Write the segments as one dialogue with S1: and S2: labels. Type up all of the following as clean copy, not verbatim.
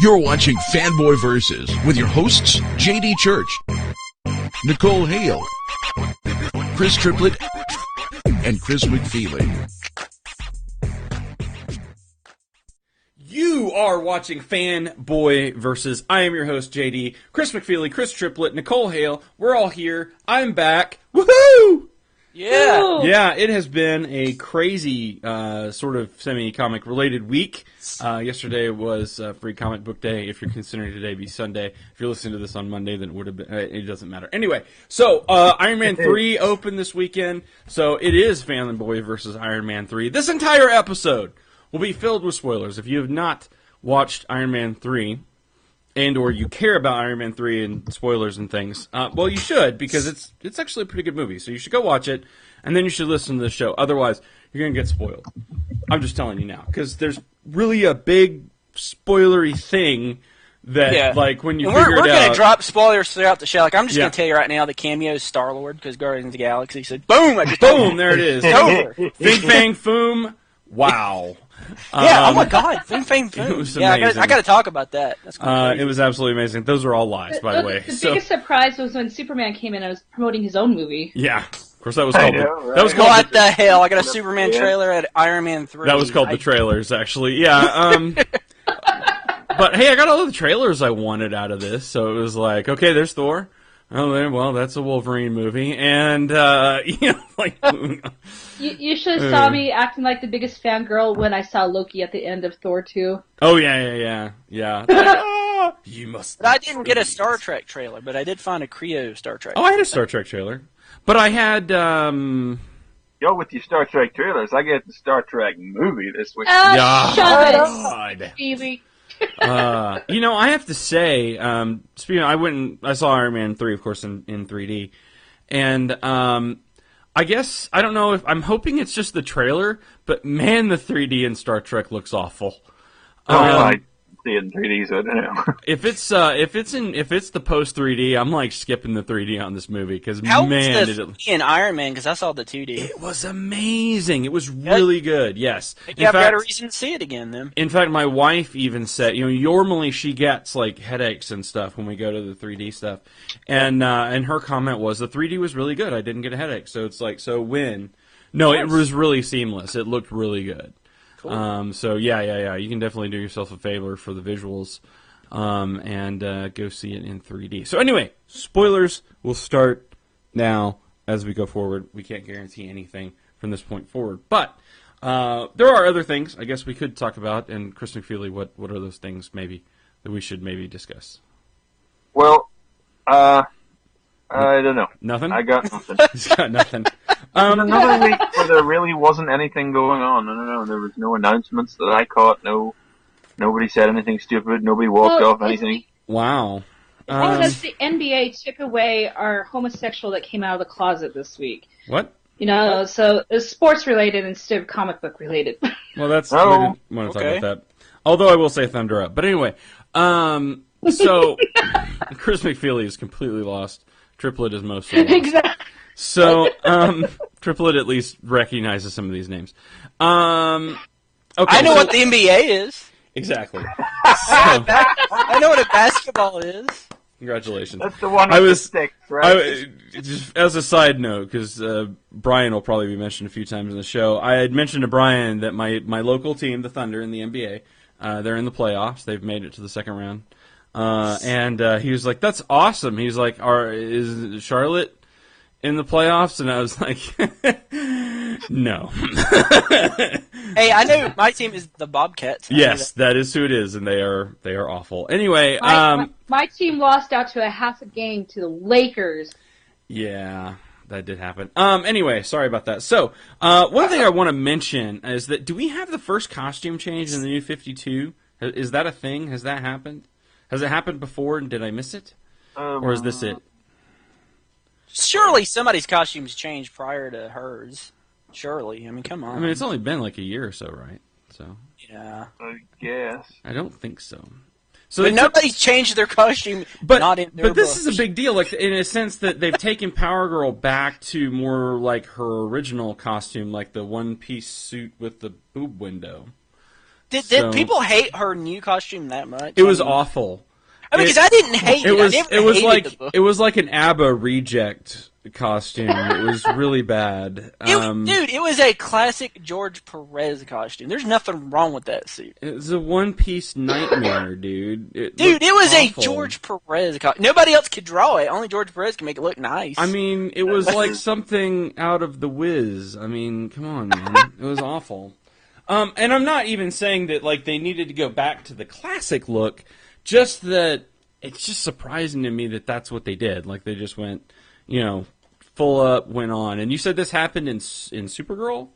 S1: You're watching Fanboy Versus with your hosts, JD Church, Nicole Hale, Chris Triplett, and Chris McFeely.
S2: You are watching Fanboy Versus. I am your host, JD, Chris McFeely, Chris Triplett, Nicole Hale. We're all here. I'm back. Woohoo!
S3: Yeah.
S2: Yeah, it has been a crazy sort of semi-comic related week. Yesterday was Free Comic Book Day. If you're considering today to be Sunday, if you're listening to this on Monday, then it would have been. It doesn't matter. Anyway, so Iron Man 3 opened this weekend. So it is Fanboy versus Iron Man 3. This entire episode will be filled with spoilers. If you have not watched Iron Man 3, and or you care about Iron Man 3 and spoilers and things, well, you should, because it's actually a pretty good movie. So you should go watch it, and then you should listen to the show. Otherwise, you're going to get spoiled. I'm just telling you now, because there's really a big spoilery thing that, like, when you figure it out... We're
S3: going to drop spoilers throughout the show. Like, I'm just going to tell you right now, the cameo is Star-Lord, because Guardians of the Galaxy said, boom!
S2: Boom! There it is.
S3: Over.
S2: Fing, fang, foom. Wow.
S3: Yeah, oh my God, Fing Fang Foom.
S2: It was
S3: yeah,
S2: amazing.
S3: I got to talk about that. That's
S2: it was absolutely amazing. Those are all lies, by the way.
S4: The biggest surprise was when Superman came in and was promoting his own movie.
S2: Yeah, of course that was called.
S3: What the hell? I got a Superman trailer at Iron Man 3.
S2: That was called the trailers, actually. Yeah. But hey, I got all of the trailers I wanted out of this, so it was like, okay, there's Thor. Oh, well, that's a Wolverine movie, and like.
S4: You should have saw me acting like the biggest fangirl when I saw Loki at the end of Thor 2.
S2: Oh, yeah. You must...
S3: But I didn't get a Star Trek trailer, but I did find a Creo Star Trek.
S2: Oh, I had a Star Trek trailer. But I had,
S5: Yo, with your Star Trek trailers, I get the Star Trek movie this week.
S4: Shut it, Phoebe.
S2: I have to say, speaking of, I saw Iron Man 3, of course, in 3D. And, I guess, I don't know if, I'm hoping it's just the trailer, but man, the 3D in Star Trek looks awful.
S5: I see it in 3D, so I don't know.
S2: If it's the post 3D, I'm like skipping the 3D on this movie, because
S3: How
S2: man,
S3: was the 3D in Iron Man, because I saw the 2D.
S2: It was amazing. It was really good, yes.
S3: Maybe I've got a reason to see it again, then.
S2: In fact, my wife even said, normally she gets, like, headaches and stuff when we go to the 3D stuff. And her comment was, the 3D was really good. I didn't get a headache. So it's like, so when? No, it was really seamless. It looked really good. Cool. So yeah. You can definitely do yourself a favor for the visuals, and go see it in 3D. So anyway, spoilers will start now as we go forward. We can't guarantee anything from this point forward, but there are other things I guess we could talk about. And Chris McFeely, what are those things maybe that we should maybe discuss?
S5: Well, I don't know.
S2: Nothing?
S5: I got nothing.
S2: He's got nothing.
S5: Another week where there really wasn't anything going on. I don't know. There was no announcements that I caught. Nobody said anything stupid. Nobody walked off anything.
S2: Wow.
S4: Because the NBA took away our homosexual that came out of the closet this week.
S2: What?
S4: So it's sports related instead of comic book related.
S2: Well, that's we didn't want to talk about that. Although I will say Thunder Up. But anyway, so Chris McFeely is completely lost. Triplet is mostly lost.
S4: Exactly.
S2: So, Triplet at least recognizes some of these names. Okay,
S3: I know what the NBA is.
S2: Exactly. So,
S3: I know what a basketball is.
S2: Congratulations.
S5: That's the one with the sticks, right?
S2: Just as a side note, because Brian will probably be mentioned a few times in the show, I had mentioned to Brian that my local team, the Thunder in the NBA, they're in the playoffs. They've made it to the second round. And he was like, that's awesome. He's like, is Charlotte in the playoffs? And I was like, no.
S3: Hey, I know my team is the Bobcats.
S2: Yes, that is who it is, and they are awful. Anyway,
S4: my team lost out to a half a game to the Lakers.
S2: Yeah, that did happen. Anyway, sorry about that. So, one thing I want to mention is that, do we have the first costume change in the New 52? Is that a thing? Has that happened? Has it happened before, and did I miss it? Or is this it?
S3: Surely somebody's costumes changed prior to hers. Surely. I mean, come on.
S2: I mean, it's only been like a year or so, right? So.
S3: Yeah.
S5: I guess.
S2: I don't think so. So
S3: but nobody's changed their costume. Not in their
S2: But this
S3: books.
S2: is a big deal, like in a sense that they've taken Power Girl back to more like her original costume, like the one-piece suit with the boob window.
S3: Did people hate her new costume that much?
S2: It was awful.
S3: I mean, because I didn't hate it.
S2: It was like an ABBA reject costume. It was really bad.
S3: Dude, it was a classic George Perez costume. There's nothing wrong with that suit.
S2: It was a one-piece nightmare, dude. It
S3: was
S2: awful.
S3: A George Perez costume. Nobody else could draw it. Only George Perez can make it look nice.
S2: I mean, it was like something out of The Wiz. I mean, come on, man. It was awful. And I'm not even saying that like they needed to go back to the classic look. Just that it's just surprising to me that that's what they did. Like they just went, full up, went on. And you said this happened in Supergirl?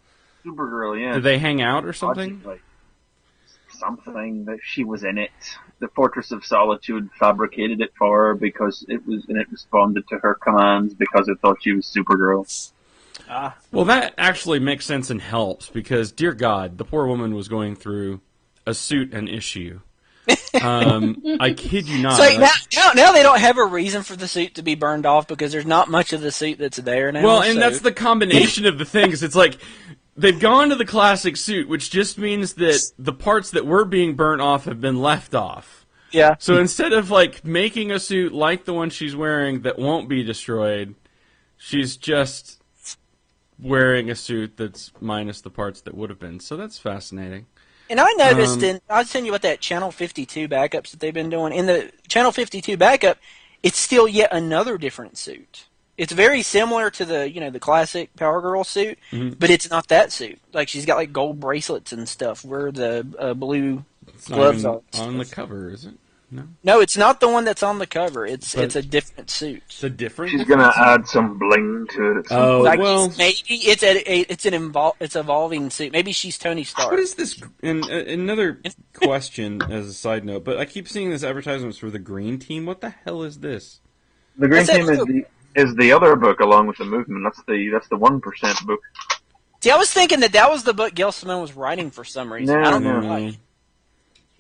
S5: Supergirl, yeah.
S2: Did they hang out or something?
S5: Like something that she was in it. The Fortress of Solitude fabricated it for her because it responded to her commands because it thought she was Supergirl.
S2: Well, that actually makes sense and helps because, dear God, the poor woman was going through a suit and issue. I kid you not.
S3: So now they don't have a reason for the suit to be burned off because there's not much of the suit that's there now.
S2: Well, and that's the combination of the things. It's like they've gone to the classic suit, which just means that the parts that were being burnt off have been left off.
S3: Yeah.
S2: So instead of like making a suit like the one she's wearing that won't be destroyed, she's just wearing a suit that's minus the parts that would have been. So that's fascinating.
S3: And I noticed, I was telling you about that Channel 52 backups that they've been doing. In the Channel 52 backup, it's still yet another different suit. It's very similar to the classic Power Girl suit, but it's not that suit. Like she's got like gold bracelets and stuff where the blue gloves are.
S2: On the cover, is it?
S3: No, it's not the one that's on the cover. It's a different suit.
S2: It's a different.
S5: She's gonna add some bling to it.
S3: Maybe it's evolving suit. Maybe she's Tony Stark.
S2: What is this? And another question as a side note, but I keep seeing this advertisements for the Green Team. What the hell is this?
S5: The Green Team is the other book along with the Movement. That's the 1% book.
S3: See, I was thinking that was the book Gail Simone was writing for some reason. I don't know why.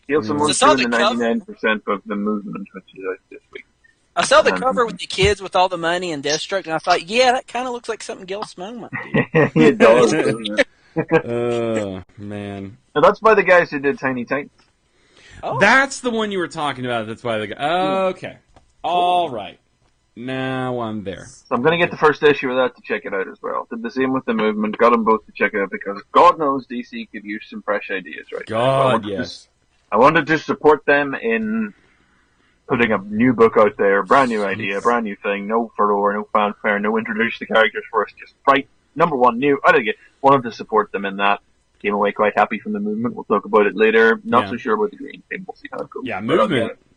S5: Gail Simone's doing the 99% of the Movement, which is out this week.
S3: I saw the cover with the kids with all the money and Deathstroke, and I thought, yeah, that kind of looks like something Gail Simone might do.
S5: It does, doesn't it?
S2: Man.
S5: Now, that's by the guys who did Tiny Titans.
S2: Oh. That's the one you were talking about. That's by the guy. Okay. All right. Now I'm there.
S5: So I'm going to get the first issue of that to check it out as well. Did the same with the Movement. Got them both to check it out because God knows DC could use some fresh ideas right now.
S2: God, yes.
S5: I wanted to support them in putting a new book out there, brand new idea, brand new thing, no furore, no fanfare, no introduce the characters first, just right, number one, new, out of the gate. Wanted to support them in that. Came away quite happy from the Movement. We'll talk about it later. Not so sure about the Green Team. We'll see how it goes.
S2: Yeah,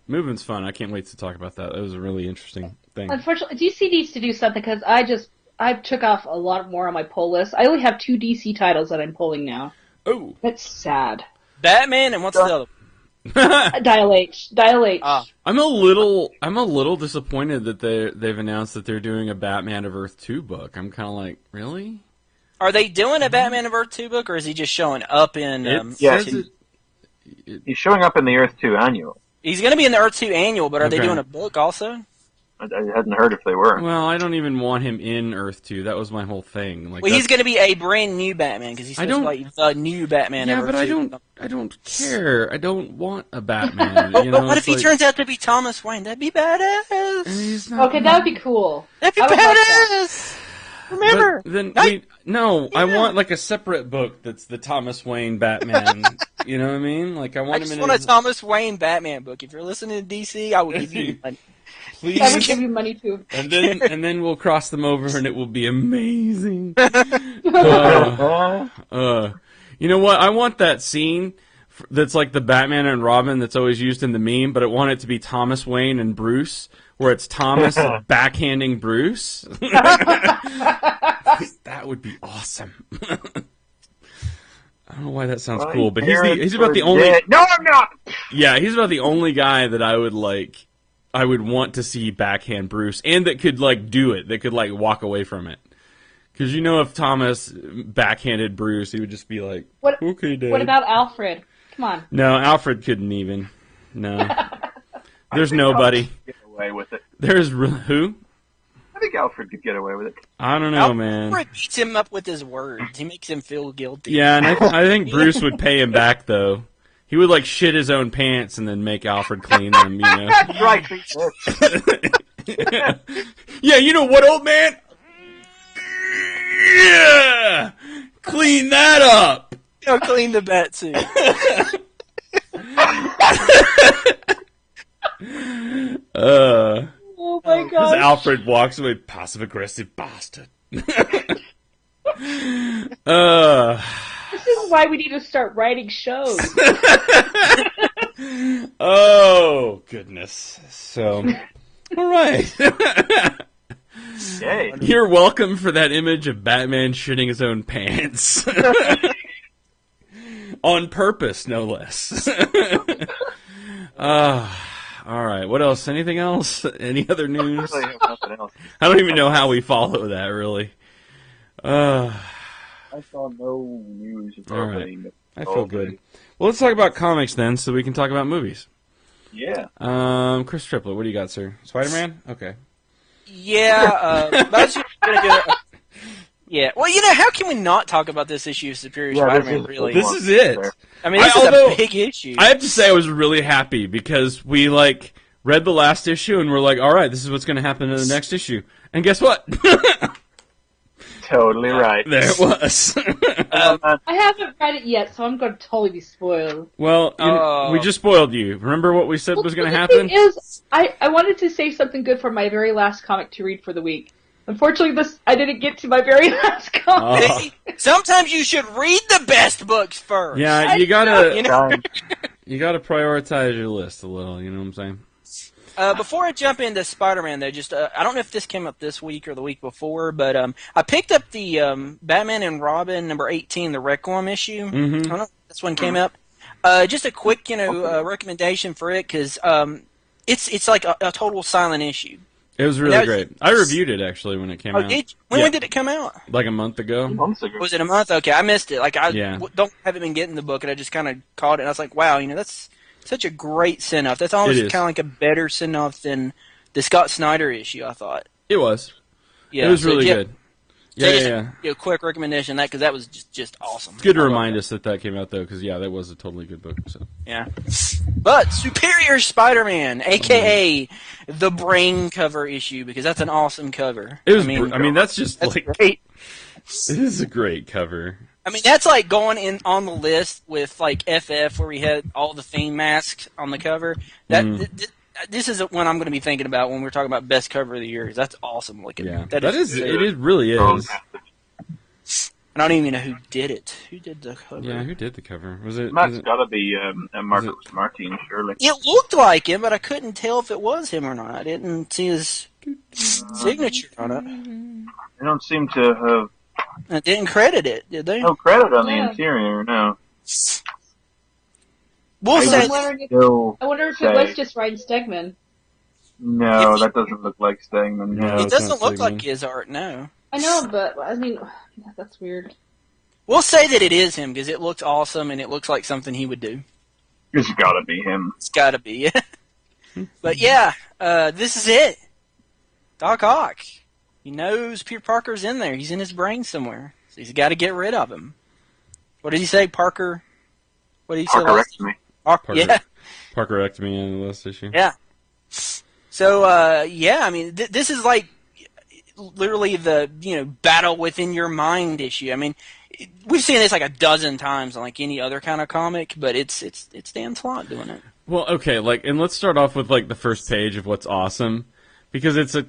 S2: Movement's fun. I can't wait to talk about that. That was a really interesting thing.
S4: Unfortunately, DC needs to do something because I took off a lot more on my pull list. I only have 2 DC titles that I'm pulling now.
S2: Oh.
S4: That's sad.
S3: Batman and what's the other one?
S4: Dial H.
S2: I'm a little disappointed that they've announced that they're doing a Batman of Earth 2 book. I'm kind of like, really?
S3: Are they doing a Batman of Earth 2 book, or is he just showing up in?
S5: He's showing up in the Earth 2 annual.
S3: He's going to be in the Earth 2 annual, but are they doing a book also?
S5: I hadn't heard if they were.
S2: Well, I don't even want him in Earth 2. That was my whole thing. Like,
S3: he's going to be a brand new Batman because he's supposed to be like the new Batman.
S2: Yeah,
S3: of
S2: but
S3: Earth 2.
S2: I don't care. I don't want a Batman.
S3: But what if he turns out to be Thomas Wayne? That'd be badass.
S4: Okay, that would be cool.
S3: That'd be badass. Remember?
S2: I want like a separate book that's the Thomas Wayne Batman. You know what I mean? Like I want
S3: a Thomas Wayne Batman book. If you're listening to DC, I would give you money.
S2: Please.
S4: I would give you money too.
S2: And then we'll cross them over and it will be amazing. You know what? I want that scene that's like the Batman and Robin that's always used in the meme, but I want it to be Thomas Wayne and Bruce, where it's Thomas backhanding Bruce. That would be awesome. I don't know why that sounds cool, but he's about the only.
S5: No, I'm not.
S2: Yeah, he's about the only guy that I would want to see backhand Bruce, and that could like do it. That could like walk away from it. Because if Thomas backhanded Bruce, he would just be like, "Okay, Dad."
S4: What about Alfred? Come on.
S2: No, Alfred couldn't even. No, there's nobody.
S5: Get away with it.
S2: There's who?
S5: I think Alfred could get away with it.
S2: I don't know, man.
S3: Alfred beats him up with his words. He makes him feel guilty.
S2: Yeah, and I think Bruce would pay him back though. He would like shit his own pants and then make Alfred clean them. You know.
S5: That's right.
S2: Yeah, you know what, old man? Yeah, clean that up.
S3: Go clean the bat suit.
S4: Oh my
S2: As
S4: god.
S2: Alfred walks away, passive aggressive bastard.
S4: This is why we need to start writing shows.
S2: Oh goodness. So, all right.
S5: Yay.
S2: You're welcome for that image of Batman shitting his own pants. On purpose, no less. All right. What else? Anything else? Any other news?
S5: Really have nothing else.
S2: I don't even know how we follow that, really.
S5: I saw no news.
S2: All right. I feel good. Well, let's talk about comics then, so we can talk about movies.
S5: Yeah.
S2: Chris Triplett, what do you got, sir? Spider-Man? Okay.
S3: Yeah, but I was just gonna go. Yeah, well, you know, how can we not talk about this issue of Superior Spider-Man? Really,
S2: This is it.
S3: I mean, this is a big issue.
S2: I have to say I was really happy because we, like, read the last issue and we're like, all right, this is what's going to happen in the next issue. And guess what?
S5: Totally right.
S2: There it was.
S4: I haven't read it yet, so I'm going to totally be spoiled.
S2: Well, we just spoiled you. Remember what we said was going to happen?
S4: The thing is, I wanted to save something good for my very last comic to read for the week. Unfortunately, I didn't get to my very last comic.
S3: Sometimes you should read the best books first.
S2: Yeah, you gotta
S5: Time.
S2: you gotta prioritize your list a little. You know what I'm saying?
S3: Before I jump into Spider-Man, though, just I don't know if this came up this week or the week before, but I picked up the Batman and Robin number 18, the Requiem issue.
S2: Mm-hmm.
S3: I don't know if this one came up. Just a quick, recommendation for it because it's like a total silent issue.
S2: It was really great. I reviewed it actually when it came out.
S3: When did it come out?
S2: Like a month ago.
S5: Months ago.
S3: Was it a month? Okay, I missed it. Like
S2: Yeah.
S3: haven't been getting the book, and I just kind of caught it. And I was like, wow, that's such a great send off. That's almost kind of like a better send off than the Scott Snyder issue. I thought
S2: It was.
S3: Yeah,
S2: It was really good.
S3: Yeah. A quick recommendation because that was just awesome.
S2: It's good to remind us that came out though, because that was a totally good book. So
S3: yeah, but Superior Spider-Man, aka the brain cover issue, because that's an awesome cover.
S2: it was. That's just
S3: That's
S2: like
S3: great.
S2: it is a great cover.
S3: I mean, that's like going in on the list with like FF, where we had all the Fiend masks on the cover. This is one I'm going to be thinking about when we're talking about best cover of the year. 'Cause that's awesome looking.
S2: Yeah,
S3: It
S2: really is.
S3: I don't even know who did it. Who did the cover?
S2: Yeah, who did the cover? Was it?
S5: That's got to be Marcos Martin, surely.
S3: It looked like him, but I couldn't tell if it was him or not. I didn't see his signature on it.
S5: They don't seem to have
S3: I didn't credit it, did they?
S5: no credit on the
S4: Yeah.
S5: interior, no.
S3: We'll
S5: I
S3: say
S4: I'm wondering if,
S5: Still
S4: I wonder if
S5: say-
S4: it was just Ryan Stegman.
S5: No, that doesn't look like Stegman.
S2: No.
S3: it
S2: it's
S3: doesn't
S2: not
S3: look
S2: Sigmund.
S3: like his art, no.
S4: I know, but I mean, that's weird.
S3: We'll say that it is him because it looks awesome and it looks like something he would do.
S5: It's got to be him.
S3: It's got to be. But yeah, this is it. Doc Ock. He knows Peter Parker's in there. He's in his brain somewhere. So he's got to get rid of him. What did he say, Parker? What did he say last?
S5: me.
S3: Yeah.
S2: Parkerectomy in the last issue.
S3: Yeah. So, I mean, this is like literally the, battle within your mind issue. I mean, we've seen this like a dozen times on like any other kind of comic, but it's Dan Slott doing it.
S2: Well, okay, and let's start off with like the first page of what's awesome, because it's the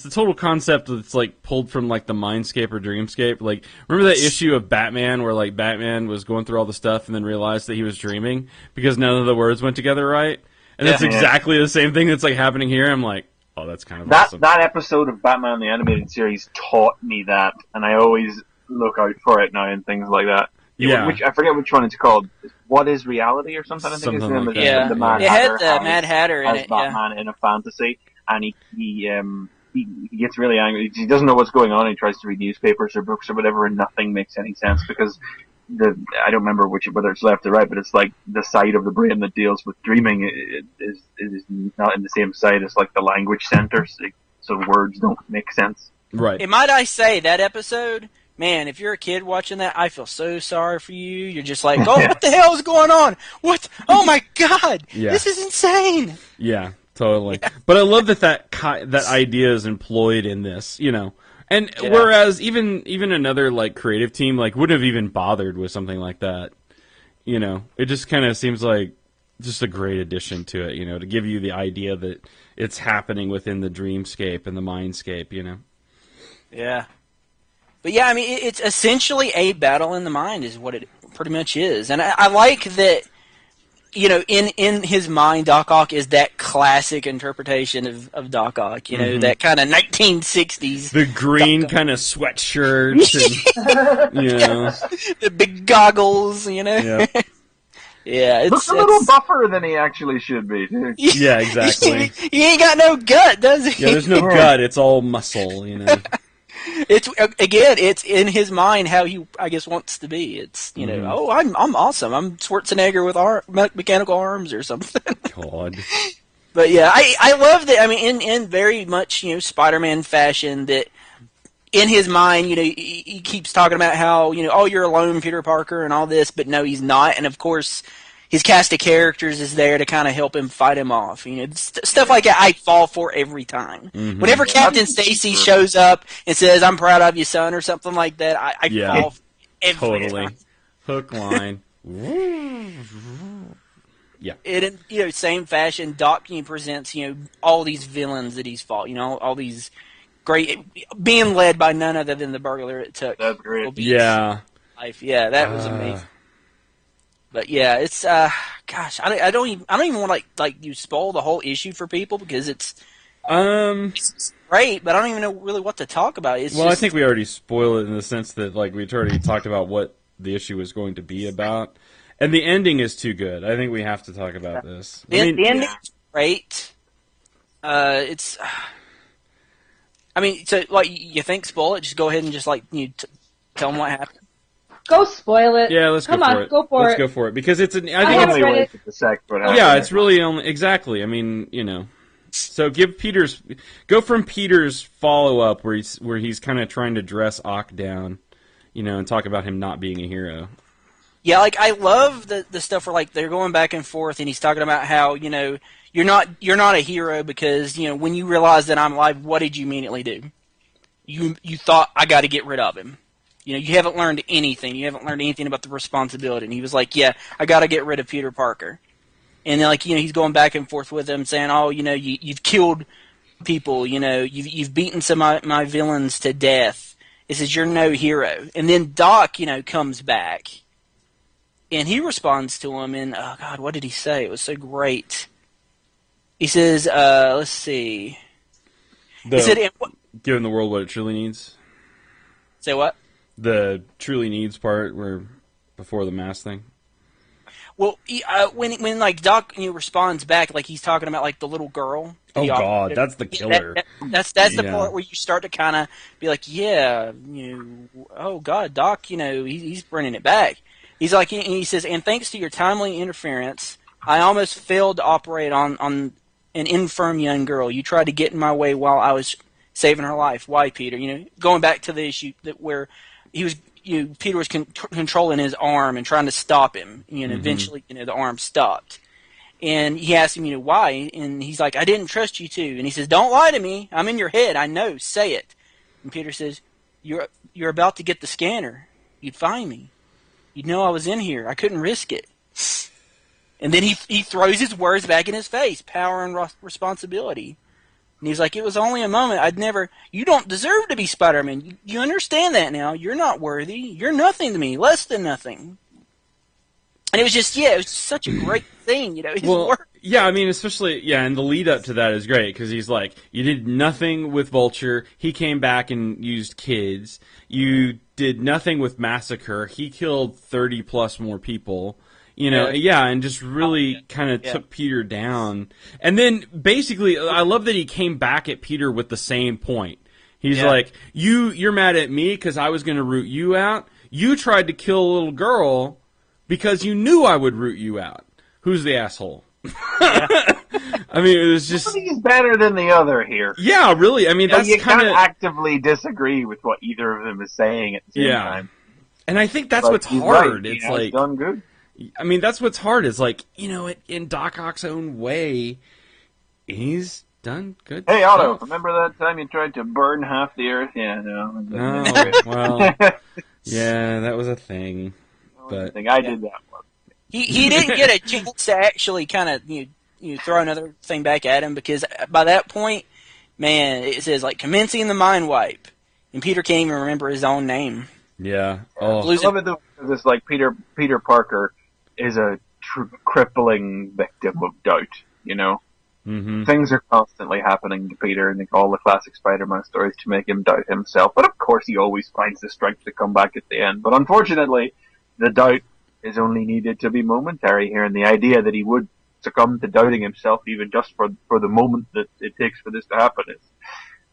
S2: total concept that's like pulled from like the Mindscape or Dreamscape. Like, remember that issue of Batman where like Batman was going through all the stuff and then realized that he was dreaming because none of the words went together right? And that's exactly the same thing that's like happening here. I'm like, oh, that's kind of awesome.
S5: That episode of Batman the Animated Series taught me that, and I always look out for it now and things like that.
S2: Yeah.
S5: I forget which one it's called. What is reality or something? I think
S2: Something
S5: his name
S2: like
S5: is
S2: that.
S5: the Mad
S3: It
S5: Hatter.
S3: had the Mad Hatter in
S5: as
S3: it, yeah.
S5: Batman in a fantasy, and he gets really angry. He doesn't know what's going on. He tries to read newspapers or books or whatever, and nothing makes any sense because I don't remember whether it's left or right, but it's like the side of the brain that deals with dreaming is not in the same side as like the language center, so words don't make sense.
S2: Right.
S3: And might I say, that episode man, if you're a kid watching that, I feel so sorry for you. You're just like, oh, what the hell is going on? What? Oh my God, this is insane.
S2: Yeah, totally. Yeah. But I love that idea is employed in this, you know. And whereas even another like creative team like wouldn't have even bothered with something like that, you know, it just kind of seems like just a great addition to it, you know, to give you the idea that it's happening within the dreamscape and the mindscape, you know.
S3: Yeah. But yeah, I mean, it's essentially a battle in the mind is what it pretty much is. And I like that, you know, in his mind, Doc Ock is that classic interpretation of Doc Ock, you know, that kind of 1960s.
S2: The green kind of sweatshirts and, you know.
S3: The big goggles, you know.
S2: Yep.
S3: Yeah,
S5: looks a little buffer than he actually should be, too.
S2: Yeah, exactly.
S3: He ain't got no gut, does he?
S2: Yeah, there's no gut. It's all muscle, you know.
S3: It's in his mind how he, I guess, wants to be. It's, you know, oh, I'm awesome. I'm Schwarzenegger with mechanical arms or something.
S2: God.
S3: But yeah, I love that. I mean, in very much, you know, Spider-Man fashion, that in his mind, you know, he keeps talking about how, you know, oh, you're alone, Peter Parker, and all this, but no, he's not. And of course, his cast of characters is there to kind of help him fight him off. You know, stuff like that I fall for every time. Mm-hmm. Whenever Captain Stacy shows up and says, I'm proud of you, son, or something like that, I fall for every time.
S2: Hook, line. Yeah.
S3: In, you know, same fashion, Doc presents, you know, all these villains that he's fought, you know, all these great, being led by none other than the burglar it took.
S5: That's great.
S2: Yeah.
S3: Life. Yeah, that was amazing. But yeah, it's gosh, I don't even want to like you spoil the whole issue for people because it's great, but I don't even know really what to talk about.
S2: I think we already spoiled it in the sense that like we'd already talked about what the issue was going to be about, and the ending is too good. I think we have to talk about this.
S3: The ending is great. It's. I mean, so like you think spoil it? Just go ahead and just like tell them what happened.
S4: Go spoil it.
S2: Yeah, let's go for it. Let's go for it because it's an. I think it's it's really only exactly. I mean, you know, so go from Peter's follow up where he's kind of trying to dress Ock down, you know, and talk about him not being a hero.
S3: Yeah, like I love the stuff where like they're going back and forth, and he's talking about how, you know, you're not a hero because, you know, when you realize that I'm alive, what did you immediately do? You thought I got to get rid of him. You know, you haven't learned anything. You haven't learned anything about the responsibility. And he was like, yeah, I got to get rid of Peter Parker. And then, like, you know, he's going back and forth with him saying, oh, you know, you've killed people. You know, you've beaten some of my villains to death. He says, you're no hero. And then Doc, you know, comes back. And he responds to him and, oh, God, what did he say? It was so great. He says, let's see. He said,
S2: giving the world what it truly needs.
S3: Say what?
S2: The truly needs part, where before the mask thing.
S3: Well, when like Doc responds back, like he's talking about like the little girl.
S2: Oh God, that's the killer.
S3: That's the part where you start to kind of be like, yeah, you know, oh God, Doc, you know, he's bringing it back. He's like, and he says, and thanks to your timely interference, I almost failed to operate on an infirm young girl. You tried to get in my way while I was saving her life. Why, Peter? You know, going back to the issue where he was, Peter was controlling his arm and trying to stop him. You know, eventually, you know, the arm stopped. And he asked him, you know, why? And he's like, I didn't trust you to. And he says, don't lie to me. I'm in your head. I know. Say it. And Peter says, you're about to get the scanner. You'd find me. You'd know I was in here. I couldn't risk it. And then he throws his words back in his face. Power and responsibility. And he's like, it was only a moment. You don't deserve to be Spider-Man. You understand that now. You're not worthy. You're nothing to me. Less than nothing. And it was just, it was such a great thing, you know.
S2: Yeah, I mean, especially, and the lead up to that is great, because he's like, you did nothing with Vulture. He came back and used kids. You did nothing with Massacre. He killed 30 plus more people. You know, and just really kind of took Peter down. And then, basically, I love that he came back at Peter with the same point. He's like, you're mad at me because I was going to root you out. You tried to kill a little girl because you knew I would root you out. Who's the asshole? I mean, it was just...
S5: Nobody's better than the other here.
S2: Yeah, really. I mean, that's
S5: you
S2: kind of...
S5: can't actively disagree with what either of them is saying at the same time.
S2: And I think that's
S5: But
S2: what's
S5: he's
S2: hard.
S5: right.
S2: It's
S5: He has
S2: like...
S5: done good.
S2: I mean, that's what's hard. Is like, in Doc Ock's own way, he's done good
S5: Hey,
S2: stuff.
S5: Otto, remember that time you tried to burn half the earth? Yeah, no.
S2: No, well, yeah, that was a thing. But
S5: I did that one.
S3: He didn't get a chance to actually kind of throw another thing back at him, because by that point, man, it says like commencing the mind wipe, and Peter can't even remember his own name.
S2: yeah,
S5: I love it though, because it's like Peter Parker is a crippling victim of doubt. Things are constantly happening to Peter in all the classic Spider-Man stories to make him doubt himself. But of course, he always finds the strength to come back at the end. But unfortunately, the doubt is only needed to be momentary here, and the idea that he would succumb to doubting himself even just for the moment that it takes for this to happen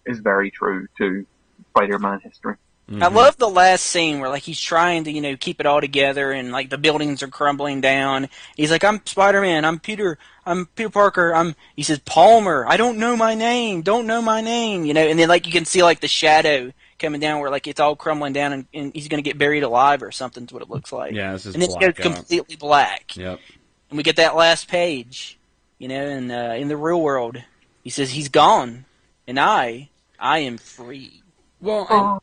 S5: is very true to Spider-Man history.
S3: I love the last scene where like he's trying to keep it all together, and like the buildings are crumbling down. He's like, "I'm Spider-Man. I'm Peter Parker. He says, Palmer. I don't know my name. Don't know my name. And then like you can see like the shadow coming down where like it's all crumbling down, and he's gonna get buried alive or something. Is what it looks like.
S2: Yeah, this is
S3: and then it goes completely black.
S2: Yep. And
S3: we get that last page. And in the real world, he says he's gone, and I am free.
S2: Well,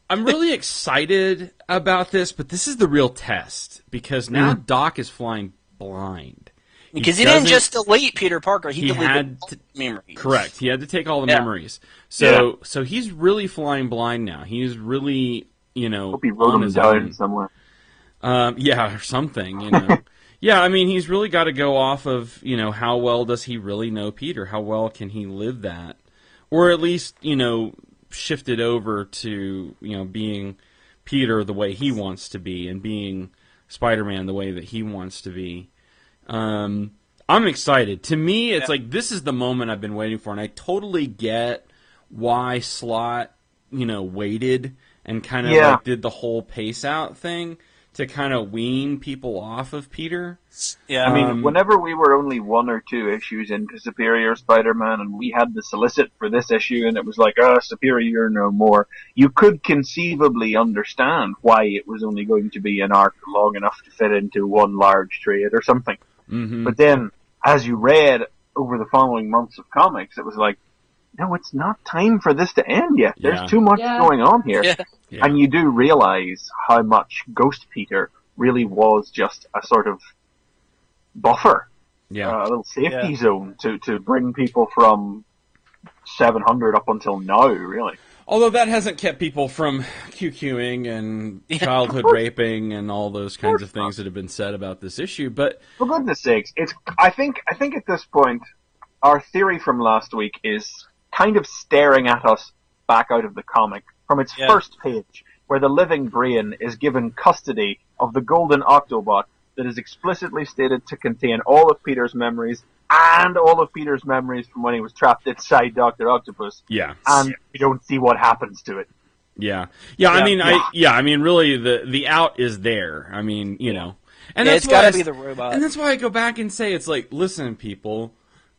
S2: I'm really excited about this, but this is the real test, because now Doc is flying blind.
S3: Because he didn't just delete Peter Parker; he deleted
S2: had
S3: memories.
S2: Correct. He had to take all the memories. So he's really flying blind now. He's really,
S5: Hope he wrote him down somewhere.
S2: Or something. Yeah, I mean, he's really got to go off of how well does he really know Peter? How well can he live that, or at least shift it over to being Peter the way he wants to be, and being Spider-Man the way that he wants to be. I'm excited. To me, it's like this is the moment I've been waiting for, and I totally get why Slott waited and kind of like did the whole pace out thing to kind of wean people off of Peter.
S3: Yeah,
S5: I mean, whenever we were only 1 or 2 issues into Superior Spider-Man, and we had the solicit for this issue, and it was like, Superior no more, you could conceivably understand why it was only going to be an arc long enough to fit into one large trade or something.
S2: Mm-hmm.
S5: But then, as you read over the following months of comics, it was like, no, it's not time for this to end yet. There's too much going on here.
S3: Yeah.
S2: Yeah.
S5: And you do realize how much Ghost Peter really was just a sort of buffer, a little safety zone to bring people from 700 up until now, really.
S2: Although that hasn't kept people from QQing and childhood raping and all those kinds of things that have been said about this issue. But
S5: for goodness sakes, I think at this point, our theory from last week is kind of staring at us back out of the comic from its first page, where the living brain is given custody of the golden Octobot that is explicitly stated to contain all of Peter's memories and all of Peter's memories from when he was trapped inside Dr. Octopus.
S2: Yeah.
S5: And we don't see what happens to it.
S2: Yeah. I mean, really, the out is there. I mean, and that's
S3: it's got to be the robot.
S2: And that's why I go back and say, it's like, listen, people,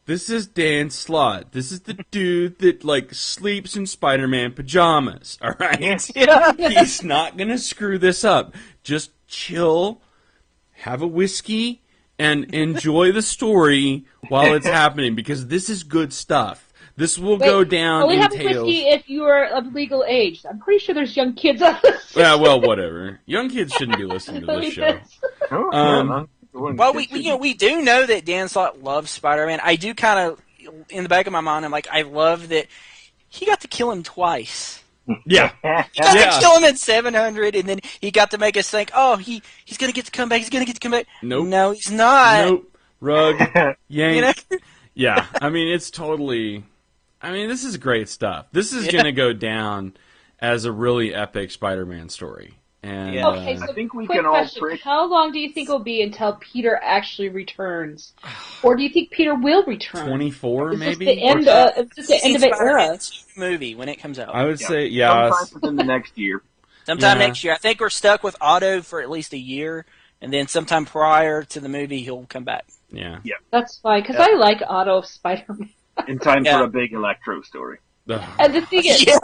S2: this is Dan Slott. This is the dude that, sleeps in Spider-Man pajamas, all right?
S3: Yeah.
S2: He's not going to screw this up. Just chill, have a whiskey, and enjoy the story while it's happening, because this is good stuff. This will go down
S4: only
S2: in
S4: have
S2: tales.
S4: whiskey if you are of legal age. I'm pretty sure there's young kids on this.
S2: Yeah, well, whatever. Young kids shouldn't be listening to this show.
S3: Well, we do know that Dan Slott loves Spider-Man. I do kind of, in the back of my mind, I'm like, I love that he got to kill him twice.
S2: Yeah.
S3: He got to kill him in 700, and then he got to make us think, he's going to get to come back, he's going to get to come back.
S2: Nope.
S3: No, he's not.
S2: Nope. Rug. Yank.
S3: You know?
S2: Yeah. I mean, it's totally... I mean, this is great stuff. This is going to go down as a really epic Spider-Man story. And,
S4: okay, so
S5: I think we
S4: quick
S5: can all
S4: question. How long do you think it'll be until Peter actually returns? Or do you think Peter will return?
S2: 24,
S4: is
S2: maybe?
S4: This the end of the era?
S3: Movie when it comes out.
S2: I would say,
S5: sometime within the next year.
S3: Sometime next year. I think we're stuck with Otto for at least a year and then sometime prior to the movie, he'll come back.
S2: Yeah.
S4: That's fine, because I like Otto Spider-Man.
S5: In time
S3: Yeah.
S5: for a big Electro story.
S4: And the thing is,
S3: Yeah.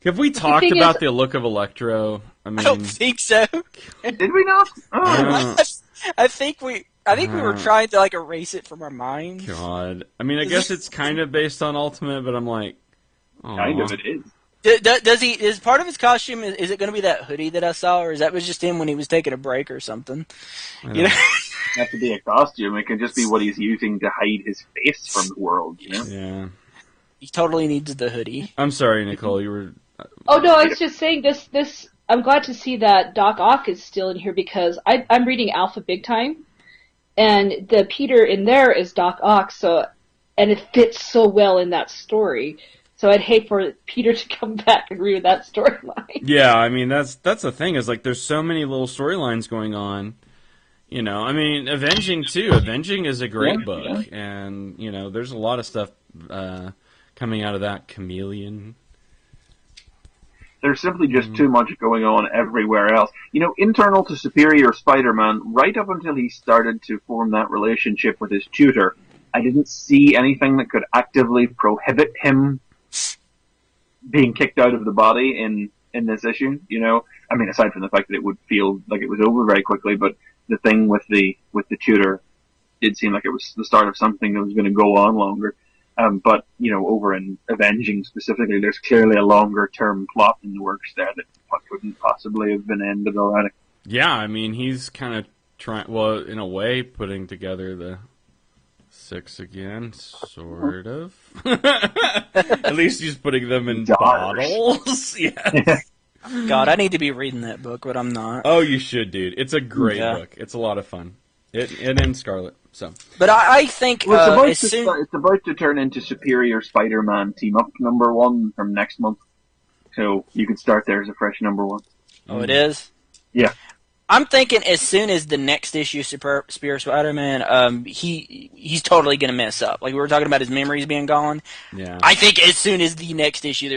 S2: Have we talked
S4: thing
S2: about
S4: is-
S2: the look of Electro? I mean,
S3: I don't think so.
S5: Did we not? Oh,
S2: uh,
S3: I think we were trying to like erase it from our minds.
S2: God. I mean, I guess it's kind of based on Ultimate, but I'm like, aw.
S5: kind of it is.
S3: Does he? Is part of his costume? Is it going to be that hoodie that I saw, or is that was just him when he was taking a break or something? You know?
S5: It have to be a costume. It can just be what he's using to hide his face from the world. You know?
S2: Yeah.
S3: He totally needs the hoodie.
S2: I'm sorry, Nicole. You were.
S4: Oh no, I was just saying this. I'm glad to see that Doc Ock is still in here because I'm reading Alpha Big Time, and the Peter in there is Doc Ock, and it fits so well in that story. So I'd hate for Peter to come back and read that storyline.
S2: Yeah, I mean that's the thing is like there's so many little storylines going on. You know, I mean, Avenging too. Avenging is a great book, and you know, there's a lot of stuff coming out of that. Chameleon.
S5: There's simply just too much going on everywhere else. You know, internal to Superior Spider-Man, right up until he started to form that relationship with his tutor, I didn't see anything that could actively prohibit him being kicked out of the body in this issue. You know, I mean, aside from the fact that it would feel like it was over very quickly, but the thing with the tutor did seem like it was the start of something that was going to go on longer. But, you know, over in Avenging specifically, there's clearly a longer-term plot in the works there that couldn't possibly have been ended already.
S2: Yeah, I mean, he's kind of trying, well, in a way, putting together the Six again, sort of. At least he's putting them in bottles. Yes.
S3: God, I need to be reading that book, but I'm not.
S2: Oh, you should, dude. It's a great book. It's a lot of fun. It ends Scarlet. So,
S3: but I think
S5: well,
S3: it's
S5: about to turn into Superior Spider-Man Team Up #1 from next month, so you could start there as a fresh #1.
S3: Oh, it is?
S5: Yeah.
S3: I'm thinking as soon as the next issue Superior Spider-Man, he's totally going to mess up. Like we were talking about his memories being gone.
S2: Yeah.
S3: I think as soon as the next issue,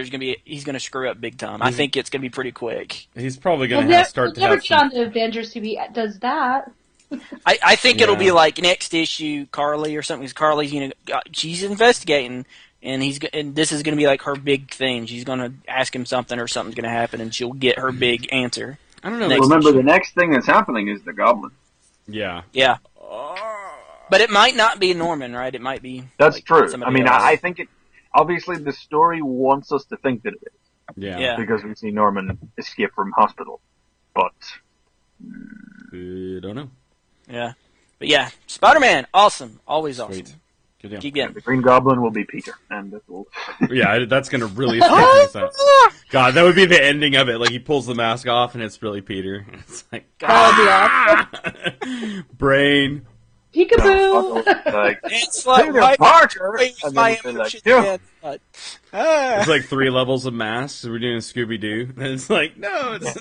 S3: he's going to screw up big time. I think it's going to be pretty quick.
S2: He's probably going to start to
S4: never
S2: have
S4: get on the Avengers if he does that.
S3: I think it'll be like next issue, Carly or something. 'Cause Carly's, she's investigating, and this is going to be like her big thing. She's going to ask him something, or something's going to happen, and she'll get her big answer.
S2: I don't know.
S5: Remember, the next thing that's happening is the Goblin.
S2: Yeah.
S3: Yeah. But it might not be Norman, right? It might be.
S5: That's
S3: like,
S5: true.
S3: somebody
S5: I mean,
S3: else.
S5: I think it. Obviously, the story wants us to think that it is.
S2: Yeah.
S5: Because we see Norman escape from hospital, but
S2: I don't know.
S3: Yeah. But yeah, Spider-Man, awesome. Always awesome.
S2: Sweet. Good deal.
S3: Keep getting.
S5: the Green Goblin will be Peter, and that will.
S2: Yeah, that's going to really fucking sense. God, that would be the ending of it. Like, he pulls the mask off, and it's really Peter. It's like,
S4: That would be awesome.
S2: brain.
S4: Peekaboo!
S5: Like,
S3: It's like
S5: Peter
S3: right
S5: Parker,
S3: with
S5: and
S3: my
S5: then they're like,
S3: emotions
S5: "Yeah."
S3: again, but, ah.
S2: It's like 3 levels of masks. We're doing Scooby-Doo. And it's like, no, it's...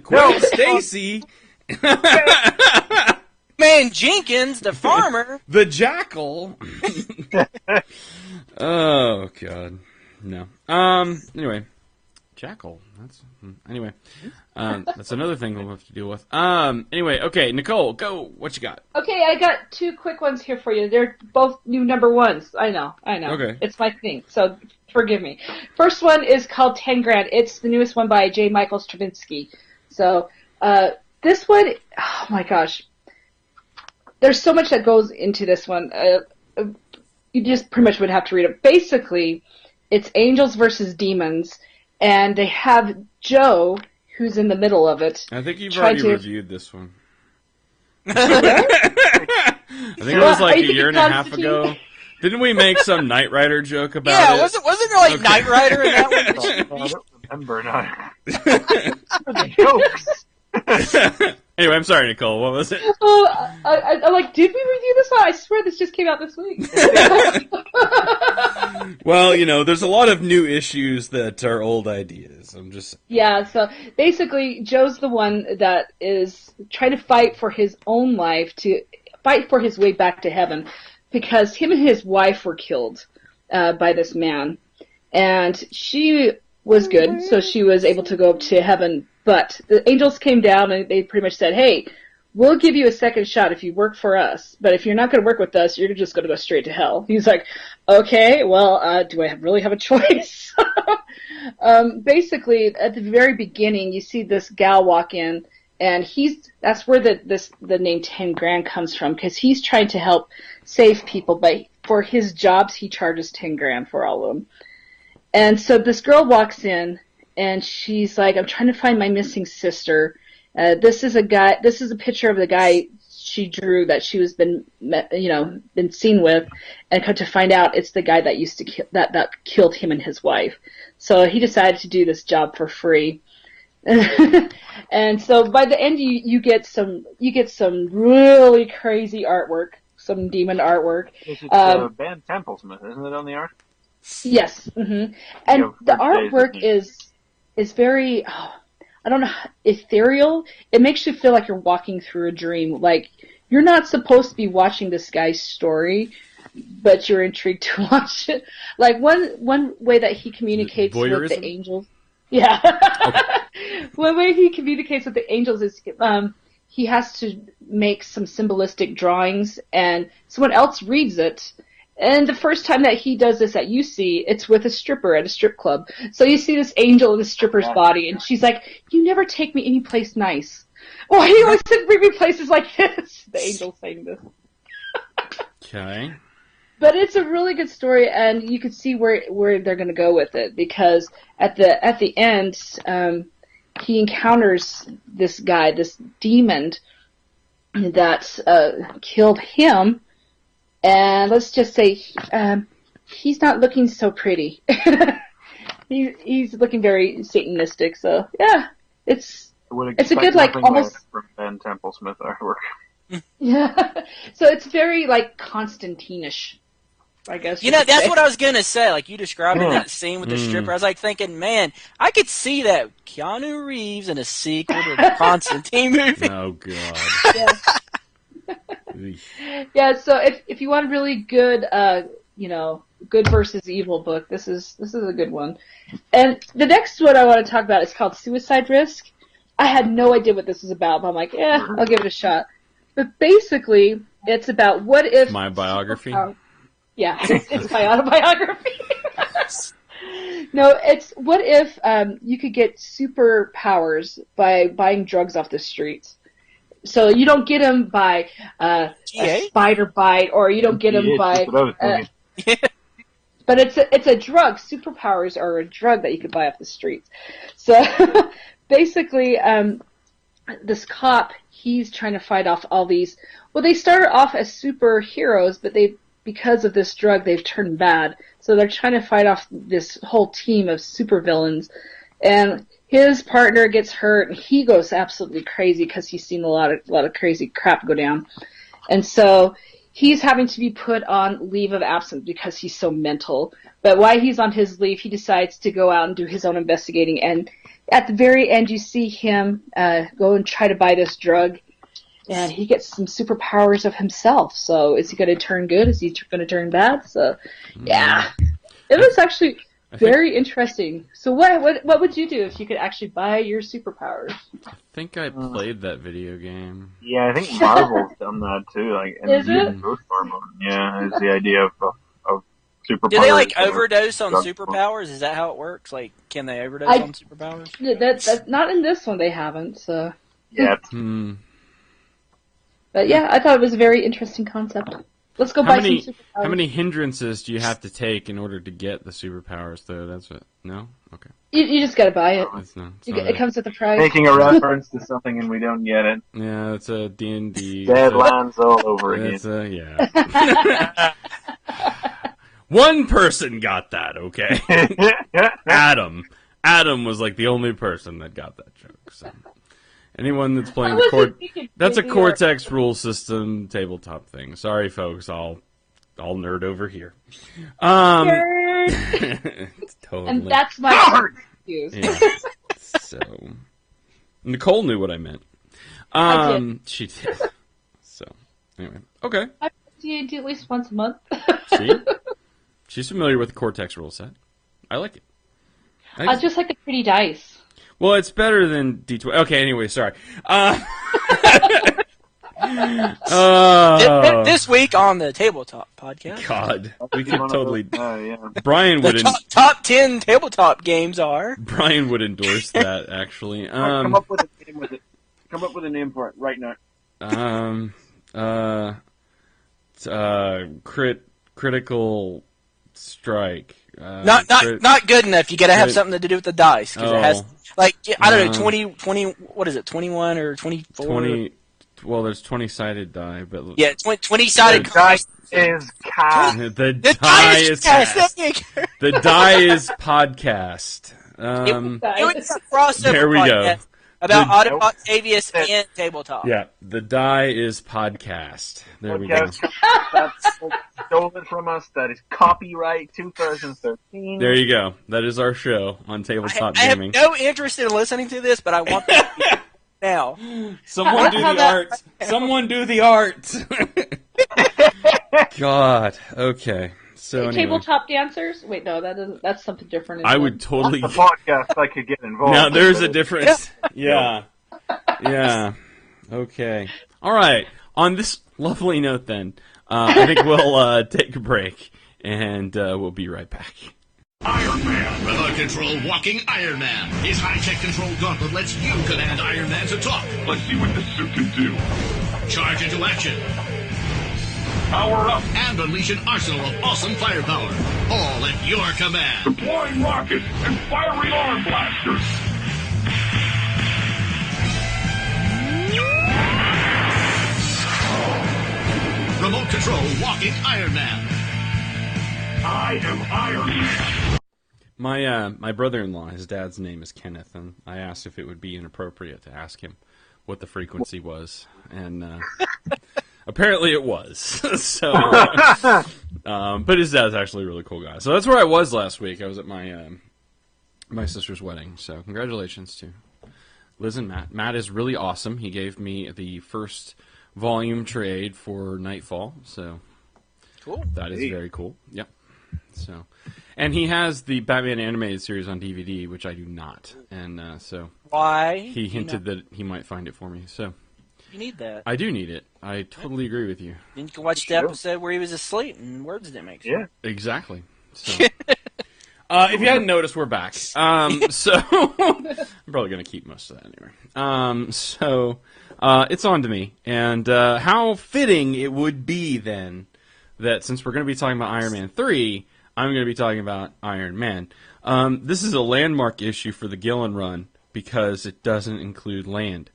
S2: Gwen Stacy.
S3: Man Jenkins, the farmer.
S2: The Jackal. Oh, God. No. Anyway. Jackal. Anyway. That's another thing we'll have to deal with. Anyway, okay, Nicole, go. What you got?
S4: Okay, I got 2 quick ones here for you. They're both new #1s. I know.
S2: Okay.
S4: It's my thing, so forgive me. First one is called 10 Grand. It's the newest one by J. Michael Straczynski. So, this one, oh my gosh. There's so much that goes into this one. You just pretty much would have to read it. Basically, it's angels versus demons, and they have Joe, who's in the middle of it.
S2: I think you've
S4: Try
S2: already
S4: to-
S2: reviewed this one. I think it was like
S4: Are you
S2: a year and
S4: thinking
S2: a half
S4: Constantine?
S2: ago. Didn't we make some Knight Rider joke about
S3: Yeah,
S2: it?
S3: wasn't there like
S2: Okay.
S3: Knight Rider in that one?
S5: I don't remember now. The jokes.
S2: Anyway, I'm sorry, Nicole. What was it?
S4: Oh, I'm like, did we review this one? I swear this just came out this week.
S2: Well, there's a lot of new issues that are old ideas. I'm just...
S4: Yeah, so basically, Joe's the one that is trying to fight for his own life, to fight for his way back to heaven, because him and his wife were killed by this man. And she was good, so she was able to go up to heaven. But the angels came down and they pretty much said, hey, we'll give you a second shot if you work for us, but if you're not going to work with us, you're just going to go straight to hell. He's like, okay, well, do I really have a choice? Basically, at the very beginning, you see this gal walk in, and that's where the name 10 grand comes from, because he's trying to help save people, but for his jobs, he charges 10 grand for all of them. And so this girl walks in, and she's like, I'm trying to find my missing sister. This is a picture of the guy she drew that she was been seen with, and come to find out it's the guy that used to that killed him and his wife. So he decided to do this job for free. And so by the end you get some really crazy artwork, some demon artwork.
S5: It's Ben Templesmith, isn't it, on the art?
S4: Yes. Mm-hmm. And the artwork is very, I don't know, ethereal. It makes you feel like you're walking through a dream. Like, you're not supposed to be watching this guy's story, but you're intrigued to watch it. Like, one way that he communicates with the angels. Yeah. Okay. One way he communicates with the angels is he has to make some symbolistic drawings, and someone else reads it. And the first time that he does this that you see, it's with a stripper at a strip club. So you see this angel in the stripper's body, and she's like, you never take me any place nice. Why do you always bring me places like this? The angel's saying this.
S2: Okay.
S4: But it's a really good story, and you can see where they're going to go with it, because at the end, he encounters this guy, this demon that killed him. And let's just say he's not looking so pretty. He's looking very Satanistic. So yeah, it's a good almost
S5: from Ben Templesmith artwork.
S4: Yeah, so it's very Constantine-ish, I guess.
S3: That's what I was gonna say. Like you described in that scene with the stripper, I was thinking, man, I could see that Keanu Reeves in a sequel to the Constantine movie.
S2: Oh god.
S4: Yeah. Yeah, so if you want a really good, good versus evil book, this is a good one. And the next one I want to talk about is called Suicide Risk. I had no idea what this was about, but I'm like, I'll give it a shot. But basically, it's about what if...
S2: My biography?
S4: Yeah, it's my autobiography. No, it's what if you could get superpowers by buying drugs off the streets. So you don't get them by a spider bite, or you don't get them by... But it's a drug. Superpowers are a drug that you could buy off the streets. So basically, this cop, he's trying to fight off all these... Well, they started off as superheroes, but because of this drug, they've turned bad. So they're trying to fight off this whole team of supervillains. And his partner gets hurt, and he goes absolutely crazy because he's seen a lot of crazy crap go down. And so he's having to be put on leave of absence because he's so mental. But while he's on his leave, he decides to go out and do his own investigating. And at the very end, you see him go and try to buy this drug, and he gets some superpowers of himself. So is he going to turn good? Is he going to turn bad? So, yeah. It was actually... very interesting. So what would you do if you could actually buy your superpowers?
S2: I think I played that video game.
S5: Yeah, I think Marvel's done that too.
S4: Is it?
S5: Yeah, it's the idea of superpowers.
S3: Do they overdose on superpowers? Is that how it works? Like, can they overdose on superpowers?
S4: That's not in this one. They haven't. So.
S5: Yeah.
S4: But yeah, I thought it was a very interesting concept. Let's go buy some superpowers.
S2: How many hindrances do you have to take in order to get the superpowers, though? That's what... No? Okay.
S4: You just gotta buy it. It comes with the price.
S5: Making a reference to something and we don't get it.
S2: Yeah, it's a D&D...
S5: Deadlands all over again.
S2: Yeah. One person got that, okay? Adam. Adam was the only person that got that joke, so... Anyone that's playing that's a Cortex rule system tabletop thing. Sorry, folks, I'll nerd over here. Totally.
S4: And that's my excuse.
S2: Yeah. So Nicole knew what I meant.
S4: I did.
S2: She did. So anyway, okay.
S4: I play D&D at least once a month.
S2: See, she's familiar with the Cortex rule set. I like it.
S4: I just like the pretty dice.
S2: Well, it's better than D20. Okay, anyway, sorry.
S3: This week on the Tabletop Podcast.
S2: God, we could totally.
S5: Yeah.
S2: Brian would.
S3: Top 10 tabletop games are.
S2: Brian would endorse that, actually.
S5: Come up with a name with it. Come up with a name for it right now.
S2: Critical strike.
S3: Not good enough. You got to have something to do with the dice because it has I don't know 20 what is it 21 or 24?
S2: 20. Well, there's 20-sided die, but
S3: 20-sided.
S5: The dice is cast.
S2: The die is cast. The die is podcast.
S3: It's a crossover
S2: there we go.
S3: About Octavius and tabletop.
S2: Yeah, the die is podcast. There we go.
S5: That's stolen from us. That is copyright 2013.
S2: There you go. That is our show on tabletop
S3: I
S2: gaming.
S3: have no interest in listening to this, but I want that now.
S2: Someone do the art. Someone do the art. God. Okay. So anyway.
S4: Tabletop dancers? Wait, no, that's something different.
S2: I would totally.
S5: The podcast I could get involved.
S2: Now there's a difference. Yeah. Okay. All right. On this lovely note, then, I think we'll take a break, and we'll be right back.
S6: Iron Man, remote control walking Iron Man. His high-tech control gauntlet lets you command Iron Man to talk. Let's see what this suit can do. Charge into action. Power up. And unleash an arsenal of awesome firepower. All at your command. Deploying rockets and fiery arm blasters. Remote control walking Iron Man. I am Iron Man.
S2: My brother-in-law, his dad's name is Kenneth, and I asked if it would be inappropriate to ask him what the frequency was, and apparently it was. So, but his dad's actually a really cool guy. So that's where I was last week. I was at my my sister's wedding. So congratulations to Liz and Matt. Matt is really awesome. He gave me the first volume trade for Nightfall. So
S3: cool.
S2: That is very cool. Yep. So, and he has the Batman animated series on DVD, which I do not, and so
S3: why
S2: he hinted that he might find it for me. So
S3: you need that.
S2: I do need it. I totally agree with you.
S3: You can watch the episode where he was asleep and words didn't make sense.
S5: Yeah,
S2: exactly. So, if you hadn't noticed, we're back. So I'm probably going to keep most of that anyway. So it's on to me, and how fitting it would be then that since we're going to be talking about Iron Man 3, I'm going to be talking about Iron Man. This is a landmark issue for the Gillen run because it doesn't include land.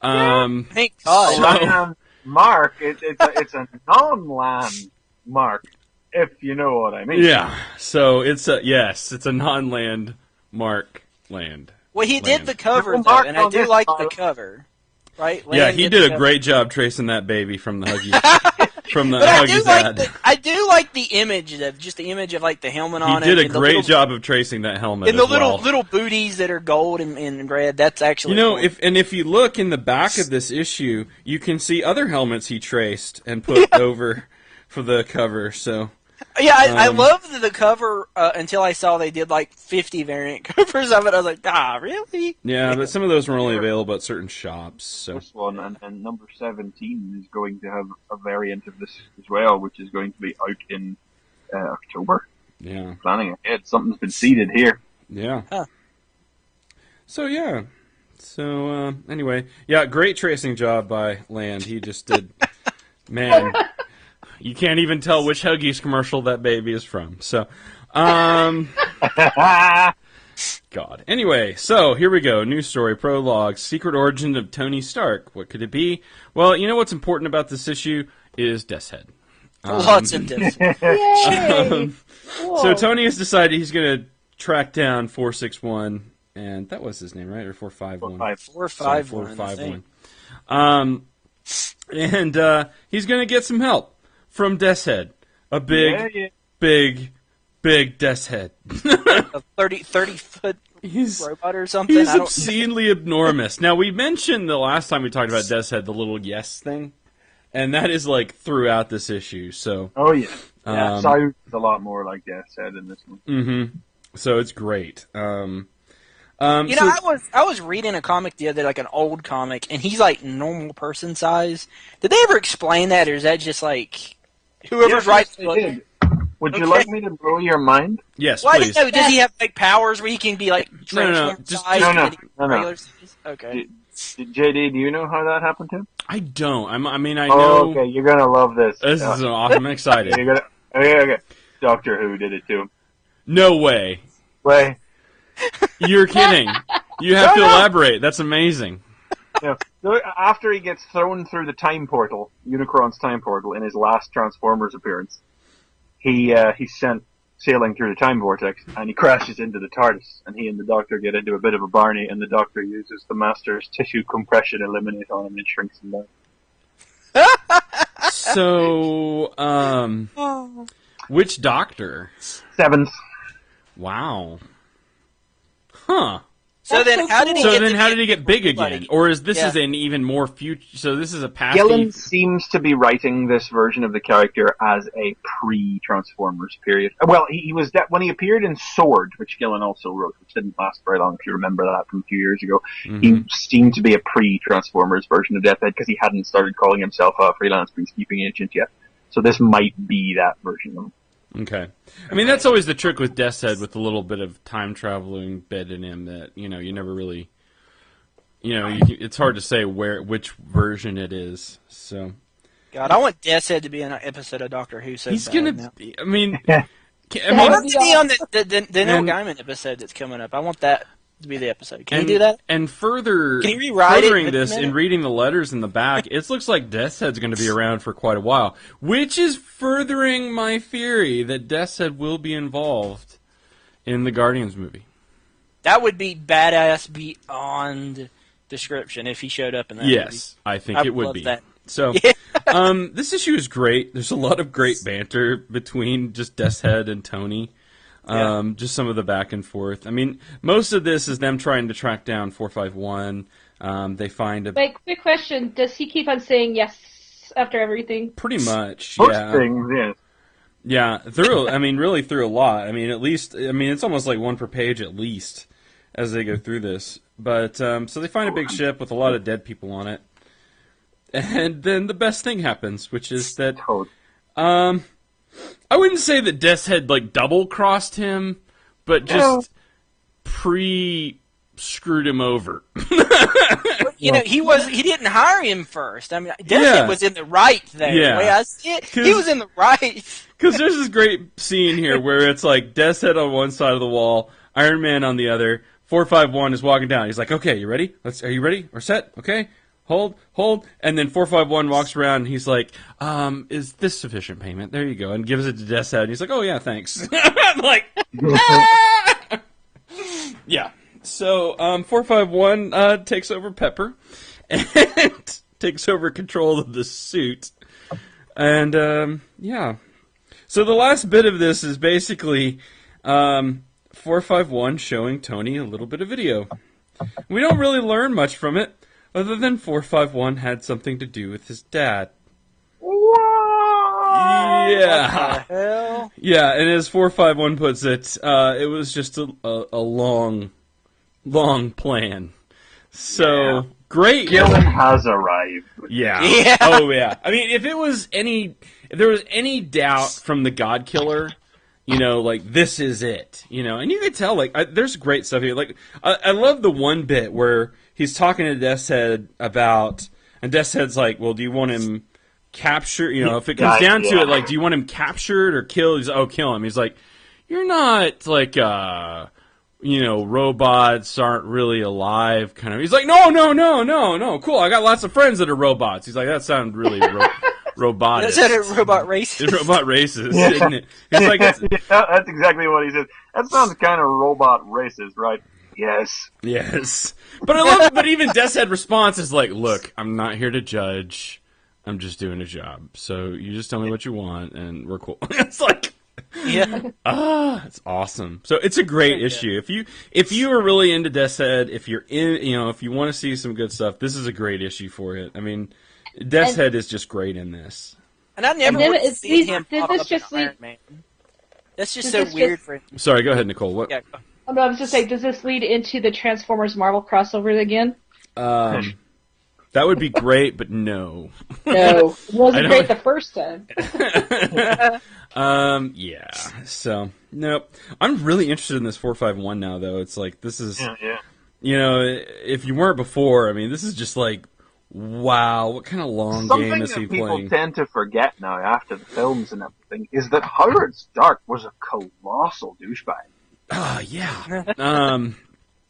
S3: Thank God.
S5: Mark, it's a non-land mark, if you know what I mean.
S2: Yeah, so it's a non-land mark land.
S3: Well, he did the cover, though,
S5: Mark
S3: and I do like the cover. Right?
S2: Yeah, he did a great job tracing that baby from the Huggies. From the Huggies ad.
S3: I do like the image of like the helmet on it.
S2: He did a great job of tracing that helmet.
S3: And the little booties that are gold and red. That's actually cool.
S2: if you look in the back of this issue, you can see other helmets he traced and put over for the cover. So
S3: yeah, I loved the cover until I saw they did like 50 variant covers of it. I was like, really?
S2: Yeah, but some of those were only available at certain shops. So
S5: this one and number 17 is going to have a variant of this as well, which is going to be out in October.
S2: Yeah,
S5: planning ahead. Something's been seeded here.
S2: Yeah. Huh. So yeah. So anyway, yeah, great tracing job by Land. He just did. Man. You can't even tell which Huggies commercial that baby is from. So, God. Anyway, so here we go. News story, prologue, secret origin of Tony Stark. What could it be? Well, you know what's important about this issue is Death's Head.
S3: Lots of Death's Head.
S2: So Tony has decided he's going to track down 461, and that was his name, right? Or 451?
S3: 451.
S2: And he's going to get some help from Death's Head. A big Death's Head.
S3: A 30-foot robot or something?
S2: He's obscenely enormous. Now, we mentioned the last time we talked about Death's Head, the little yes thing. And that is, like, throughout this issue, so...
S5: Oh, yeah. Sounds a lot more like Death's Head in this one.
S2: Mm-hmm. So it's great.
S3: I was reading a comic the other day, like an old comic, and he's like normal person size. Did they ever explain that, or is that just like whoever's writing the book?
S5: Did. Would you like me to blow your mind?
S2: Yes,
S3: Well, I
S2: please.
S3: didn't know, does he have like powers where he can be like transformed size?
S5: No.
S3: Regular size? Okay.
S5: JD, do you know how that happened to him?
S2: I don't. I mean, I
S5: Oh,
S2: know.
S5: okay, you're gonna love this.
S2: This is awesome. I'm excited.
S5: You're gonna. Okay. Doctor Who did it too.
S2: No way.
S5: Wait.
S2: You're kidding. You have to elaborate. That's amazing.
S5: So after he gets thrown through the time portal, Unicron's time portal, in his last Transformers appearance, he's sent sailing through the time vortex, and he crashes into the TARDIS, and he and the Doctor get into a bit of a Barney, and the Doctor uses the Master's tissue compression eliminate on him and shrinks him down.
S2: So, which Doctor?
S5: 7th.
S2: Wow. Huh.
S3: So then, how did he get
S2: big again? Or is this is an even more future? So this is a past.
S5: Gillen seems to be writing this version of the character as a pre-Transformers period. Well, he was when he appeared in Sword, which Gillen also wrote, which didn't last very long. If you remember that from a few years ago, he seemed to be a pre-Transformers version of Deathhead because he hadn't started calling himself a freelance peacekeeping agent yet. So this might be that version of him.
S2: Okay. I mean, that's always the trick with Death's Head, with a little bit of time-traveling bit in him that, you never really... it's hard to say which version it is, so...
S3: God, I want Death's Head to be in an episode of Doctor Who so
S2: He's
S3: bad
S2: gonna...
S3: now.
S2: I mean...
S3: I want to be on the Neil Gaiman episode that's coming up. I want that to be the episode. Can you do that?
S2: And furthering this and reading the letters in the back, it looks like Death's Head's going to be around for quite a while, which is furthering my theory that Death's Head will be involved in the Guardians movie.
S3: That would be badass beyond description if he showed up in that movie.
S2: Yes, I think it would be.
S3: That.
S2: So, this issue is great. There's a lot of great banter between just Death's Head and Tony. Just some of the back and forth. I mean, most of this is them trying to track down 451. They find a...
S4: Wait, quick question. Does he keep on saying yes after everything?
S2: Pretty much,
S5: Most
S2: yeah.
S5: things, yes.
S2: Yeah, really through a lot. I mean, it's almost like one per page at least as they go through this. But, so they find a big ship with a lot of dead people on it. And then the best thing happens, which is that... I wouldn't say that Death's Head double-crossed him, but just screwed him over.
S3: He didn't hire him first. I mean, Death's Head was in the right there.
S2: Yeah.
S3: The way I see it, he was in the right.
S2: Because there's this great scene here where it's like Death's Head on one side of the wall, Iron Man on the other. 451 is walking down. He's like, "Okay, you ready? Are you ready? We're set. Okay." Hold, and then 451 walks around, and he's like, is this sufficient payment? There you go, and gives it to Death's Head, and he's like, oh, yeah, thanks. I'm like, ah! Yeah. So, 451 takes over Pepper, and takes over control of the suit, and, yeah. So the last bit of this is basically 451 showing Tony a little bit of video. We don't really learn much from it, other than 451 had something to do with his dad. Yeah.
S3: What the hell?
S2: Yeah, and as 451 puts it, it was just a long plan. So, great.
S5: Gillen has arrived.
S2: Yeah. Oh, yeah. I mean, if there was any doubt from the God Killer, this is it, and you could tell, there's great stuff here. I love the one bit where he's talking to Death's Head and Death's Head's like, well, do you want him captured? If it comes down to it, do you want him captured or killed? He's like, oh, kill him. He's like, you're not, robots aren't really alive, kind of. He's like, no, cool, I got lots of friends that are robots. He's like, that sounds really robotic.
S3: Is that a robot racist?
S2: It's robot racist, isn't it? It's like
S5: that's exactly what he said. That sounds kind of robot racist, right? Yes.
S2: But even Death's Head response is like, look, I'm not here to judge. I'm just doing a job. So you just tell me what you want, and we're cool. It's like, it's awesome. So it's a great issue. If you are really into Death's Head, if you're if you want to see some good stuff, this is a great issue for it. I mean, Death's Head is just great in this.
S3: And I never would see him pop up in Iron Man. That's just
S4: Does
S3: so
S4: this
S3: weird
S4: just-
S3: for.
S2: Sorry, go ahead, Nicole. What?
S3: Yeah.
S4: Oh, no, I was just saying, does this lead into the Transformers Marvel crossover again?
S2: That would be great, but no.
S4: No, it
S2: I
S4: wasn't
S2: don't-
S4: great the first time.
S2: Yeah. So, nope. I'm really interested in this 451 now, though. It's like, this is,
S5: Yeah.
S2: you know, if you weren't before, I mean, this is just like, wow, what kind of long
S5: Something
S2: game is
S5: that
S2: he
S5: people
S2: playing?
S5: tend to forget now after the films and everything is that Howard Stark was a colossal douchebag.
S2: Yeah.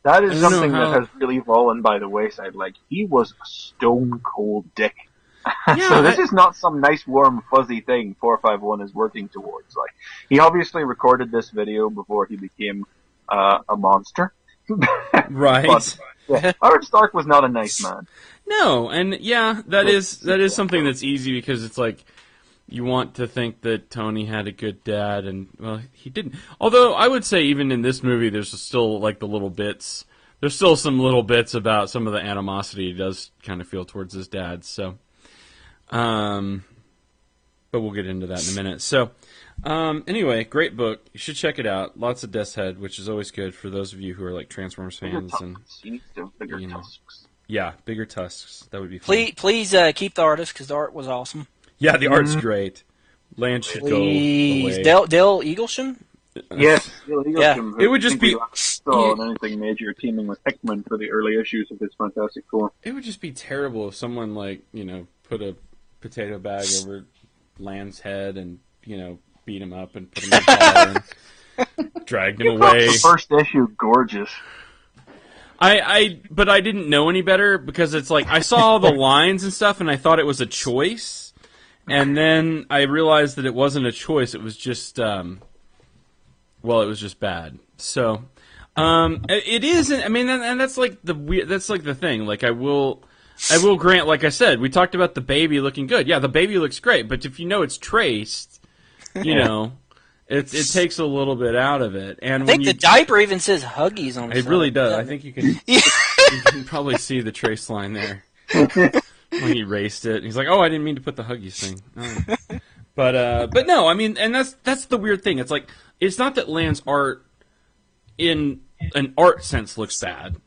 S5: That
S2: I
S5: is
S2: don't know
S5: something
S2: how-
S5: that has really fallen by the wayside. Like, he was a stone cold dick.
S2: Yeah,
S5: So this is not some nice, warm, fuzzy thing 451 is working towards. Like, he obviously recorded this video before he became a monster.
S2: right.
S5: But, yeah, Howard Stark was not a nice man.
S2: No, and yeah, that is something that's easy because it's like you want to think that Tony had a good dad, and well, he didn't. Although I would say even in this movie, there's still like the little bits. There's still some little bits about some of the animosity he does kind of feel towards his dad. So, but we'll get into that in a minute. So, anyway, great book. You should check it out. Lots of Death's Head, which is always good for those of you who are like Transformers
S5: Bigger
S2: fans and.
S5: tusks. He needs to have bigger
S2: you know.
S5: tusks.
S2: Yeah, bigger tusks. That would be fun.
S3: Please keep the artist because the art was awesome.
S2: Yeah, the art's great. Land should
S3: Please,
S2: go away.
S3: Dale Eaglesham.
S5: Yes,
S3: Yeah.
S2: It would just be-
S5: saw on anything major teaming with Hickman for the early issues of his Fantastic Four.
S2: It would just be terrible if someone put a potato bag over Land's head and beat him up and put him in the car and dragged him away.
S5: The first issue, gorgeous.
S2: But I didn't know any better because it's like I saw all the lines and stuff and I thought it was a choice, and then I realized that it wasn't a choice. It was just it was just bad. So it isn't. I mean, and that's like the thing. Like I will grant. Like I said, we talked about the baby looking good. Yeah, the baby looks great. But if you know it's traced, It takes a little bit out of it, and
S3: I think the diaper even says Huggies on
S2: it
S3: the
S2: really
S3: side.
S2: does. I think you can. You can probably see the trace line there when he erased it. He's like, "Oh, I didn't mean to put the Huggies thing." Oh. But no, I mean, and that's the weird thing. It's like it's not that Land's art, in an art sense, looks bad.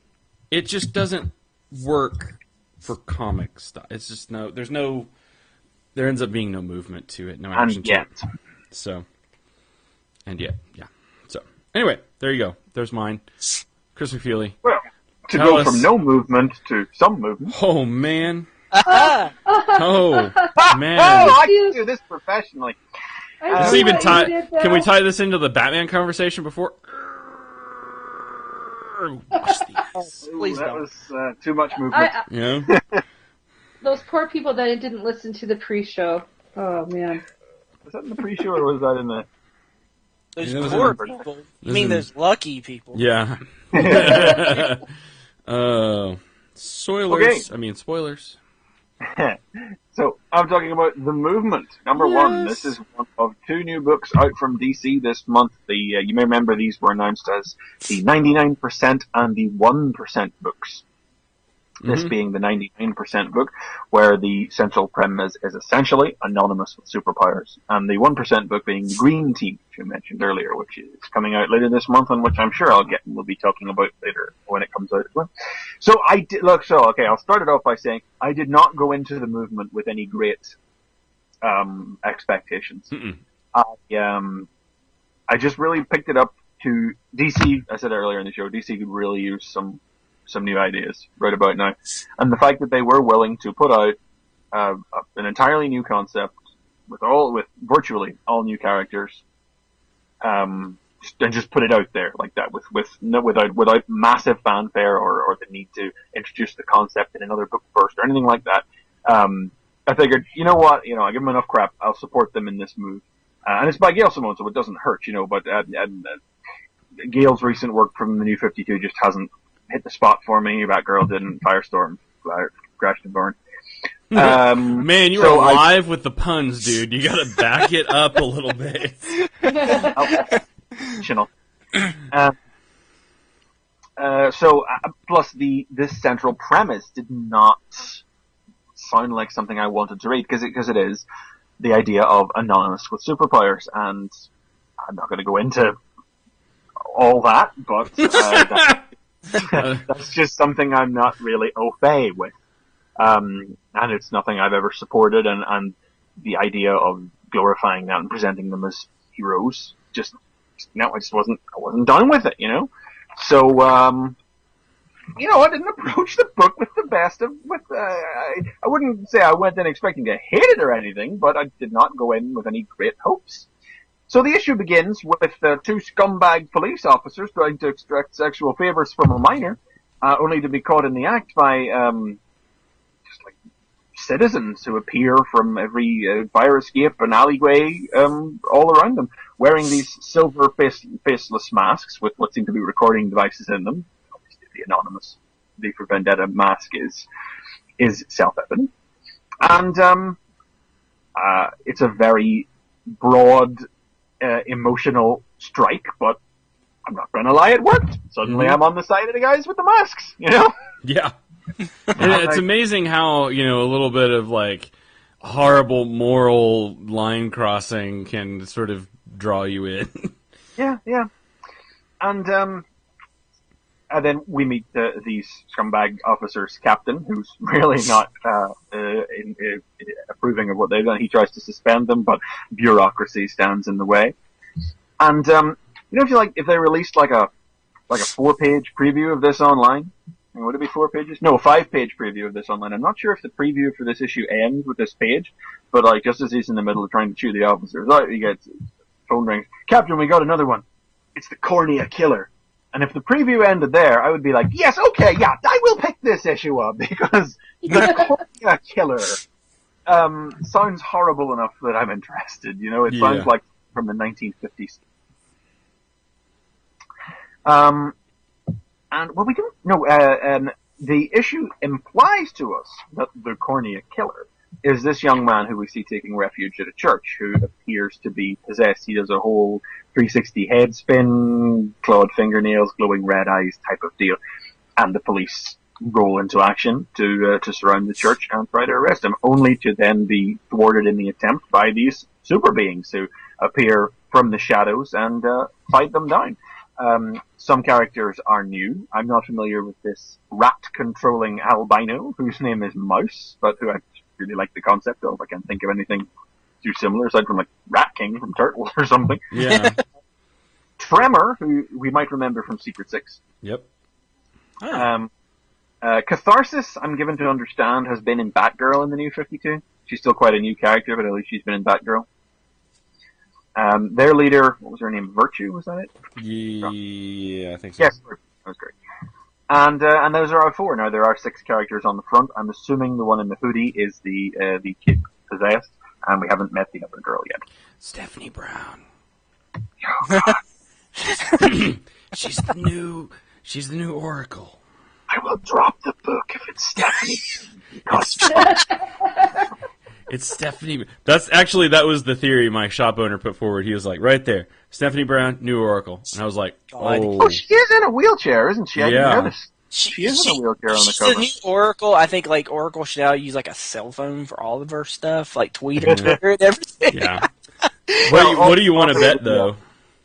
S2: It just doesn't work for comic stuff. It's just there ends up being no movement to it, no action
S5: And
S2: to
S5: yet.
S2: it. So. And yeah. So, anyway, there you go. There's mine. Chris McFeely.
S5: Well, to
S2: Tell
S5: go
S2: us-
S5: from no movement to some movement.
S2: Oh, man.
S3: Ah,
S2: Oh, man.
S5: I can do this professionally.
S4: I
S2: This
S4: see
S2: even
S4: what
S2: tie.
S4: you did there.
S2: Can we tie this into the Batman conversation before? Watch these.
S3: Please
S5: that
S3: don't.
S5: was too much movement.
S2: You know?
S4: Those poor people that didn't listen to the pre-show. Oh man.
S5: Was that in the pre-show or was that in the...
S3: those
S2: Yeah, those
S3: poor
S2: are-
S3: people. You
S2: those
S3: mean
S2: are-
S3: those lucky people?
S2: Yeah. Spoilers.
S5: Okay.
S2: I mean, spoilers.
S5: So, I'm talking about The Movement, number one. This is one of two new books out from DC this month. You may remember these were announced as the 99% and the 1% books. This being the 99% book, where the central premise is essentially anonymous with superpowers, and the 1% book being the Green Team, which you mentioned earlier, which is coming out later this month, and which I'm sure we'll be talking about later when it comes out as well. So I'll start it off by saying I did not go into The Movement with any great expectations. I just really picked it up to DC. I said earlier in the show, DC could really use some new ideas right about now. And the fact that they were willing to put out an entirely new concept with virtually all new characters, and just put it out there like that without massive fanfare or the need to introduce the concept in another book first or anything like that. I figured, you know what, I give them enough crap, I'll support them in this move. And it's by Gail Simone, so it doesn't hurt, but Gail's recent work from the New 52 just hasn't hit the spot for me. Batgirl didn't. Firestorm crashed and burned.
S2: Man, you
S5: so
S2: are live with the puns, dude. You gotta back it up a little bit.
S5: Plus this central premise did not sound like something I wanted to read because it is the idea of anonymous with superpowers, and I'm not going to go into all that, but that's just something I'm not really au fait with. And it's nothing I've ever supported, and the idea of glorifying that and presenting them as heroes, I wasn't done with it, So, I didn't approach the book with the best of, I wouldn't say I went in expecting to hate it or anything, but I did not go in with any great hopes. So the issue begins with two scumbag police officers trying to extract sexual favors from a minor, only to be caught in the act by, citizens who appear from every fire escape and alleyway all around them, wearing these silver faceless masks with what seem to be recording devices in them. Obviously, the anonymous V for Vendetta mask is self-evident, and it's a very broad, emotional strike. But I'm not going to lie, it worked. Suddenly, I'm on the side of the guys with the masks.
S2: Yeah. And it's amazing how, a little bit of, horrible moral line crossing can sort of draw you in.
S5: Yeah. And then we meet these scumbag officers' captain, who's really not approving of what they've done. He tries to suspend them, but bureaucracy stands in the way. And, if they released, a 4-page preview of this online, would it be 4 pages? No, a 5-page preview of this online. I'm not sure if the preview for this issue ends with this page, but just as he's in the middle of trying to shoot the officers, he gets phone rings. Captain, we got another one. It's the Cornea Killer. And if the preview ended there, I would be like, yes, okay, yeah, I will pick this issue up because the Cornea Killer sounds horrible enough that I'm interested. It sounds like from the 1950s. And, we don't know, the issue implies to us that the Cornea Killer is this young man who we see taking refuge at a church, who appears to be possessed. He does a whole 360 head spin, clawed fingernails, glowing red eyes type of deal. And the police roll into action to surround the church and try to arrest him, only to then be thwarted in the attempt by these super beings who appear from the shadows and fight them down. Some characters are new. I'm not familiar with this rat-controlling albino, whose name is Mouse, but who I really like the concept of. I can't think of anything too similar, aside from Rat King from Turtles or something.
S2: Yeah.
S5: Tremor, who we might remember from Secret Six.
S2: Yep.
S5: Catharsis, I'm given to understand, has been in Batgirl in the New 52. She's still quite a new character, but at least she's been in Batgirl. Their leader, what was her name? Virtue, was that it?
S2: Yeah, I think so.
S5: Yes, that was great. And those are our 4. Now, there are 6 characters on the front. I'm assuming the one in the hoodie is the kid possessed, and we haven't met the other girl yet.
S2: Stephanie Brown.
S5: Oh,
S2: She's the new Oracle.
S5: I will drop the book if it's Stephanie.
S2: It's Stephanie. That was the theory my shop owner put forward. He was like, right there, Stephanie Brown, new Oracle. And I was like,
S5: oh, she is in a wheelchair, isn't she? I didn't notice. She is in a wheelchair on the cover.
S3: The new Oracle. I think Oracle should now use a cell phone for all of her stuff, tweet and Twitter and everything.
S2: Yeah. What do you want to bet though?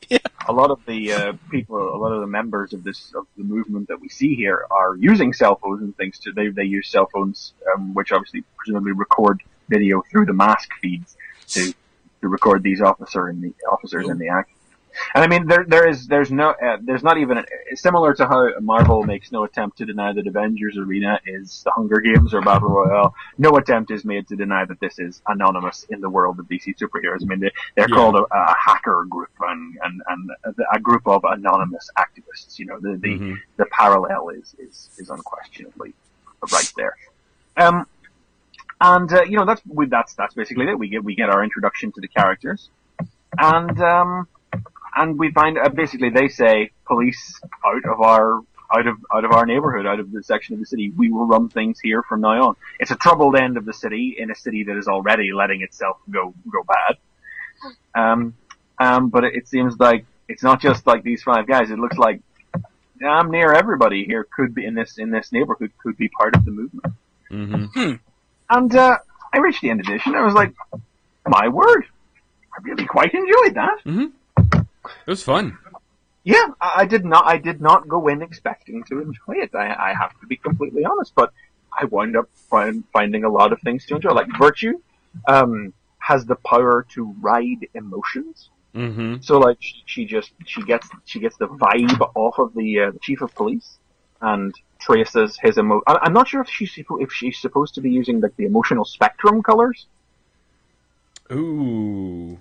S5: Yeah. A lot of the people, a lot of the members of the movement that we see here are using cell phones and things. They use cell phones, which obviously presumably record video through the mask feeds to record these officers in the act. And I mean, there's not even similar to how Marvel makes no attempt to deny that Avengers Arena is the Hunger Games or Battle Royale. No attempt is made to deny that this is anonymous in the world of DC superheroes. I mean, they're called a hacker group and a group of anonymous activists. The parallel is unquestionably right there. That's basically it. We get our introduction to the characters, and we find basically they say, police out of our neighborhood, out of the section of the city. We will run things here from now on. It's a troubled end of the city in a city that is already letting itself go bad. But it seems like it's not just these 5 guys. It looks like damn near everybody here could be in this neighborhood could be part of the movement.
S2: Mm-hmm.
S5: And I reached the end of the issue and I was like, my word, I really quite enjoyed that.
S2: Mm-hmm. It was fun.
S5: Yeah, I did not go in expecting to enjoy it. I have to be completely honest, but I wound up finding a lot of things to enjoy. Like Virtue has the power to ride emotions.
S2: Mm-hmm.
S5: So like she gets the vibe off of the chief of police and traces his I'm not sure if she's supposed to be using like the emotional spectrum colors.
S2: Ooh.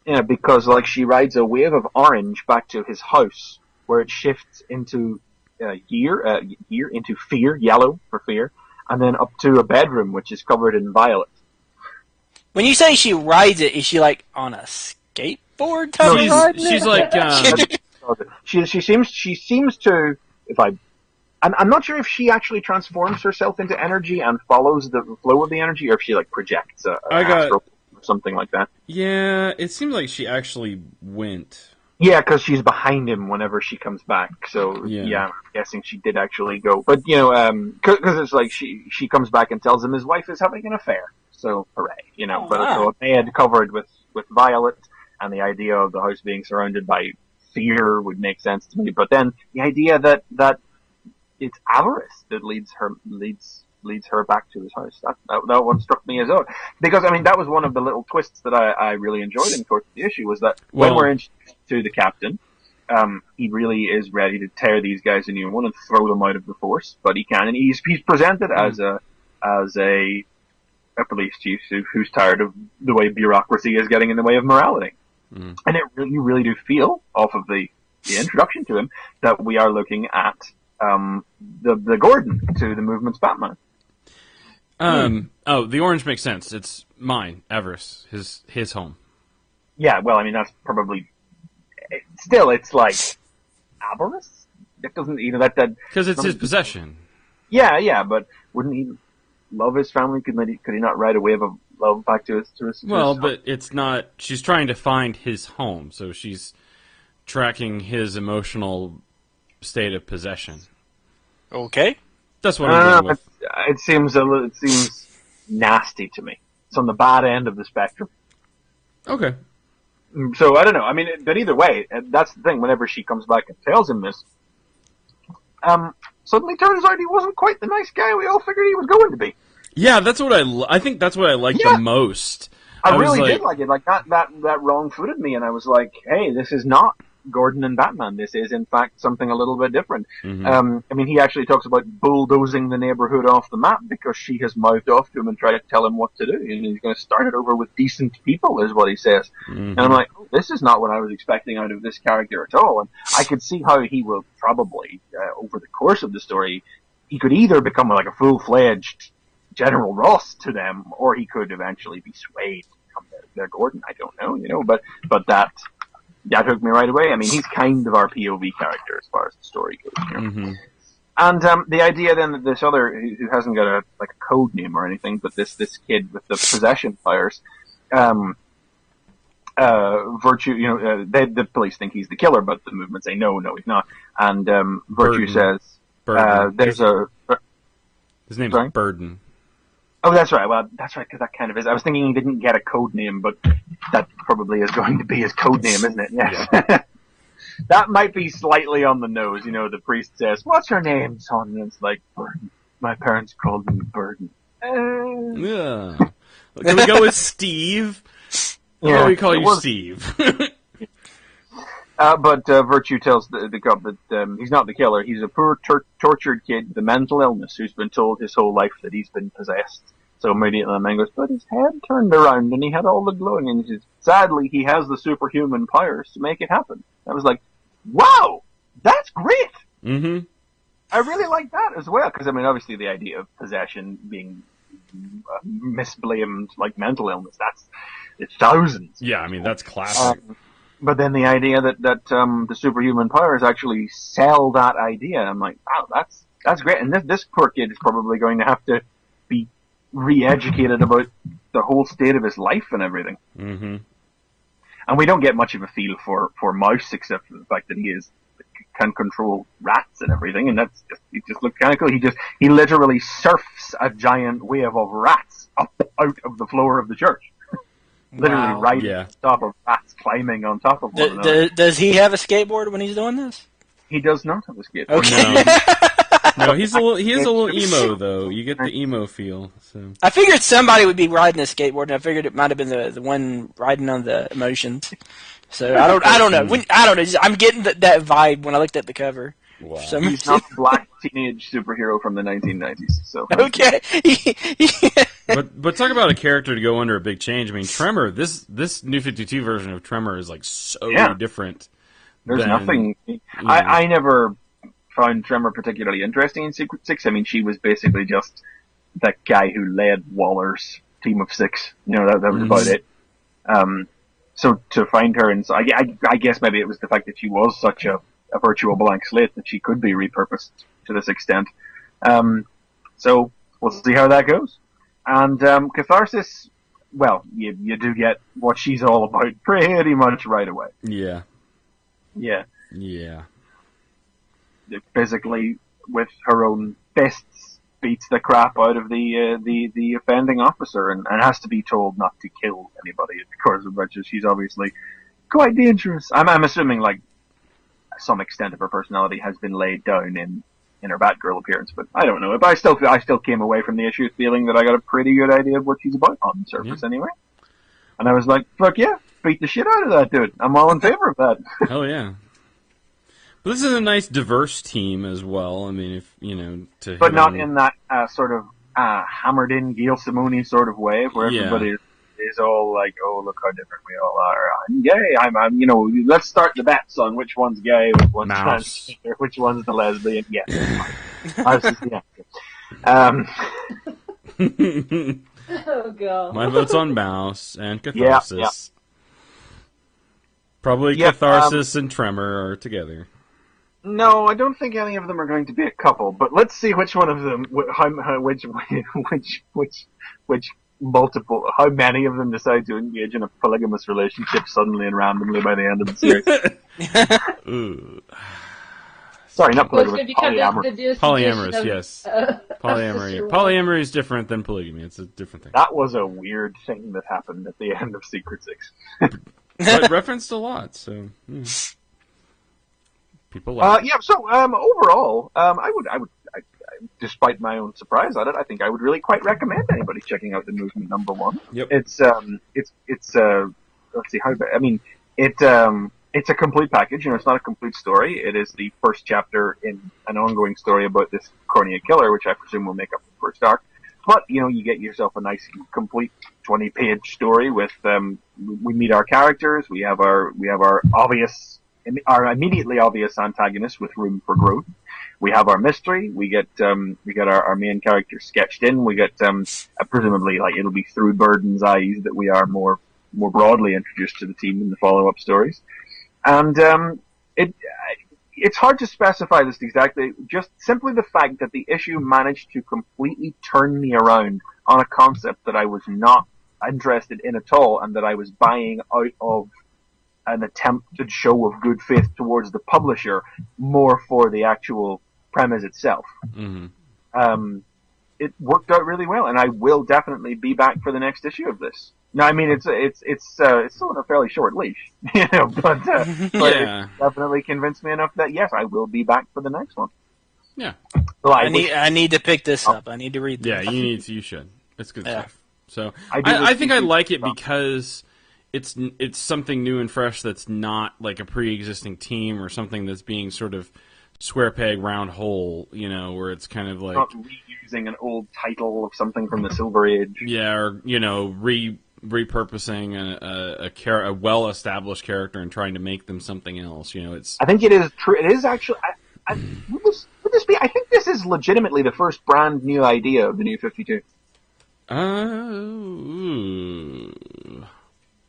S5: Yeah, because like she rides a wave of orange back to his house, where it shifts into into fear, yellow for fear, and then up to a bedroom which is covered in violet.
S3: When you say she rides it, is she like on a skateboard type of ride?
S2: She's like
S5: she seems to. I'm not sure if she actually transforms herself into energy and follows the flow of the energy, or if she like projects astral or something like that.
S2: Yeah, it seems like she actually went.
S5: Yeah, because she's behind him whenever she comes back. So yeah, I'm guessing she did actually go. But because it's like she comes back and tells him his wife is having an affair. So hooray, So a bed covered with violet, and the idea of the house being surrounded by fear would make sense to me. But then the idea that it's avarice that leads her back to his house. That one struck me as odd. Because, I mean, that was one of the little twists that I really enjoyed in Course of the Issue, was that when we're introduced to the captain, he really is ready to tear these guys a new one and throw them out of the force, but he can. And he's presented as a police chief who's tired of the way bureaucracy is getting in the way of morality. Mm. And you really do feel, off of the introduction to him, that we are looking at the Gordon to the movement's Batman.
S2: Oh, the orange makes sense. It's mine, Everest, his home.
S5: Yeah, well, I mean, that's probably... Still, it's like... avarice? It doesn't, that...
S2: Because it's his possession.
S5: Yeah, but wouldn't he love his family? Could he not ride a wave of love back to his
S2: Well, but it's not... She's trying to find his home, so she's tracking his emotional state of possession.
S3: Okay.
S2: That's what I'm going with.
S5: It seems nasty to me. It's on the bad end of the spectrum.
S2: Okay.
S5: So, I don't know. I mean, but either way, that's the thing. Whenever she comes back and tells him this, suddenly turns out he wasn't quite the nice guy we all figured he was going to be.
S2: Yeah, that's what I think that's what I like the most.
S5: I really did like it. Like, that wrong-footed me, and I was like, hey, this is not Gordon and Batman. This is, in fact, something a little bit different. Mm-hmm. I mean, he actually talks about bulldozing the neighborhood off the map because she has mouthed off to him and tried to tell him what to do. And he's going to start it over with decent people, is what he says. Mm-hmm. And I'm like, oh, this is not what I was expecting out of this character at all. And I could see how he will probably, over the course of the story, he could either become like a full-fledged General Ross to them, or he could eventually be swayed to become their Gordon. I don't know, but that hooked me right away. I mean, he's kind of our POV character as far as the story goes. Mm-hmm. And the idea then that this other, who hasn't got a code name or anything, but this kid with the possession powers, Virtue, the police think he's the killer, but the movement say no, he's not. And Virtue says, "There's
S2: his name's Burden."
S5: Oh, that's right. Well, that's right, because that kind of is. I was thinking he didn't get a code name, but that probably is going to be his code name, isn't it? Yes. Yeah. That might be slightly on the nose. The priest says, "What's your name, son?" And it's like, Burden. My parents called me Burden.
S2: Yeah. Can we go with Steve?
S5: Yeah.
S2: Or we call you Steve?
S5: But Virtue tells the cop that he's not the killer. He's a poor, tortured kid with a mental illness who's been told his whole life that he's been possessed. So immediately the man goes, but his head turned around and he had all the glowing, and he says, sadly, he has the superhuman powers to make it happen. I was like, wow, that's great!
S2: Mm-hmm.
S5: I really like that as well, because, I mean, obviously the idea of possession being misblamed like mental illness, it's thousands.
S2: Yeah, I mean, that's classic.
S5: But then the idea that the superhuman powers actually sell that idea, I'm like, wow, that's great. And this poor kid is probably going to have to be re-educated about the whole state of his life and everything.
S2: Mm-hmm.
S5: And we don't get much of a feel for Mouse, except for the fact that he can control rats and everything, and it just looks kind of cool. He literally surfs a giant wave of rats up out of the floor of the church. literally
S3: Wow.
S5: riding
S2: Yeah.
S5: on top of rats, climbing on top of one another.
S3: Does he have a skateboard when he's doing this?
S5: He does not have a skateboard.
S3: Okay.
S2: No, he is a little emo though. You get the emo feel. So
S3: I figured somebody would be riding a skateboard, and I figured it might have been the one riding on the emotions. So I don't know. I don't know. I'm getting that vibe when I looked at the cover.
S2: wow.
S3: For some
S5: He's
S3: reason.
S5: not a black teenage superhero from the 1990s. So
S3: Okay.
S2: But talk about a character to go under a big change. I mean, Tremor. This New 52 version of Tremor is like so different.
S5: there's
S2: than,
S5: nothing. I never found Tremor particularly interesting in Secret Six. I mean, she was basically just that guy who led Waller's team of six. You know, that was about it. So to find her, and I guess maybe it was the fact that she was such a virtual blank slate that she could be repurposed to this extent. So we'll see how that goes. And Catharsis, well, you do get what she's all about pretty much right away.
S2: Yeah.
S5: Yeah.
S2: Yeah.
S5: Basically, with her own fists, beats the crap out of the offending officer and has to be told not to kill anybody in the course of which she's obviously quite dangerous. I'm assuming like some extent of her personality has been laid down in her Batgirl appearance, but I don't know. But I still came away from the issue feeling that I got a pretty good idea of what she's about on the surface anyway. And I was like, fuck yeah, beat the shit out of that dude. I'm all in favor of that.
S2: Hell yeah. But this is a nice diverse team as well. I mean, if you know,
S5: but not in that sort of hammered in Gail Simone sort of way where everybody is all like, oh, look how different we all are. I'm gay. I'm you know, let's start the bets on which one's gay, which one's transgender, which one's the lesbian. Yeah. Mouse is the answer.
S4: Oh god.
S2: My vote's on Mouse and Catharsis.
S5: Yeah.
S2: Probably
S5: Yeah,
S2: Catharsis and Tremor are together.
S5: No, I don't think any of them are going to be a couple, but let's see which one of them, which multiple, how many of them decide to engage in a polygamous relationship suddenly and randomly by the end of the series.
S2: Ooh.
S5: Sorry, not
S4: Well, it's
S5: polygamous,
S4: gonna become
S5: polyamorous.
S2: Polyamorous,
S4: of,
S2: yes.
S4: of
S2: Polyamory.
S4: sister
S2: Polyamory is different than polygamy. It's a different thing.
S5: That was a weird thing that happened at the end of Secret Six.
S2: But referenced a lot, so people like it.
S5: Yeah. So overall, I would, despite my own surprise at it, I think I would really quite recommend anybody checking out the Movement #1.
S2: Yep.
S5: It's let's see how. I mean, it's a complete package. You know, it's not a complete story. It is the first chapter in an ongoing story about this Cornea killer, which I presume will make up the first arc. But you know, you get yourself a nice, complete 20-page story with we meet our characters. We have our immediately obvious antagonist with room for growth. We have our mystery. We get our main character sketched in. We get presumably like it'll be through Burden's eyes that we are more broadly introduced to the team in the follow-up stories. And it's hard to specify this exactly. Just simply the fact that the issue managed to completely turn me around on a concept that I was not interested in at all, and that I was buying out of an attempted show of good faith towards the publisher, more for the actual premise itself.
S2: Mm-hmm.
S5: It worked out really well, and I will definitely be back for the next issue of this. No, I mean it's still on a fairly short leash, you know, but it definitely convinced me enough that yes, I will be back for the next one.
S2: Yeah.
S5: So
S3: I need to pick this up. I need to read this.
S2: Yeah, you should. It's good stuff. So
S5: I
S2: think I like it because it's something new and fresh that's not like a pre-existing team or something that's being sort of square peg round hole, you know, where it's kind of like
S5: not reusing an old title of something from the Silver Age.
S2: Yeah, or you know, repurposing a well-established character and trying to make them something else. You know, it's.
S5: I think it is true. It is actually. Would this be? I think this is legitimately the first brand new idea of the New 52.
S3: I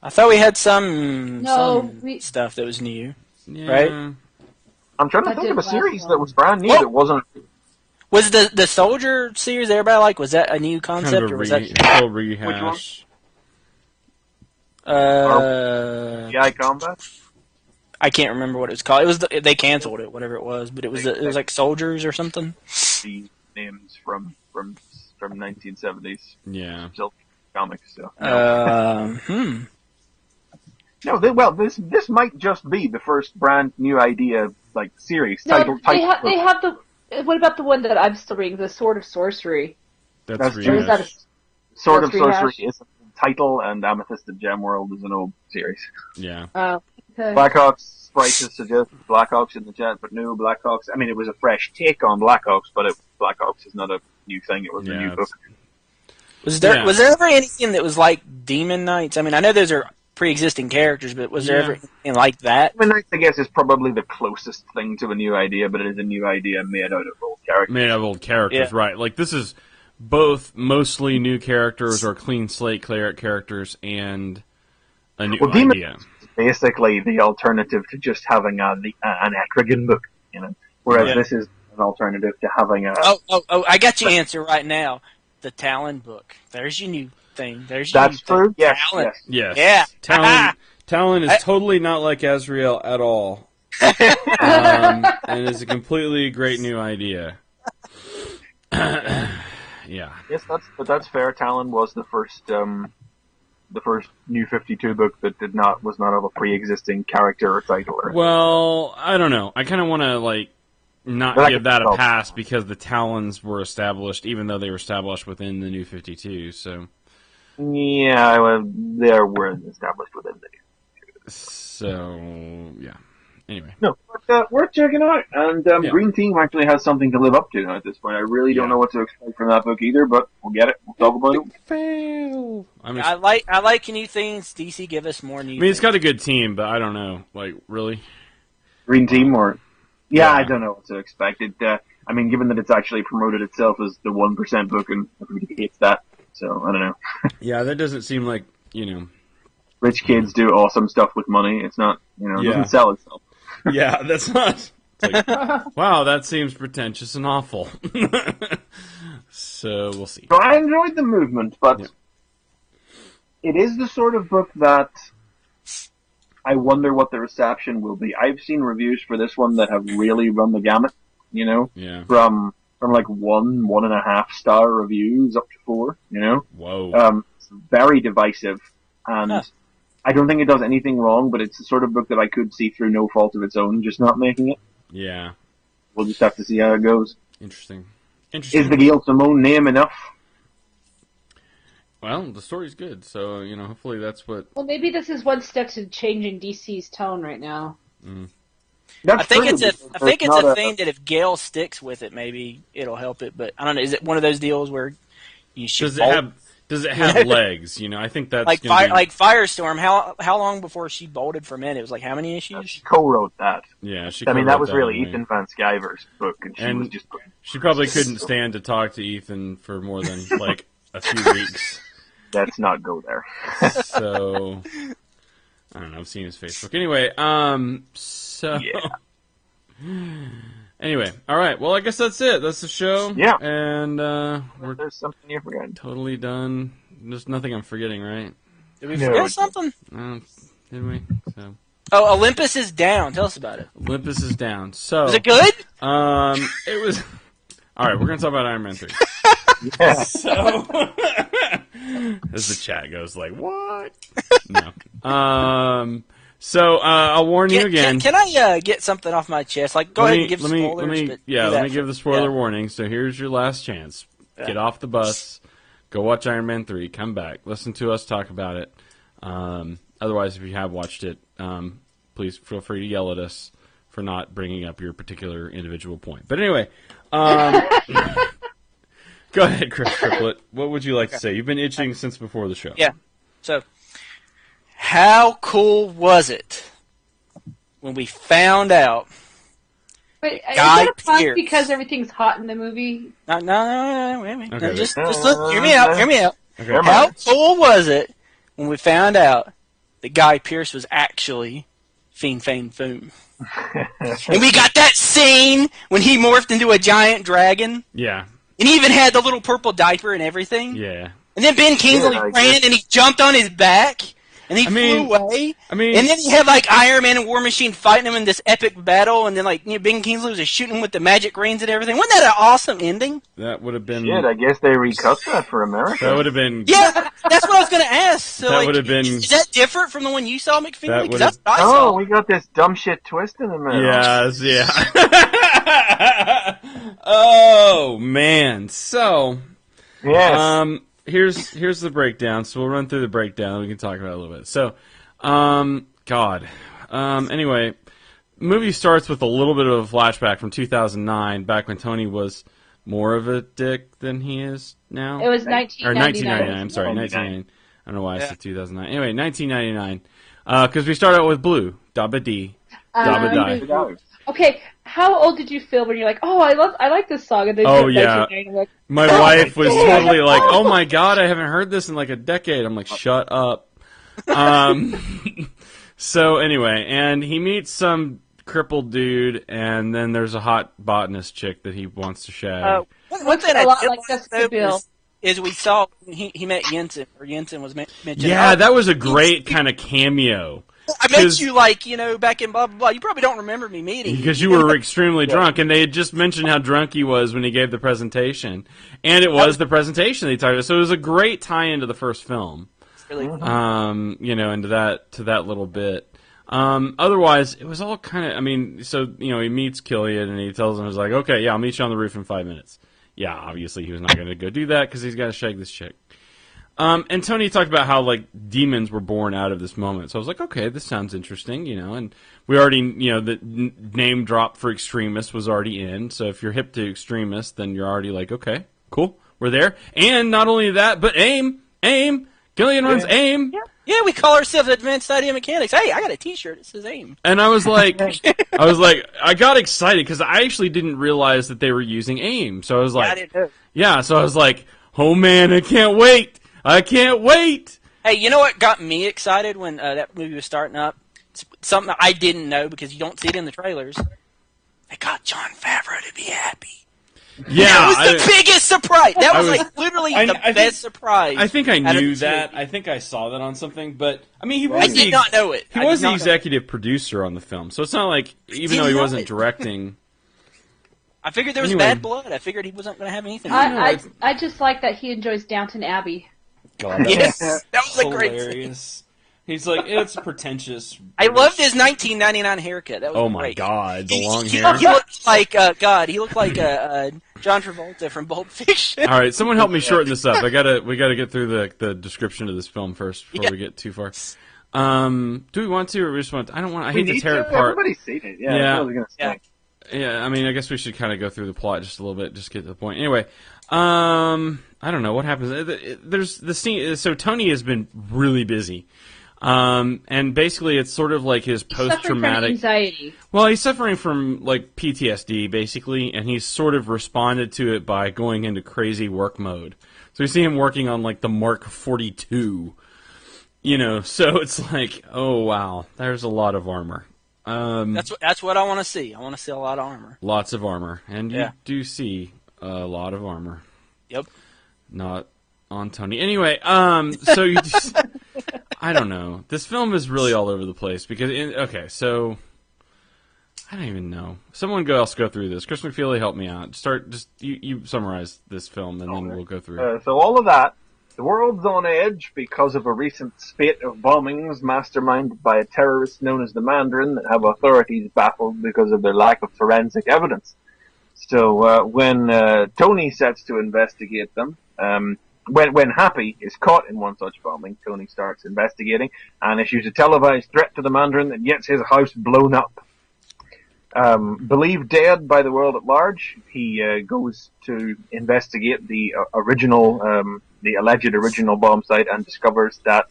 S3: thought we had some
S4: we-
S3: stuff that was new,
S2: Yeah.
S3: right?
S5: I'm trying to
S4: I
S5: think
S4: did
S5: of a
S4: last
S5: series
S4: one.
S5: that was brand new
S3: Oh!
S5: that wasn't.
S3: Was the Soldier series everybody like? Was that a new concept,
S2: Kind of
S3: or was
S2: a
S3: that?
S2: full rehash.
S5: GI Combat?
S3: I can't remember what it was called. It was they canceled it, whatever it was, but it was like Soldiers or something.
S5: The names from 1970s
S2: Yeah.
S5: comics. So. No, this might just be the first brand new idea, like, series.
S4: No, they have the... What about the one that I'm still reading, The Sword of Sorcery?
S2: That's
S5: true.
S4: Or is that
S2: rehash.
S5: Sword of
S4: That's rehash?
S5: Sorcery is a title, and Amethyst of Gemworld is an old series.
S2: Yeah.
S4: Oh, okay.
S5: Blackhawks Sprite has suggested Blackhawks in the chat, but no, Blackhawks. I mean, it was a fresh take on Blackhawks, but Blackhawks is not a new thing. It was a new book.
S3: Was there ever anything that was like Demon Knights? I mean, I know those are pre-existing characters, but was there ever anything like that?
S5: Demon Knights, I guess, is probably the closest thing to a new idea, but it is a new idea made out of old characters.
S2: Made out of old characters, right. Like, this is both mostly new characters or clean slate characters and a new idea.
S5: Is basically the alternative to just having an Etrigan book, you know. Whereas this is an alternative to having a...
S3: Oh, I got your answer right now. The Talon book. There's your new thing. There's your
S5: That's true? Yes,
S3: Talon.
S2: Yes.
S3: Yeah.
S2: Talon is totally not like Azrael at all. And is a completely great new idea. Yeah.
S5: Yes, that's fair. Talon was the first New 52 book that was not of a pre-existing character or title.
S2: Well, I don't know. I kind of want to not give that a pass because the Talons were established, even though they were established within the New 52. So.
S5: Yeah, well, they were established within the New 52.
S2: So yeah. Anyway.
S5: No, but worth checking out. And Green Team actually has something to live up to at this point. I really don't know what to expect from that book either, but we'll get it. We'll talk about it.
S2: Fail.
S3: I like new things. DC, give us more new.
S2: It's got a good team, but I don't know. Like, really?
S5: Green Team or? Yeah, I don't know what to expect. Given that it's actually promoted itself as the 1% book, and everybody hates that, so I don't know.
S2: Yeah, that doesn't seem like,
S5: Rich kids do awesome stuff with money. It's not, it doesn't sell itself.
S2: Yeah, that's not. It's like, wow, that seems pretentious and awful. So we'll see.
S5: So I enjoyed the movement, but it is the sort of book that I wonder what the reception will be. I've seen reviews for this one that have really run the gamut, from like 1.5 star reviews up to 4,
S2: Whoa.
S5: It's very divisive, and I don't think it does anything wrong, but it's the sort of book that I could see through no fault of its own, just not making it.
S2: Yeah.
S5: We'll just have to see how it goes.
S2: Interesting.
S5: Is the Gail Simone name enough?
S2: Well, the story's good, so, hopefully that's what...
S4: Well, maybe this is one step to changing DC's tone right now.
S2: Mm.
S3: I think it's a thing that if Gale sticks with it, maybe it'll help it, but I don't know, is it one of those deals where you should...
S2: Does it have legs? I think that's
S3: like Firestorm. How long before she bolted from it? It was like how many issues?
S5: She co-wrote that.
S2: Yeah,
S5: that was really Ethan Van Sciver's book, and was just.
S2: She probably couldn't stand to talk to Ethan for more than a few weeks.
S5: Let's not go there.
S2: So I don't know. I've seen his Facebook. Anyway, Anyway, all right. Well, I guess that's it. That's the show.
S5: Yeah.
S2: And
S5: there's something you forgot.
S2: Totally done. There's nothing I'm forgetting, right?
S3: Did we forget something?
S2: Didn't we? So.
S3: Oh, Olympus is down. Tell us about it.
S2: Olympus is down. So.
S3: Was it good?
S2: It was. All right, we're gonna talk about Iron Man 3.
S5: Yeah.
S2: So. As the chat goes, like, what? No. So, I'll warn you again.
S3: Can I get something off my chest? Go ahead and give spoilers.
S2: Let me give the spoiler warning. So here's your last chance. Yeah. Get off the bus. Go watch Iron Man 3. Come back. Listen to us talk about it. Otherwise, if you have watched it, please feel free to yell at us for not bringing up your particular individual point. But anyway, go ahead, Chris Triplett. What would you like to say? You've been itching since before the show.
S3: Yeah. So... how cool was it when we found out?
S4: Wait, is it a pun because everything's hot in the movie?
S3: No, wait.
S2: Okay.
S3: Just look, hear me out.
S2: Okay.
S3: How cool was it when we found out that Guy Pearce was actually Fiend Fang Foom? And we got that scene when he morphed into a giant dragon.
S2: Yeah.
S3: And he even had the little purple diaper and everything.
S2: Yeah.
S3: And then Ben Kingsley ran and he jumped on his back. And he flew away.
S2: I mean,
S3: and then you have like Iron Man and War Machine fighting him in this epic battle, and then like Ben Kingsley was just shooting him with the magic rings and everything. Wasn't that an awesome ending?
S2: that would have been.
S5: Shit, I guess they recut that for America.
S2: That would have been.
S3: Yeah, that's what I was going to ask. So
S2: That
S3: like,
S2: would have been.
S3: Is that different from the one you saw, McFeely?
S2: That
S3: Because
S2: would
S3: that's what I
S5: Oh,
S3: saw.
S5: we got this dumb shit twist in the middle.
S2: Yes, yeah. Oh man. So,
S5: Yes.
S2: here's the breakdown. So we'll run through the breakdown. We can talk about it a little bit. So, God. Anyway, movie starts with a little bit of a flashback from 2009, back when Tony was more of a dick than he is now.
S4: It was
S2: Or
S4: 1999.
S2: I'm sorry, 1999. I don't know why I said 2009. Anyway, 1999. Because we start out with Blue. Dabba dee. Dabba die.
S4: Okay, how old did you feel when you're like, oh, I like this song, and then
S2: Oh,
S4: you're
S2: yeah.
S4: 1999, like,
S2: My wife was totally like, "Oh my god, I haven't heard this in like a decade." I'm like, "Shut up." So anyway, and he meets some crippled dude, and then there's a hot botanist chick that he wants to shag.
S3: One thing
S4: a
S3: I
S4: lot
S3: did
S4: like
S3: like
S4: Jessica
S3: though
S4: Biel.
S3: is we saw he met Jensen, or Jensen was mentioned.
S2: Yeah, that was a great kind of cameo.
S3: I met you like, back in blah, blah, blah. You probably don't remember me meeting you.
S2: Because you were extremely drunk, and they had just mentioned how drunk he was when he gave the presentation. And it was the presentation they talked about. So it was a great tie-in to the first film.
S3: Really cool.
S2: Into that little bit. Otherwise, it was all kind of, he meets Killian, and he tells him, he's like, okay, yeah, I'll meet you on the roof in 5 minutes. Yeah, obviously he was not going to go do that, because he's got to shag this chick. And Tony talked about how, like, demons were born out of this moment. So I was like, okay, this sounds interesting, and we already, the name drop for Extremist was already in. So if you're hip to Extremist, then you're already like, okay, cool, we're there. And not only that, but AIM, Gillian runs AIM.
S3: Yeah, we call ourselves Advanced Idea Mechanics. Hey, I got a T-shirt that says AIM.
S2: And I was like, I got excited because I actually didn't realize that they were using AIM. So I was like,
S3: I didn't know.
S2: Yeah, so I was like, oh man, I can't wait.
S3: Hey, you know what got me excited when that movie was starting up? It's something I didn't know because you don't see it in the trailers. They got Jon Favreau to be happy.
S2: Yeah,
S3: that was the biggest surprise. That was like literally the
S2: I
S3: best surprise.
S2: I think I knew
S3: of the
S2: that.
S3: movie.
S2: I think I saw that on something, but I mean,
S3: I did not know it.
S2: He was the executive producer on the film, so it's not like even though he wasn't directing.
S3: I figured there was bad blood. I figured he wasn't going to have anything.
S4: I just like that he enjoys Downton Abbey.
S2: God,
S3: yes, that was
S2: hilarious. He's like, it's pretentious.
S3: I loved his 1999 haircut. That was
S2: oh my
S3: great.
S2: god, the long hair.
S3: He looked like He looked like John Travolta from Pulp Fiction.
S2: All right, someone help me shorten this up. We gotta get through the description of this film first before we get too far. Do we want to, or we just want? I don't want. I hate to tear it apart.
S5: Everybody's seen it. Yeah.
S2: Yeah, I mean, I guess we should kind of go through the plot just a little bit, just get to the point. Anyway, I don't know what happens. There's the scene. So Tony has been really busy, and basically it's sort of like his post-traumatic
S4: anxiety.
S2: Well, he's suffering from like PTSD basically, and he's sort of responded to it by going into crazy work mode. So we see him working on like the Mark 42, So it's like, oh wow, there's a lot of armor.
S3: That's what I want to see. I want to see a lot of armor.
S2: Lots of armor, and you do see a lot of armor.
S3: Yep.
S2: Not on Tony. Anyway, so you just, I don't know. This film is really all over the place because so I don't even know. Someone else go through this. Chris McFeely, help me out. You summarize this film, and then we'll go through it.
S5: So all of that. The world's on edge because of a recent spate of bombings masterminded by a terrorist known as the Mandarin that have authorities baffled because of their lack of forensic evidence. So when Tony sets to investigate them, when Happy is caught in one such bombing, Tony starts investigating and issues a televised threat to the Mandarin that gets his house blown up. Believed dead by the world at large, he goes to investigate the alleged original bomb site and discovers that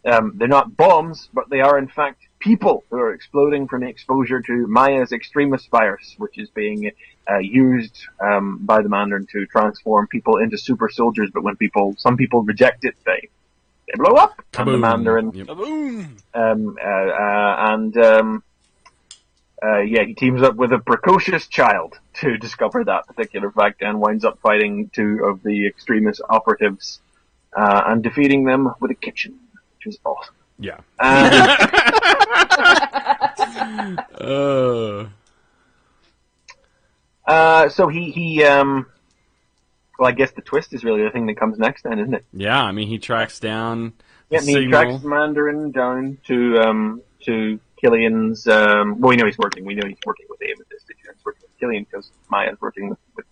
S5: they're not bombs, but they are in fact people who are exploding from exposure to Maya's extremist virus, which is being used by the Mandarin to transform people into super soldiers. But when some people reject it, they blow up.
S2: Kaboom.
S5: And the Mandarin,
S3: Kaboom.
S5: he teams up with a precocious child to discover that particular fact and winds up fighting two of the extremist operatives and defeating them with a kitchen which is awesome.
S2: Yeah.
S5: So he well, I guess the twist is really the thing that comes next, then, isn't it?
S2: Yeah, I mean, he tracks down
S5: Yeah,
S2: the
S5: and he tracks the Mandarin down to Killian's. Well, we know he's working. We know he's working with AIM at this stage. He's working with Killian because Maya's working with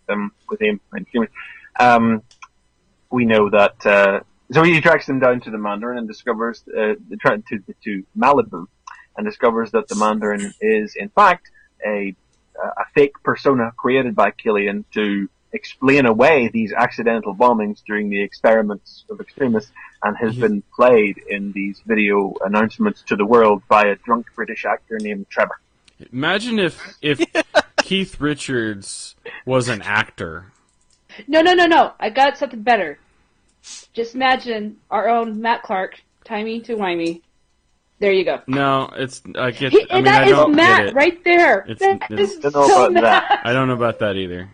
S5: AIM. We know that. So he tracks them down to the Mandarin and discovers to Malibu, and discovers that the Mandarin is in fact a fake persona created by Killian to explain away these accidental bombings during the experiments of extremists, and has been played in these video announcements to the world by a drunk British actor named Trevor.
S2: Imagine if Keith Richards was an actor.
S4: No. I got something better. Just imagine our own Matt Clark, timey-wimey. There you go.
S2: No, it's I get.
S4: That
S2: I
S4: is
S2: don't
S4: Matt
S2: get it.
S4: right there.
S2: It's
S4: That is
S5: don't know
S4: so
S5: about
S4: Matt.
S5: that.
S2: I don't know about that either.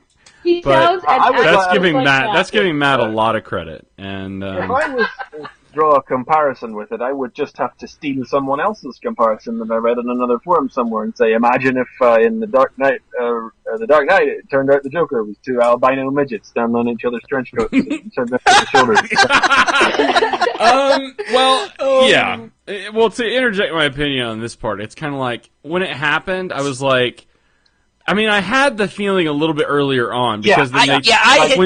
S4: He
S2: But
S4: sounds and
S5: I would-
S4: acts
S2: That's giving
S4: like
S2: Matt.
S4: Matt.
S2: That's giving Matt a lot of credit, and
S5: If I was to draw a comparison with it, I would just have to steal someone else's comparison that I read in another forum somewhere and say, imagine if in the Dark Knight, it turned out the Joker was two albino midgets standing on each other's trench coats and turned out their shoulders.
S2: Yeah. Well, to interject my opinion on this part, it's kind of like when it happened, I was like, I mean, I had the feeling a little bit earlier on because when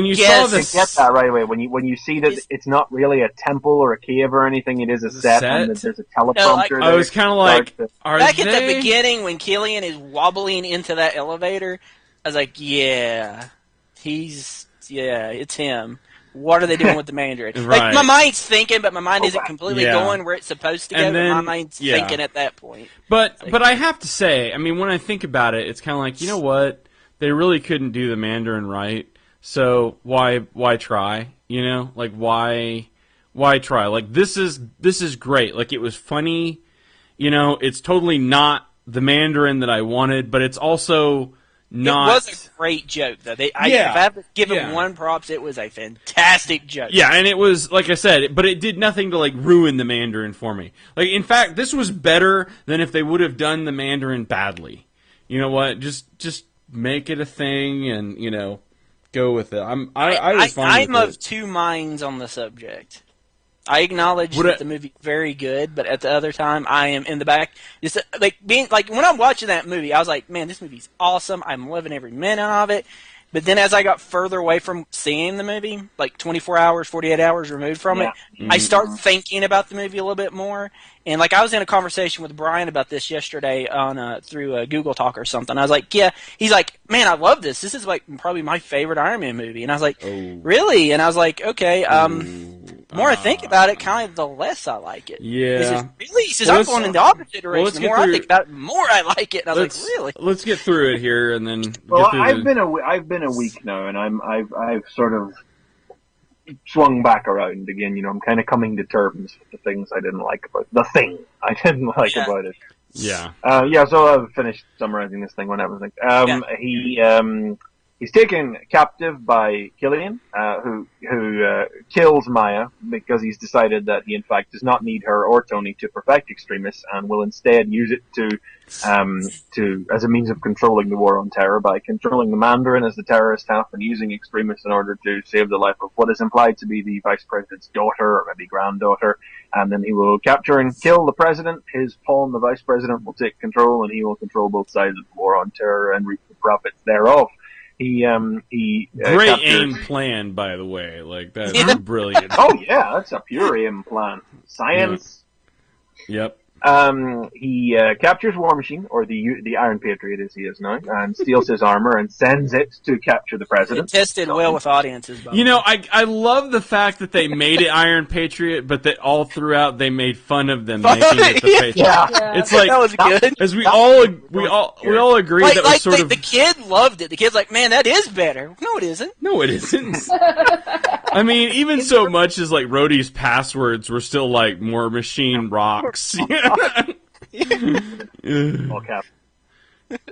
S2: you saw
S5: You
S2: this,
S5: get that right away when you see that it's not really a temple or a cave or anything. It is a set, and that there's a teleprompter.
S2: I was kind of like,
S3: back at the beginning when Killian is wobbling into that elevator, I was like, it's him. What are they doing with the Mandarin?
S2: Right.
S3: Like, my mind's thinking, but my mind isn't completely going where it's supposed to go.
S2: And then,
S3: but my mind's thinking at that point.
S2: But I have to say, I mean, when I think about it, it's kind of like, you know what? They really couldn't do the Mandarin right, so why try? You know, like why try? Like this is great. Like it was funny. You know, it's totally not the Mandarin that I wanted, but it's also not.
S3: It was a great joke, though. If I have to give him one props, it was a fantastic joke.
S2: Yeah, and it was, like I said, but it did nothing to, like, ruin the Mandarin for me. Like, in fact, this was better than if they would have done the Mandarin badly. You know what? Just make it a thing and, you know, go with it. I was fine with it.
S3: I'm of two minds on the subject. I acknowledge that the movie's very good, but at the other time, I am in the back. Just when I'm watching that movie, I was like, "Man, this movie's awesome. I'm loving every minute of it." But then, as I got further away from seeing the movie, like 24 hours, 48 hours removed from it, I start thinking about the movie a little bit more. And like I was in a conversation with Brian about this yesterday on through Google Talk or something. I was like, "Yeah." He's like, "Man, I love this. This is like probably my favorite Iron Man movie." And I was like, "Really?" And I was like, "Okay." The more I think about it, kind of the less I like it.
S2: Yeah.
S3: He says, really? He says, I'm going in the opposite direction. The more I think about it, the more I like it. And I was like, really?
S2: Let's get through it here, and then.
S5: Well, I've been a week now, and I've sort of swung back around again. You know, I'm kind of coming to terms with the things I didn't like about it.
S2: Yeah.
S5: So I've finished summarizing this thing whenever. He's taken captive by Killian, who kills Maya because he's decided that he in fact does not need her or Tony to perfect extremists, and will instead use it to as a means of controlling the war on terror by controlling the Mandarin as the terrorist half and using extremists in order to save the life of what is implied to be the vice president's daughter or maybe granddaughter. And then he will capture and kill the president. His pawn, the vice president, will take control, and he will control both sides of the war on terror and reap the profits thereof. He
S2: great AIM plan, by the way. Like that's brilliant.
S5: Oh yeah, that's a pure AIM plan. Science.
S2: Yep.
S5: He captures War Machine, or the Iron Patriot as he is now, and steals his armor and sends it to capture the president.
S3: It tested well with audiences.
S2: You know, I love the fact that they made it Iron Patriot, but that all throughout they made fun of them making it the Patriot.
S5: Yeah.
S2: It's like
S3: that was good.
S2: As we all agree that was sort of
S3: the kid loved it. The kid's like, man, that is better. No, it isn't.
S2: No, it isn't. I mean, even so much as like Rhodey's passwords were still like more machine rocks.
S5: Okay.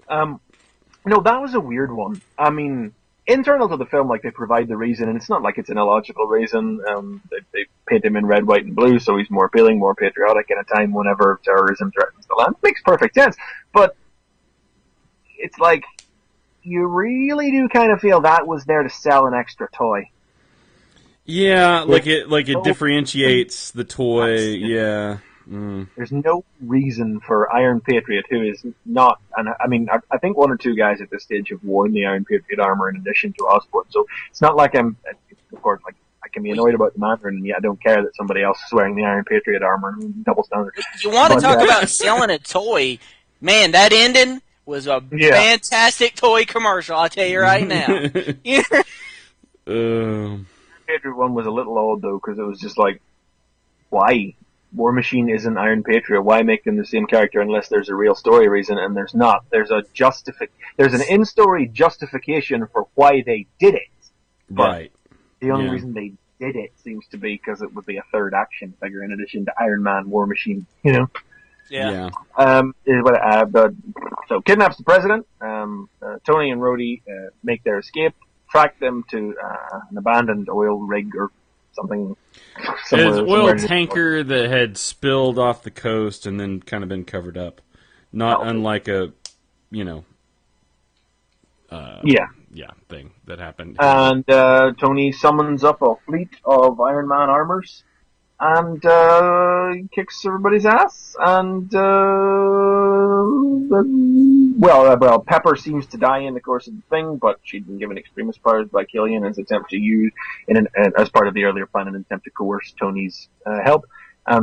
S5: No, that was a weird one. I mean, internal to the film, like they provide the reason, and it's not like it's an illogical reason. They paint him in red, white, and blue so he's more appealing, more patriotic in a time whenever terrorism threatens the land. Makes perfect sense. But it's like, you really do kind of feel that was there to sell an extra toy.
S2: Yeah, like it differentiates the toy. Yeah.
S5: There's no reason for Iron Patriot, who is not, and I mean, I think one or two guys at this stage have worn the Iron Patriot armor in addition to Osborn, so it's not like of course, like, I can be annoyed about the Mandarin, and yet I don't care that somebody else is wearing the Iron Patriot armor. Double standard.
S3: You want to talk about selling a toy? Man, that ending was a fantastic toy commercial, I'll tell you right now.
S5: Patriot one was a little odd, though, because it was just like, why? War Machine isn't Iron Patriot. Why make them the same character unless there's a real story reason? And there's not. There's an in-story justification for why they did it.
S2: Right.
S5: The only reason they did it seems to be because it would be a third action figure in addition to Iron Man, War Machine, you know?
S3: Yeah.
S5: So kidnaps the president. Tony and Rhodey make their escape, track them to an abandoned oil rig or something.
S2: It's an oil tanker that had spilled off the coast and then kind of been covered up. Not unlike a, thing that happened.
S5: And Tony summons up a fleet of Iron Man armors and kicks everybody's ass. And Pepper seems to die in the course of the thing, but she'd been given extremist powers by Killian as an attempt to use, as part of the earlier plan, an attempt to coerce Tony's help.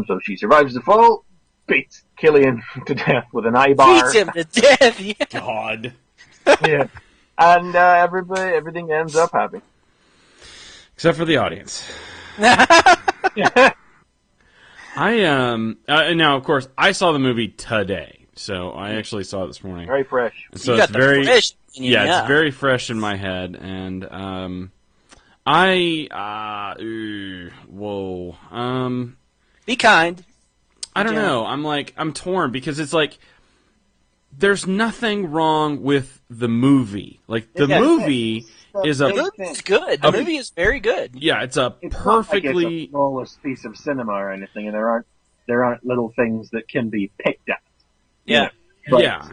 S5: So she survives the fall, beats Killian to death with an eye bar.
S3: Beats him to death. Yeah.
S2: God.
S5: Yeah. And everything ends up happy.
S2: Except for the audience. Now, of course, I saw the movie today, so I actually saw it this morning.
S5: Very fresh.
S2: And so it's very fresh. Yeah, it's very fresh in my head, and
S3: be kind.
S2: I don't know. I'm torn because it's like there's nothing wrong with the movie. Like the movie is a.
S3: The movie is good. The movie is very good.
S2: Yeah, it's perfectly.
S5: Not like it's a flawless piece of cinema or anything, and there aren't little things that can be picked at.
S3: Yeah.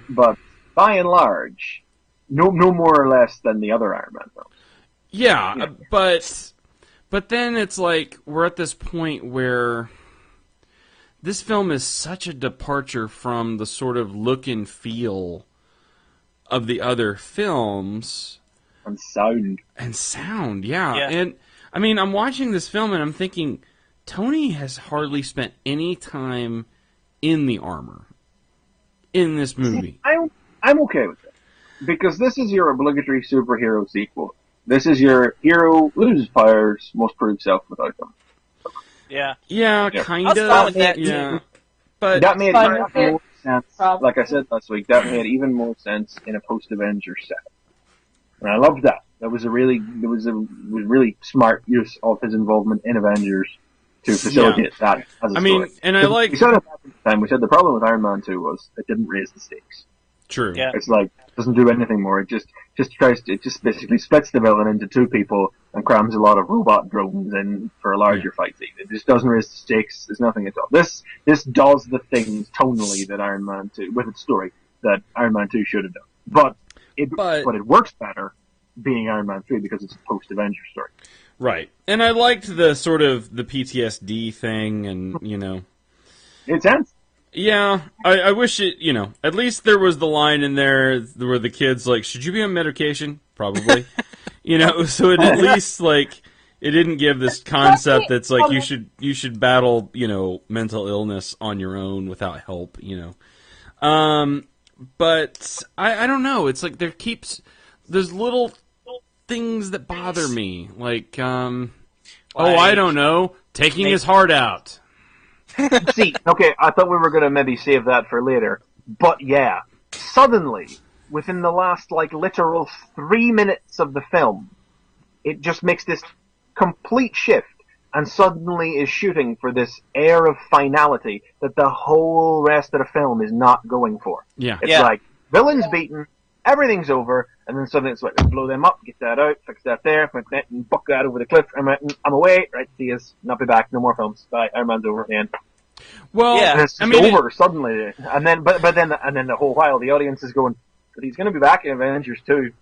S5: But by and large, no more or less than the other Iron Man films.
S2: Yeah, but then it's like we're at this point where this film is such a departure from the sort of look and feel of the other films.
S5: And sound.
S2: Yeah. And, I mean, I'm watching this film and I'm thinking, Tony has hardly spent any time in the armor in this movie.
S5: I'm okay with it. Because this is your obligatory superhero sequel. This is your hero loses powers, must prove self without them.
S2: Yeah, kind of. Yeah. But
S5: that made more sense. Like I said last week, that made even more sense in a post-Avengers set. And I loved that. That was a really smart use of his involvement in Avengers to facilitate that as a story.
S2: And I like...
S5: We said it at the time, we said the problem with Iron Man 2 was it didn't raise the stakes.
S2: True.
S3: Yeah.
S5: It's like, it doesn't do anything more. It just basically splits the villain into two people and crams a lot of robot drones in for a larger fight scene. It just doesn't raise the stakes. There's nothing at all. This does the things tonally that Iron Man 2, with its story, that Iron Man 2 should have done. But it works better being Iron Man 3 because it's a post-Avengers story.
S2: Right. And I liked the sort of the PTSD thing and,
S5: It's intense.
S2: Yeah, I wish it, at least there was the line in there where the kid's like, should you be on medication? Probably. So it at least, it didn't give this concept that's like you should battle, mental illness on your own without help, But I don't know. It's like there's little things that bother me. Like, I don't know, taking his heart out.
S5: See, okay, I thought we were going to maybe save that for later, but yeah, suddenly, within the last, literal 3 minutes of the film, it just makes this complete shift, and suddenly is shooting for this air of finality that the whole rest of the film is not going for.
S2: Yeah.
S5: It's like, villain's beaten, everything's over, And then suddenly it's like, blow them up, get that out, fix that there, fix that, and buck that over the cliff. I'm away, right, see us, not be back, no more films. Bye, Iron Man's over, man.
S2: Well,
S3: Yeah.
S5: And it's just over suddenly. And then the whole while the audience is going, but he's going to be back in Avengers 2.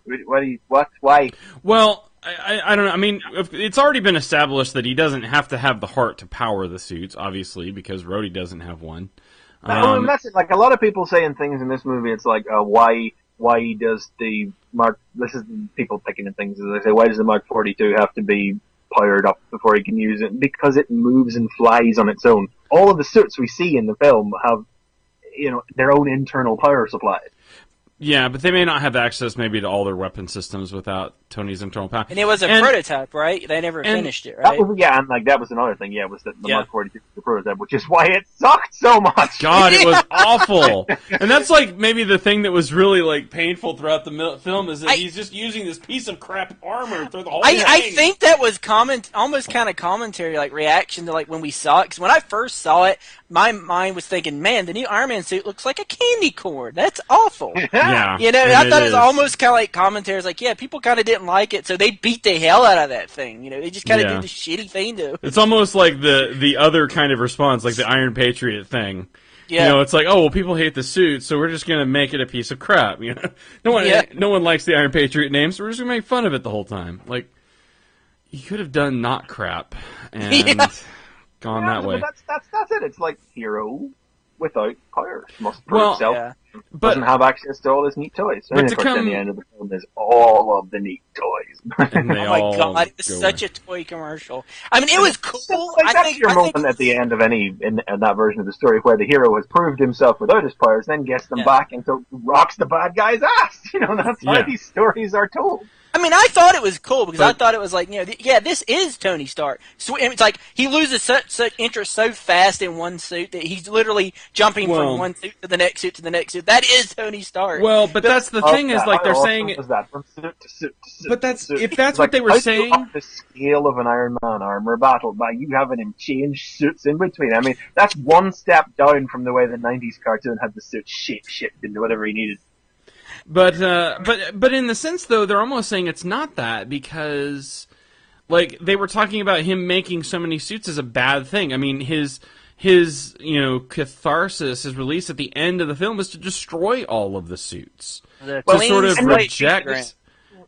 S5: What? Why?
S2: Well, I don't know. I mean, it's already been established that he doesn't have to have the heart to power the suits, obviously, because Rhodey doesn't have one.
S5: That's it. Like, a lot of people saying things in this movie, it's like, why does the Mark, this is people picking at things, as they say, why does the Mark 42 have to be powered up before he can use it? Because it moves and flies on its own. All of the suits we see in the film have, their own internal power supply.
S2: Yeah, but they may not have access maybe to all their weapon systems without Tony's internal power.
S3: And it was a prototype, right? They never finished it, right?
S5: That was another thing. Yeah, was that the Mark 42 was the prototype, which is why it sucked so much.
S2: God, it was awful. And that's like maybe the thing that was really like painful throughout the film is that he's just using this piece of crap armor through the whole thing.
S3: I think that was almost kind of commentary, like reaction to like when we saw it. Because when I first saw it, my mind was thinking, man, the new Iron Man suit looks like a candy corn. That's awful.
S2: Yeah.
S3: I thought it was almost kind of like commentaries, like, yeah, people kind of didn't like it, so they beat the hell out of that thing. They just kind of did the shitty thing to it.
S2: It's almost like the other kind of response, like the Iron Patriot thing.
S3: Yeah.
S2: It's like, oh, well, people hate the suit, so we're just going to make it a piece of crap. No one likes the Iron Patriot name, so we're just going to make fun of it the whole time. Like, you could have done not crap and gone that way.
S5: But that's it. It's like hero without power. Must prove itself.
S3: Yeah.
S2: But
S5: doesn't have access to all his neat toys. And of course, in the end of the film, there's all of the neat toys.
S2: And they
S3: Oh my god, it was such a toy commercial. I mean, it was cool.
S5: That's your moment at the end of in that version of the story where the hero has proved himself without his powers, then gets them back and so rocks the bad guy's ass. That's how these stories are told.
S3: I mean, I thought it was cool because I thought it was like, this is Tony Stark. So it's like he loses such interest so fast in one suit that he's literally jumping from one suit to the next suit to the next suit. That is Tony Stark.
S2: Well, but that's the thing is like they're saying.
S5: Is that from suit to suit to suit?
S2: But that's
S5: to suit.
S2: if that's
S5: like,
S2: what they were saying.
S5: Up the scale of an Iron Man armor battle by you having him change suits in between. I mean, that's one step down from the way the '90s cartoon had the suit shaped into whatever he needed.
S2: But in the sense though, they're almost saying it's not that because, like, they were talking about him making so many suits as a bad thing. I mean, his catharsis, his release at the end of the film is to destroy all of the suits, to sort of reject,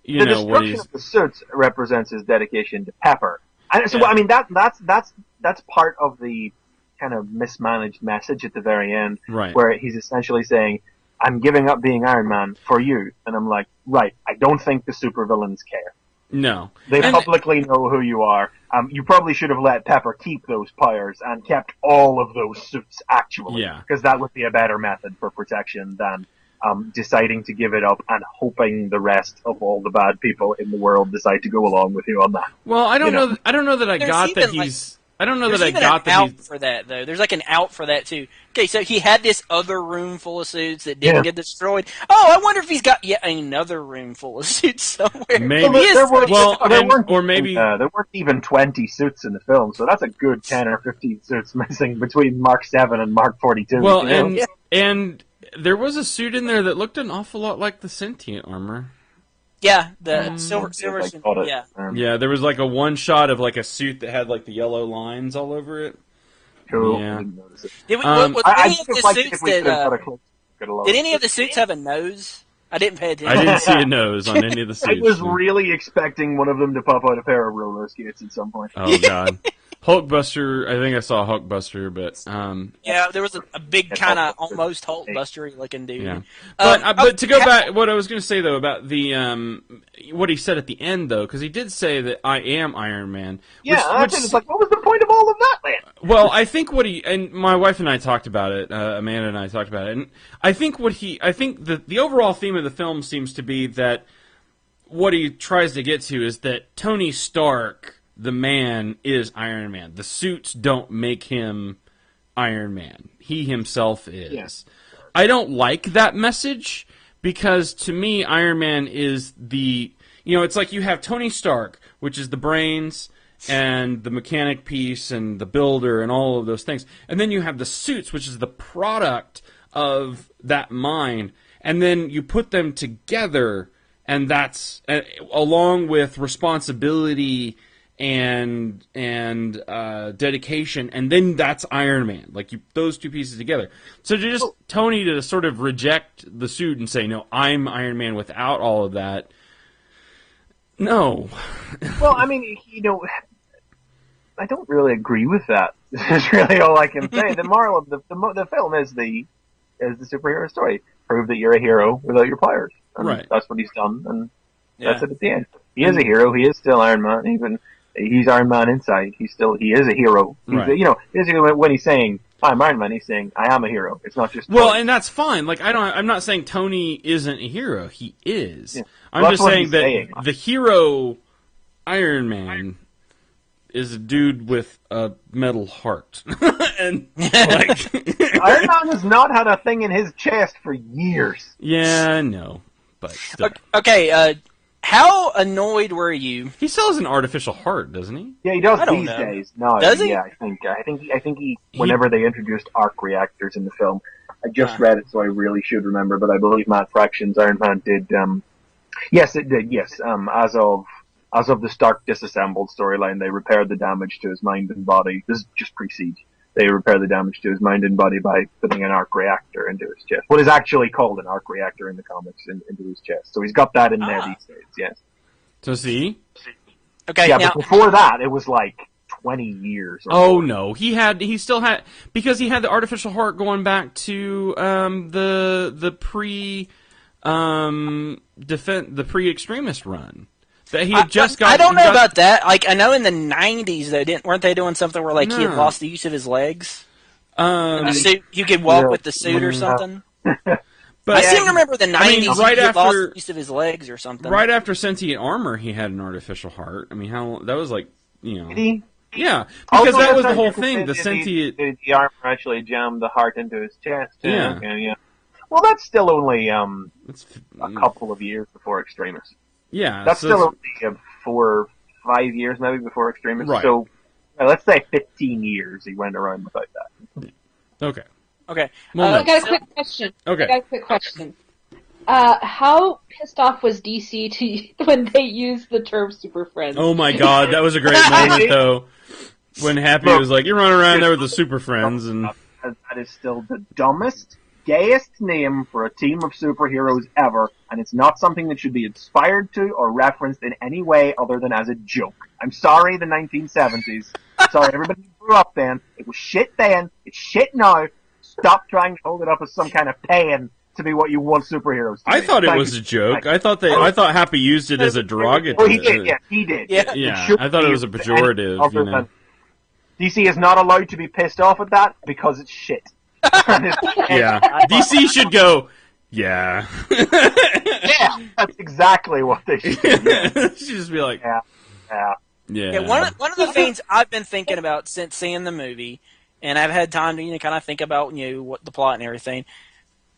S5: the destruction of the suits represents his dedication to Pepper. And so, I mean, that's part of the kind of mismanaged message at the very end,
S2: right?
S5: Where he's essentially saying, I'm giving up being Iron Man for you. And I'm like, right, I don't think the supervillains care.
S2: No.
S5: They publicly know who you are. You probably should have let Pepper keep those powers and kept all of those suits, actually.
S2: Yeah.
S5: Because that would be a better method for protection than deciding to give it up and hoping the rest of all the bad people in the world decide to go along with you on that.
S2: Well, I don't know that I got that he's... I don't know that I got that
S3: out for that, though. There's like an out for that, too. Okay, so he had this other room full of suits that didn't get destroyed. Oh, I wonder if he's got yet another room full of suits somewhere.
S2: Maybe.
S5: There weren't even 20 suits in the film, so that's a good 10 or 15 suits missing between Mark 7 and Mark 42.
S2: Well, and there was a suit in there that looked an awful lot like the sentient armor.
S3: Yeah, the silver
S2: Yeah, there was like a one shot of like a suit that had like the yellow lines all over it.
S5: Cool.
S2: Yeah.
S3: Did any of the suits have a nose? I didn't pay attention.
S2: I didn't see a nose on any of the suits.
S5: I was really expecting one of them to pop out a pair of roller skates at some point.
S2: Oh god. Hulkbuster, I think I saw Hulkbuster, but
S3: yeah, there was a big kind of almost Hulkbuster-y looking dude.
S2: Yeah. But to go back, what I was going to say though about the what he said at the end though, because he did say that I am Iron Man.
S5: It's like, what was the point of all of that, man?
S2: Well, I think and my wife and I talked about it. Amanda and I talked about it, and I think the overall theme of the film seems to be that what he tries to get to is that Tony Stark, the man, is Iron Man. The suits don't make him Iron Man. He himself is. Yeah. I don't like that message because to me, Iron Man is it's like you have Tony Stark, which is the brains and the mechanic piece and the builder and all of those things. And then you have the suits, which is the product of that mind. And then you put them together and that's along with responsibility and dedication, and then that's Iron Man. Like those two pieces together. So Tony to sort of reject the suit and say, "No, I'm Iron Man without all of that." No.
S5: Well, I mean, I don't really agree with that. That's really all I can say. The moral of the film is the superhero story. Prove that you're a hero without your powers. And
S2: right.
S5: That's what he's done, and that's it at the end. He is a hero. He is still Iron Man. Even he's Iron Man inside. He is a hero. Right. When he's saying I'm Iron Man, he's saying I am a hero. It's not just
S2: and that's fine. Like I'm not saying Tony isn't a hero. He is. Yeah. I'm just saying that the hero Iron Man is a dude with a metal heart. And
S5: Iron Man has not had a thing in his chest for years.
S2: Yeah, no. But still.
S3: Okay, how annoyed were you?
S2: He still has an artificial heart, doesn't he?
S5: Yeah, he does these days. No,
S3: does he?
S5: Yeah, I think he whenever they introduced arc reactors in the film, I just read it, so I really should remember, but I believe Matt Fraction's Iron Man did yes, it did, yes. As of the Stark disassembled storyline, they repaired the damage to his mind and body. This is just pre-Siege. They repair the damage to his mind and body by putting an arc reactor into his chest. What is actually called an arc reactor in the comics into his chest. So he's got that in there these days, yes.
S2: So see?
S3: Okay,
S5: yeah, but before that, it was like 20 years.
S2: Oh, no. He still had, because he had the artificial heart going back to the pre-extremist run. That he had just got.
S3: I don't know about that. Like, I know in the 90s, though, weren't they doing something where, like, he had lost the use of his legs? The suit, you could walk with the suit or something? But I seem to remember the 90s, he lost the use of his legs or something.
S2: Right after Sentient Armor, he had an artificial heart. I mean, that was like,
S5: Did he?
S2: Yeah, because that was the whole thing. The Sentient...
S5: The armor actually jammed the heart into his chest.
S2: Yeah.
S5: Okay, yeah. Well, that's still only a couple of years before Extremis.
S2: Yeah,
S5: that's still only 4 or 5 years maybe before Extremis.
S2: Right.
S5: So let's say 15 years he went around without that.
S2: Okay.
S4: I got a quick question. How pissed off was DC when they used the term Super Friends?
S2: Oh my God, that was a great moment though. When Happy was like, "You're running around there with the Super Friends," and
S5: that is still the dumbest, gayest name for a team of superheroes ever, and it's not something that should be inspired to or referenced in any way other than as a joke. I'm sorry, the 1970s. Sorry, everybody who grew up then. It was shit then. It's shit now. Stop trying to hold it up as some kind of pain to be what you want superheroes to be.
S2: I thought it was a joke. I thought Happy used it as a derogatory.
S5: Well, he did. Yeah, he did.
S2: Yeah, I thought it was a pejorative. You know.
S5: DC is not allowed to be pissed off at that because it's shit.
S2: Yeah, DC should go. Yeah.
S5: Yeah, that's exactly what they should do.
S2: Should just be like,
S5: yeah.
S3: One of the things I've been thinking about since seeing the movie, and I've had time to kind of think about what the plot and everything.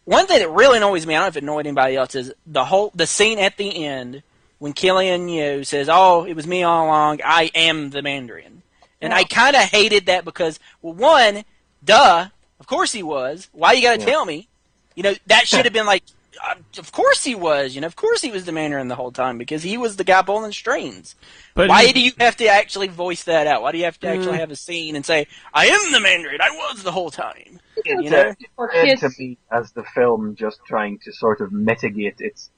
S3: One thing that really annoys me, I don't know if it annoyed anybody else, is the scene at the end when Killian says, "Oh, it was me all along. I am the Mandarin," and I kind of hated that because, well, one, duh. Of course he was. Why you gotta tell me? That should have been like, of course he was. Of course he was the Mandarin the whole time because he was the guy pulling strings. But why do you have to actually voice that out? Why do you have to actually have a scene and say, I am the Mandarin, I was the whole time?
S5: It's to me as the film just trying to sort of mitigate its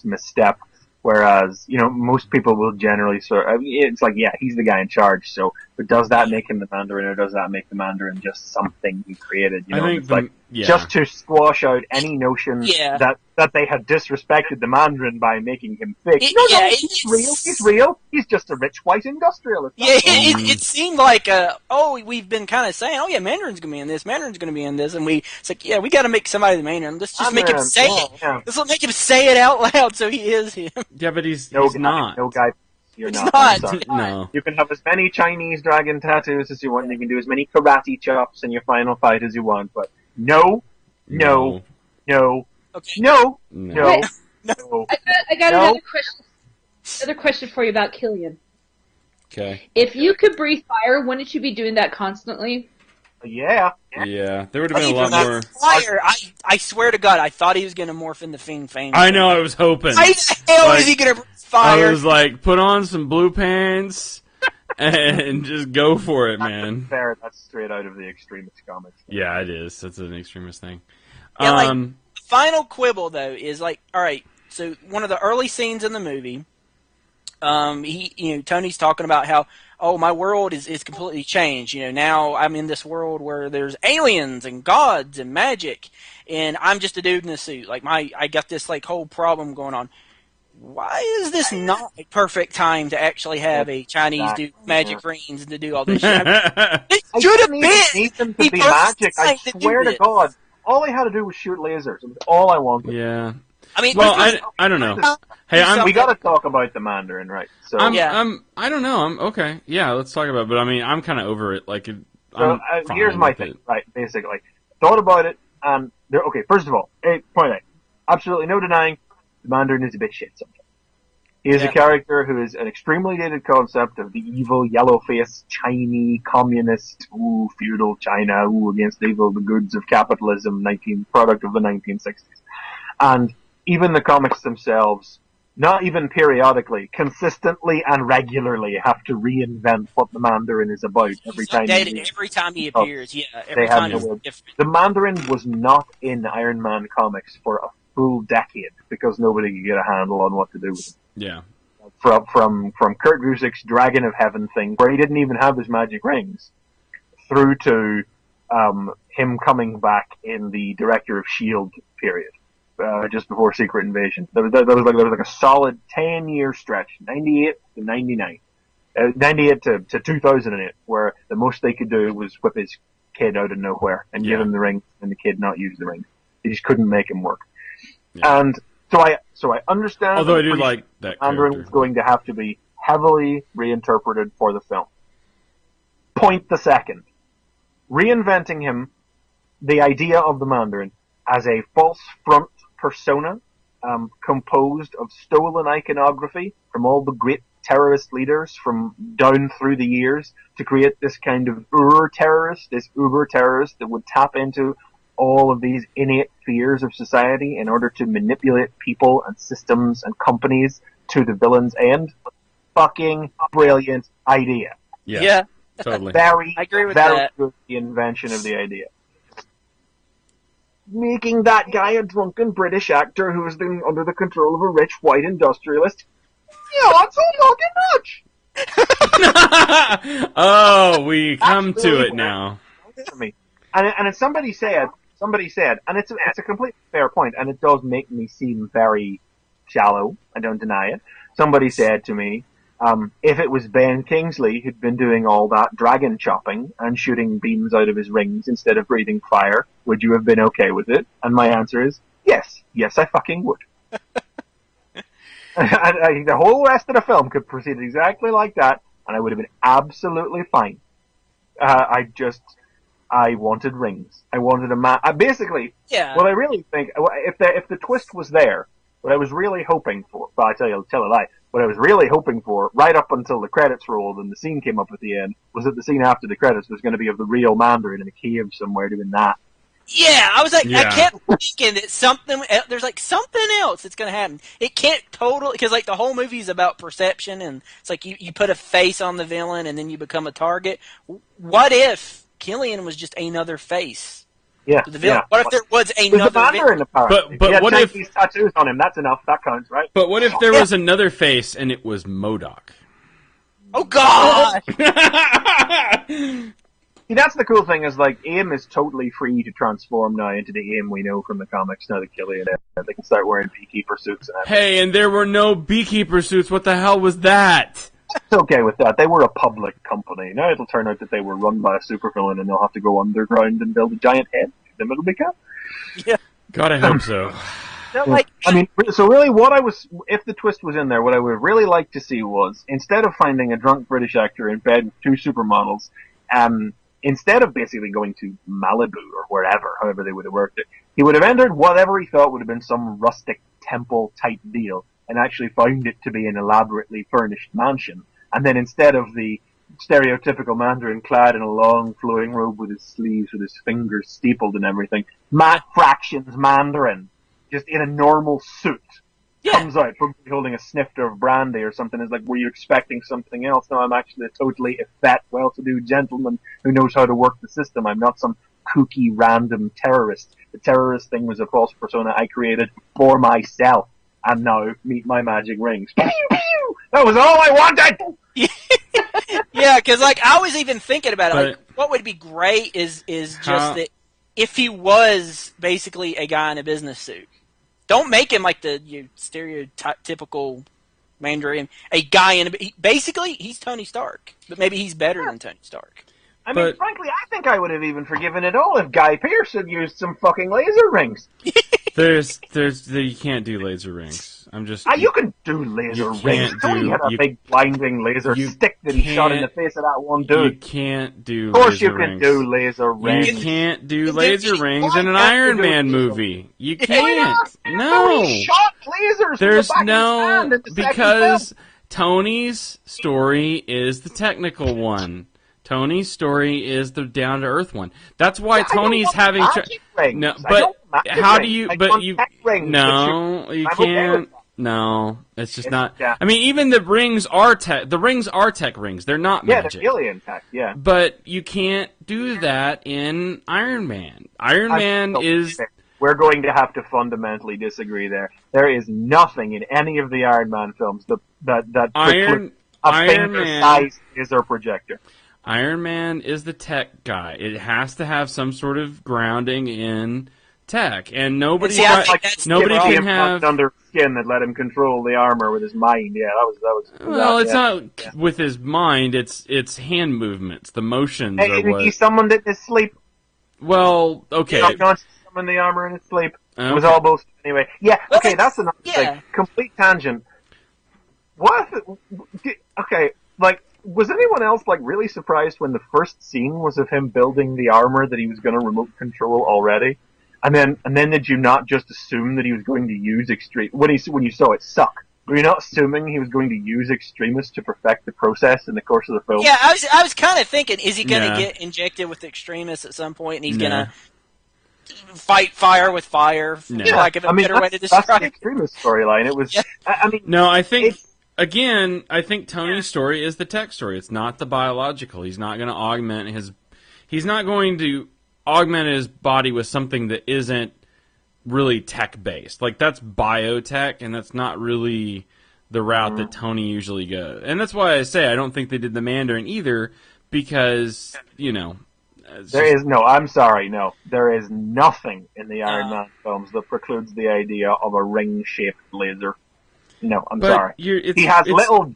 S5: misstep. Whereas, most people will generally it's like, yeah, he's the guy in charge, but does that make him the Mandarin, or does that make the Mandarin just something he created?
S2: I think
S5: just to squash out any notion that they had disrespected the Mandarin by making him fake. He's real. He's just a rich white industrialist.
S3: Yeah, it seemed like, we've been kind of saying, oh yeah, Mandarin's going to be in this, Mandarin's going to be in this, and it's like, yeah, we got to make somebody the Mandarin. Let's just make him say it. Yeah. Let's make him say it out loud so he is him.
S2: Yeah, but he's
S5: not. No guy. You're not. No. You can have as many Chinese dragon tattoos as you want, and you can do as many karate chops in your final fight as you want, but no.
S4: Okay. No. I got another question for you about Killian.
S2: Okay.
S4: If you could breathe fire, wouldn't you be doing that constantly?
S5: Yeah.
S2: Yeah, there would have been a lot more.
S3: Fire! I swear to God, I thought he was going to morph into Fiend Fang.
S2: I know, I was hoping.
S3: Why the hell is he going to fire?
S2: I was like, put on some blue pants and just go for it, man.
S5: Fair, that's straight out of the Extremist comics.
S2: Yeah, it is. That's an Extremist thing.
S3: Yeah, the final quibble, though, is like, all right, so one of the early scenes in the movie, Tony's talking about how, oh, my world is completely changed. Now I'm in this world where there's aliens and gods and magic, and I'm just a dude in a suit. Like I got this like whole problem going on. Why is this not a perfect time to actually have a Chinese dude with magic rings and to do all this shit? It should have been.
S5: Need them to be magic. I swear to God, all I had to do was shoot lasers. It was all I wanted.
S2: Yeah.
S3: I mean,
S2: well, I don't know. Hey,
S5: we got to talk about the Mandarin, right? So
S2: I don't know. I'm okay. Yeah, let's talk about it. But I mean, I'm kind of over it. Like,
S5: here's my thing. Right, basically, thought about it, and okay. First of all, point out, absolutely no denying, the Mandarin is a bit shit sometimes. He is a character who is an extremely dated concept of the evil, yellow-faced, Chinese, communist, feudal China, against evil, the goods of capitalism, product of the 1960s. And even the comics themselves, not even periodically, consistently and regularly have to reinvent what the Mandarin is about every time.
S3: Every time he appears, every time is different.
S5: The Mandarin was not in Iron Man comics for a full decade because nobody could get a handle on what to do with him.
S2: Yeah.
S5: From Kurt Busiek's Dragon of Heaven thing, where he didn't even have his magic rings, through to him coming back in the Director of S.H.I.E.L.D. period. Just before Secret Invasion. There was like a solid 10-year stretch, 98 to 99. 98 to 2008, where the most they could do was whip his kid out of nowhere and give him the ring and the kid not use the ring. They just couldn't make him work. Yeah. And so I understand.
S2: Although I do like that
S5: Mandarin was going to have to be heavily reinterpreted for the film. Point the second. Reinventing him, the idea of the Mandarin as a false front persona, composed of stolen iconography from all the great terrorist leaders from down through the years to create this kind of uber terrorist that would tap into all of these innate fears of society in order to manipulate people and systems and companies to the villain's end. Fucking brilliant idea.
S2: Yeah, totally.
S3: I agree with that.
S5: Good the invention of the idea. Making that guy a drunken British actor who has been under the control of a rich white industrialist. It's all fucking much.
S2: Oh, we come to it now.
S5: And as somebody said, and it's a completely fair point, and it does make me seem very shallow. I don't deny it. Somebody said to me, if it was Ben Kingsley who'd been doing all that dragon chopping and shooting beams out of his rings instead of breathing fire, would you have been okay with it? And my answer is yes. Yes, I fucking would. The whole rest of the film could proceed exactly like that, and I would have been absolutely fine. I wanted rings. I wanted a man. Basically, what I really think, if the twist was there, what I was really hoping for, but I tell a lie, what I was really hoping for, right up until the credits rolled and the scene came up at the end, was that the scene after the credits was going to be of the real Mandarin in a cave somewhere doing that.
S3: Yeah, I was like, I kept thinking that there's like something else that's going to happen. It can't totally, because like the whole movie is about perception, and it's like you put a face on the villain and then you become a target. What if Killian was just another face?
S5: Yeah.
S3: What if there was another
S5: Mandarin?
S2: But what if
S5: these tattoos on him? That's enough. That counts, right?
S2: But what if there was another face and it was MODOK?
S3: Oh God!
S5: See, that's the cool thing is like AIM is totally free to transform now into the AIM we know from the comics. Now that Killian, they can start wearing beekeeper suits and everything.
S2: Hey, and there were no beekeeper suits. What the hell was that?
S5: It's okay with that. They were a public company. Now it'll turn out that they were run by a supervillain and they'll have to go underground and build a giant head. Then it'll be good.
S3: Yeah.
S2: God, I hope so.
S5: So really if the twist was in there, what I would really like to see was, instead of finding a drunk British actor in bed with two supermodels, instead of basically going to Malibu or wherever, however they would have worked it, he would have entered whatever he thought would have been some rustic temple type deal and actually found it to be an elaborately furnished mansion. And then instead of the stereotypical Mandarin clad in a long flowing robe with his sleeves, with his fingers steepled and everything. Matt Fraction's Mandarin, just in a normal suit, comes out, probably holding a snifter of brandy or something. It's like, were you expecting something else? No, I'm actually a totally effete, well-to-do gentleman who knows how to work the system. I'm not some kooky, random terrorist. The terrorist thing was a false persona I created for myself. And now, meet my magic rings. Pew, pew! That was all I wanted!
S3: Yeah, because like I was even thinking about it. Like, what would be great is just that if he was basically a guy in a business suit. Don't make him like the stereotypical Mandarin. A guy in basically he's Tony Stark, but maybe he's better than Tony Stark.
S5: I mean, frankly, I think I would have even forgiven it all if Guy Pearce had used some fucking laser rings.
S2: You can't do laser rings. I'm just.
S5: You can do laser rings. Tony had a big blinding laser stick that he shot in the face of that one dude.
S2: You can't do.
S5: Of course,
S2: laser
S5: you can
S2: rings.
S5: do laser rings.
S2: You can't do laser rings in an Iron Man movie. You can't. No.
S5: He shot lasers.
S2: There's
S5: from the back of his hand in the
S2: because
S5: second
S2: Tony's story is the technical one. Tony's story is the down to earth one. That's why Tony's having
S5: no,
S2: but how do you? But you
S5: rings,
S2: no, you can't. No, it's just not. I mean, even the rings are tech. The rings are tech rings. They're not magic.
S5: Yeah, they're alien tech. Yeah,
S2: but you can't do that in Iron Man. Iron Man is.
S5: We're going to have to fundamentally disagree there. There is nothing in any of the Iron Man films that
S2: Iron Man
S5: size laser projector.
S2: Iron Man is the tech guy. It has to have some sort of grounding in tech, and nobody can have
S5: under skin that let him control the armor with his mind. Yeah, that was.
S2: Well, it's not with his mind. It's hand movements, the motions.
S5: He summoned it in his sleep.
S2: Well, okay.
S5: He summoned the armor in his sleep. Okay. It was all bullshit anyway. Yeah. Okay, that's another thing. Complete tangent. What? Okay, like. Was anyone else like really surprised when the first scene was of him building the armor that he was going to remote control already? And then did you not just assume that he was going to use when you saw it suck? Were you not assuming he was going to use Extremis to perfect the process in the course of the film?
S3: Yeah, I was kind of thinking, is he going to get injected with Extremis at some point, and he's going to fight fire with fire? For lack of a better way to describe it.
S5: That's the Extremis storyline. It was. Yeah. I mean,
S2: no, I think. Again, I think Tony's story is the tech story. It's not the biological. He's not going to augment his body with something that isn't really tech-based. Like, that's biotech, and that's not really the route that Tony usually goes. And that's why I say I don't think they did the Mandarin either, because,
S5: I'm sorry, no. There is nothing in the Iron Man films that precludes the idea of a ring-shaped laser. No, I'm sorry. He has little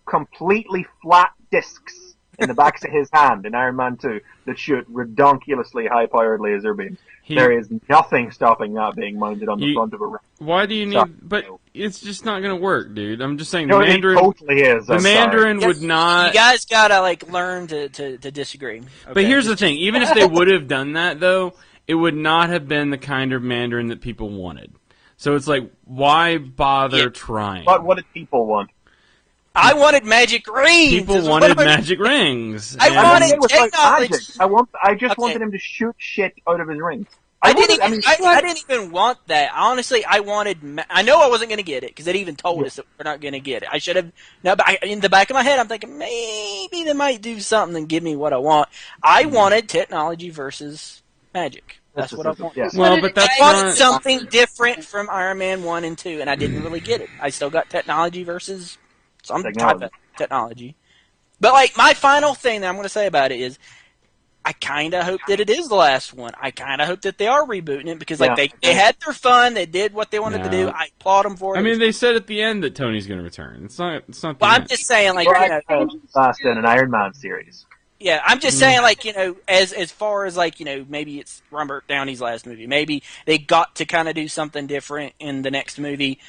S5: completely flat discs in the backs of his hand in Iron Man 2 that shoot redonkulously high-powered laser beams. There is nothing stopping that being mounted on the front of a ring.
S2: Why do you need... But it's just not going to work, dude. I'm just saying
S5: the Mandarin... It totally is.
S2: The Mandarin would not...
S3: You guys got to learn to disagree. Okay?
S2: But here's the thing. Even if they would have done that, though, it would not have been the kind of Mandarin that people wanted. So it's like, why bother trying?
S5: But what did people want?
S3: I wanted magic rings.
S2: People wanted magic rings.
S3: I wanted technology.
S5: I just wanted him to shoot shit out of his rings.
S3: I didn't even want that. Honestly, I know I wasn't going to get it because they even told us that we're not going to get it. I should have. No, but in the back of my head, I'm thinking maybe they might do something and give me what I want. I wanted technology versus magic. That's what I want.
S5: Yes.
S2: Well, but that's
S3: I wanted something different from Iron Man 1 and 2, and I didn't really get it. I still got technology versus some type of technology. But, my final thing that I'm going to say about it is I kind of hope that it is the last one. I kind of hope that they are rebooting it because, they had their fun. They did what they wanted to do. I applaud them for it.
S2: I mean, they said at the end that Tony's going to return. It's not the
S3: Well,
S2: end.
S3: I'm just saying,
S5: last in an Iron Man series.
S3: Yeah, I'm just saying, as far as, maybe it's Robert Downey's last movie. Maybe they got to kind of do something different in the next movie.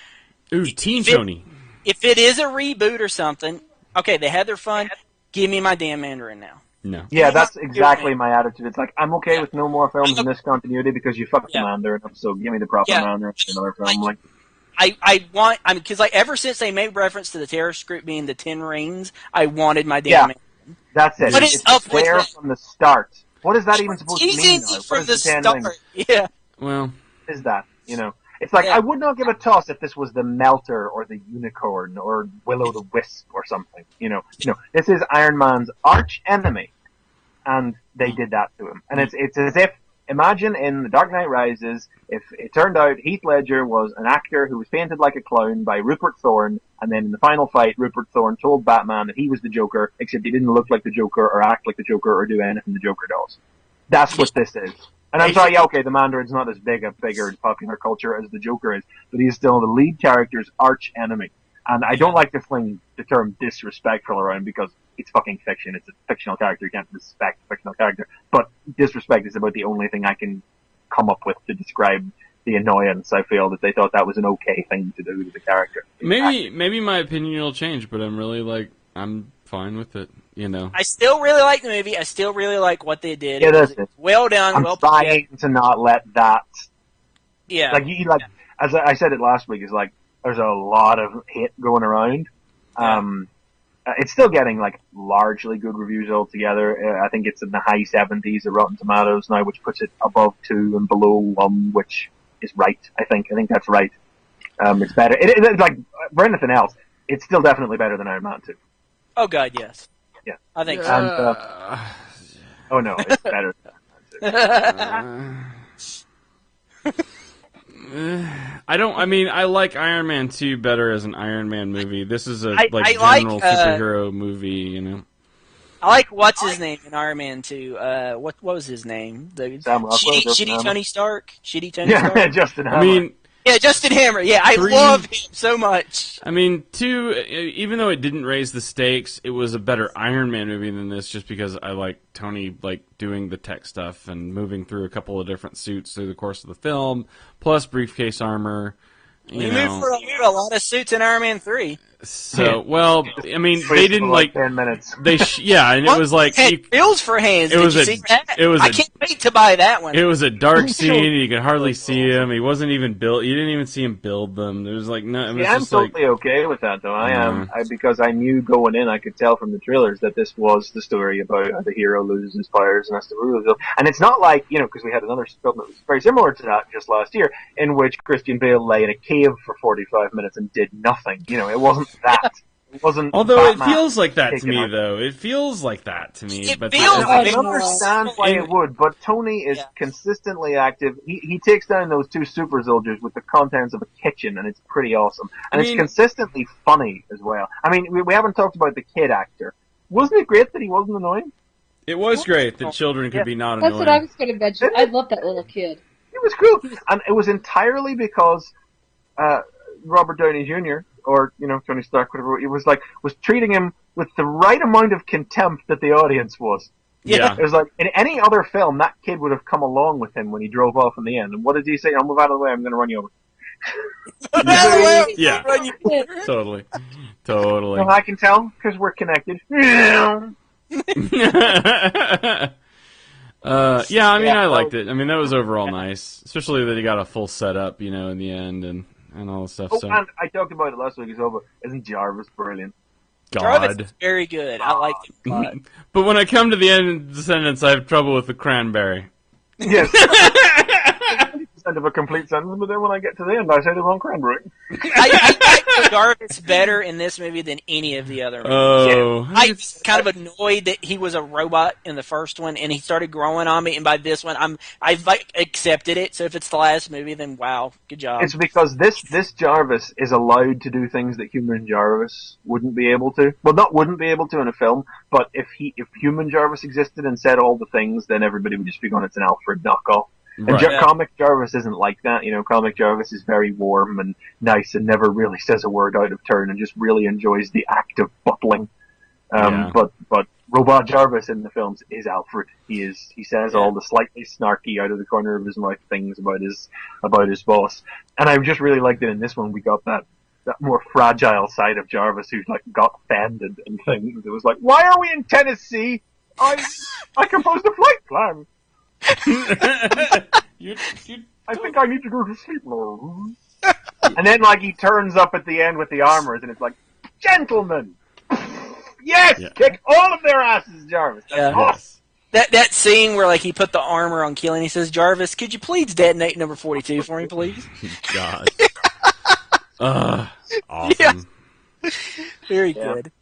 S2: Ooh, Teen Tony.
S3: If it is a reboot or something, okay, they had their fun. Give me my damn Mandarin now.
S2: No.
S5: Yeah, that's exactly my attitude. It's like, I'm okay with no more films in this continuity because you fucked the Mandarin up, so give me the proper Mandarin in another film.
S3: Because ever since they made reference to the terrorist group being the 10 Rings, I wanted my damn Mandarin.
S5: That's it.
S3: What is
S5: It's
S3: up with
S5: there
S3: that?
S5: from the start. What is that even supposed to mean?
S3: Teasing
S5: Now?
S3: you
S5: What
S3: from
S5: is
S3: the
S5: tan
S3: start.
S5: line?
S3: Yeah.
S2: Well,
S5: Is that, It's like,
S3: Yeah.
S5: I would not give a toss if this was the Melter or the Unicorn or Willow the Wisp or something, No, this is Iron Man's arch enemy, and they did that to him. And it's as if, imagine in The Dark Knight Rises, if it turned out Heath Ledger was an actor who was painted like a clown by Rupert Thorne, and then in the final fight, Rupert Thorne told Batman that he was the Joker, except he didn't look like the Joker or act like the Joker or do anything the Joker does. That's what this is. And I'm sorry, yeah, okay, the Mandarin's not as bigger in popular culture as the Joker is, but he's still the lead character's arch enemy. And I don't like to fling the term disrespectful around because it's fucking fiction. It's a fictional character. You can't respect a fictional character. But disrespect is about the only thing I can come up with to describe the annoyance. I feel that they thought that was an okay thing to do to the character.
S2: maybe my opinion will change, but I'm fine with it.
S3: I still really like the movie. I still really like what they did.
S5: Yeah,
S3: It was
S5: that's it.
S3: well done.
S5: I'm
S3: well put
S5: trying to not let that,
S3: Yeah.
S5: as I said it last week, is like, there's a lot of hate going around. It's still getting largely good reviews altogether. I think it's in the high 70s of Rotten Tomatoes now, which puts it above 2 and below 1, which is right. I think that's right. It's better. It's like, for anything else, it's still definitely better than Iron Man 2.
S3: Oh God, yes.
S5: Yeah.
S3: I think so.
S5: And, oh no, it's better than Iron Man 2.
S2: I like Iron Man 2 better as an Iron Man movie. This is a
S3: I
S2: general superhero movie,
S3: I like what's his name in Iron Man 2. What was his name? The
S5: Sam Rockwell, Justin
S3: shitty
S5: Hammer.
S3: Tony Stark. Shitty Tony
S5: Yeah,
S3: Stark.
S5: Justin Hammer.
S2: I mean,
S3: Yeah, Justin Hammer. Yeah, I love him so much.
S2: 2, even though it didn't raise the stakes, it was a better Iron Man movie than this just because I like Tony doing the tech stuff and moving through a couple of different suits through the course of the film, plus briefcase armor.
S3: We moved through a lot of suits in Iron Man 3.
S2: So, well, they didn't
S5: 10 minutes.
S2: and it was
S3: Had bills for hands.
S2: it was
S3: Did you
S2: a-
S3: see that?
S2: it was
S3: I
S2: a-
S3: can't wait to buy that one.
S2: it was a dark scene, and you could hardly see him. He wasn't even built. You didn't even see him build them. There was no. It was
S5: I'm
S2: just
S5: totally okay with that, though. I am, because I knew going in, I could tell from the trailers that this was the story about how the hero loses his powers and has to rule himself. And it's not like, because we had another film that was very similar to that just last year, in which Christian Bale lay in a cave for 45 minutes and did nothing. It wasn't that. It wasn't.
S2: Although
S5: Batman
S2: it feels like that to
S5: taking
S2: me,
S5: out-
S2: though. It feels like that to me.
S3: It
S2: but
S3: feels
S5: I
S3: like-
S5: can understand why it would, but Tony is consistently active. He takes down those 2 super soldiers with the contents of a kitchen, and it's pretty awesome. And it's consistently funny as well. I mean, we haven't talked about the kid actor. Wasn't it great that he wasn't annoying?
S2: It was great that children could be not
S4: That's
S2: annoying.
S4: what I was going to mention. I love that little kid.
S5: It was cool. And it was entirely because Robert Downey Jr., or, Tony Stark, whatever, it was treating him with the right amount of contempt that the audience was.
S2: Yeah.
S5: It was like, in any other film, that kid would have come along with him when he drove off in the end. And what did he say? I'll move out of the way, I'm going to run you over.
S2: Yeah. Totally. Totally.
S5: Well, I can tell, because we're connected.
S2: I liked it. That was overall nice. Especially that he got a full setup, in the end and all the stuff.
S5: Oh,
S2: So,
S5: and I talked about it last week as well, but isn't Jarvis brilliant?
S3: Jarvis
S2: God.
S3: is very good. I liked him a lot.
S2: But when I come to the end of the sentence, I have trouble with the cranberry.
S5: Yes. 90% of a complete sentence, but then when I get to the end, I say the wrong cranberry.
S3: I like Jarvis better in this movie than any of the other movies.
S2: Oh.
S3: I was kind of annoyed that he was a robot in the first one, and he started growing on me. And by this one, I've accepted it. So if it's the last movie, then wow, good job.
S5: It's because this Jarvis is allowed to do things that human Jarvis wouldn't be able to. Well, not wouldn't be able to in a film, but if human Jarvis existed and said all the things, then everybody would just be going, it's an Alfred knockoff. And
S2: Right.
S5: Comic Jarvis isn't like that. Comic Jarvis is very warm and nice and never really says a word out of turn and just really enjoys the act of butling. But Robot Jarvis in the films is Alfred. He says all the slightly snarky out of the corner of his mouth things about his boss. And I just really liked that in this one we got that more fragile side of Jarvis who's got offended and things. It was like, why are we in Tennessee? I composed a flight plan. I think I need to go to sleep now. And then he turns up at the end with the armors and it's like, gentlemen, Yes!
S2: Yeah.
S5: Kick all of their asses, Jarvis. That's
S3: Yeah.
S5: awesome.
S3: That scene where like he put the armor on Keely and he says, "Jarvis, could you please detonate number 42 for me, please?"
S2: God. Awesome.
S3: Very
S5: Yeah.
S3: good.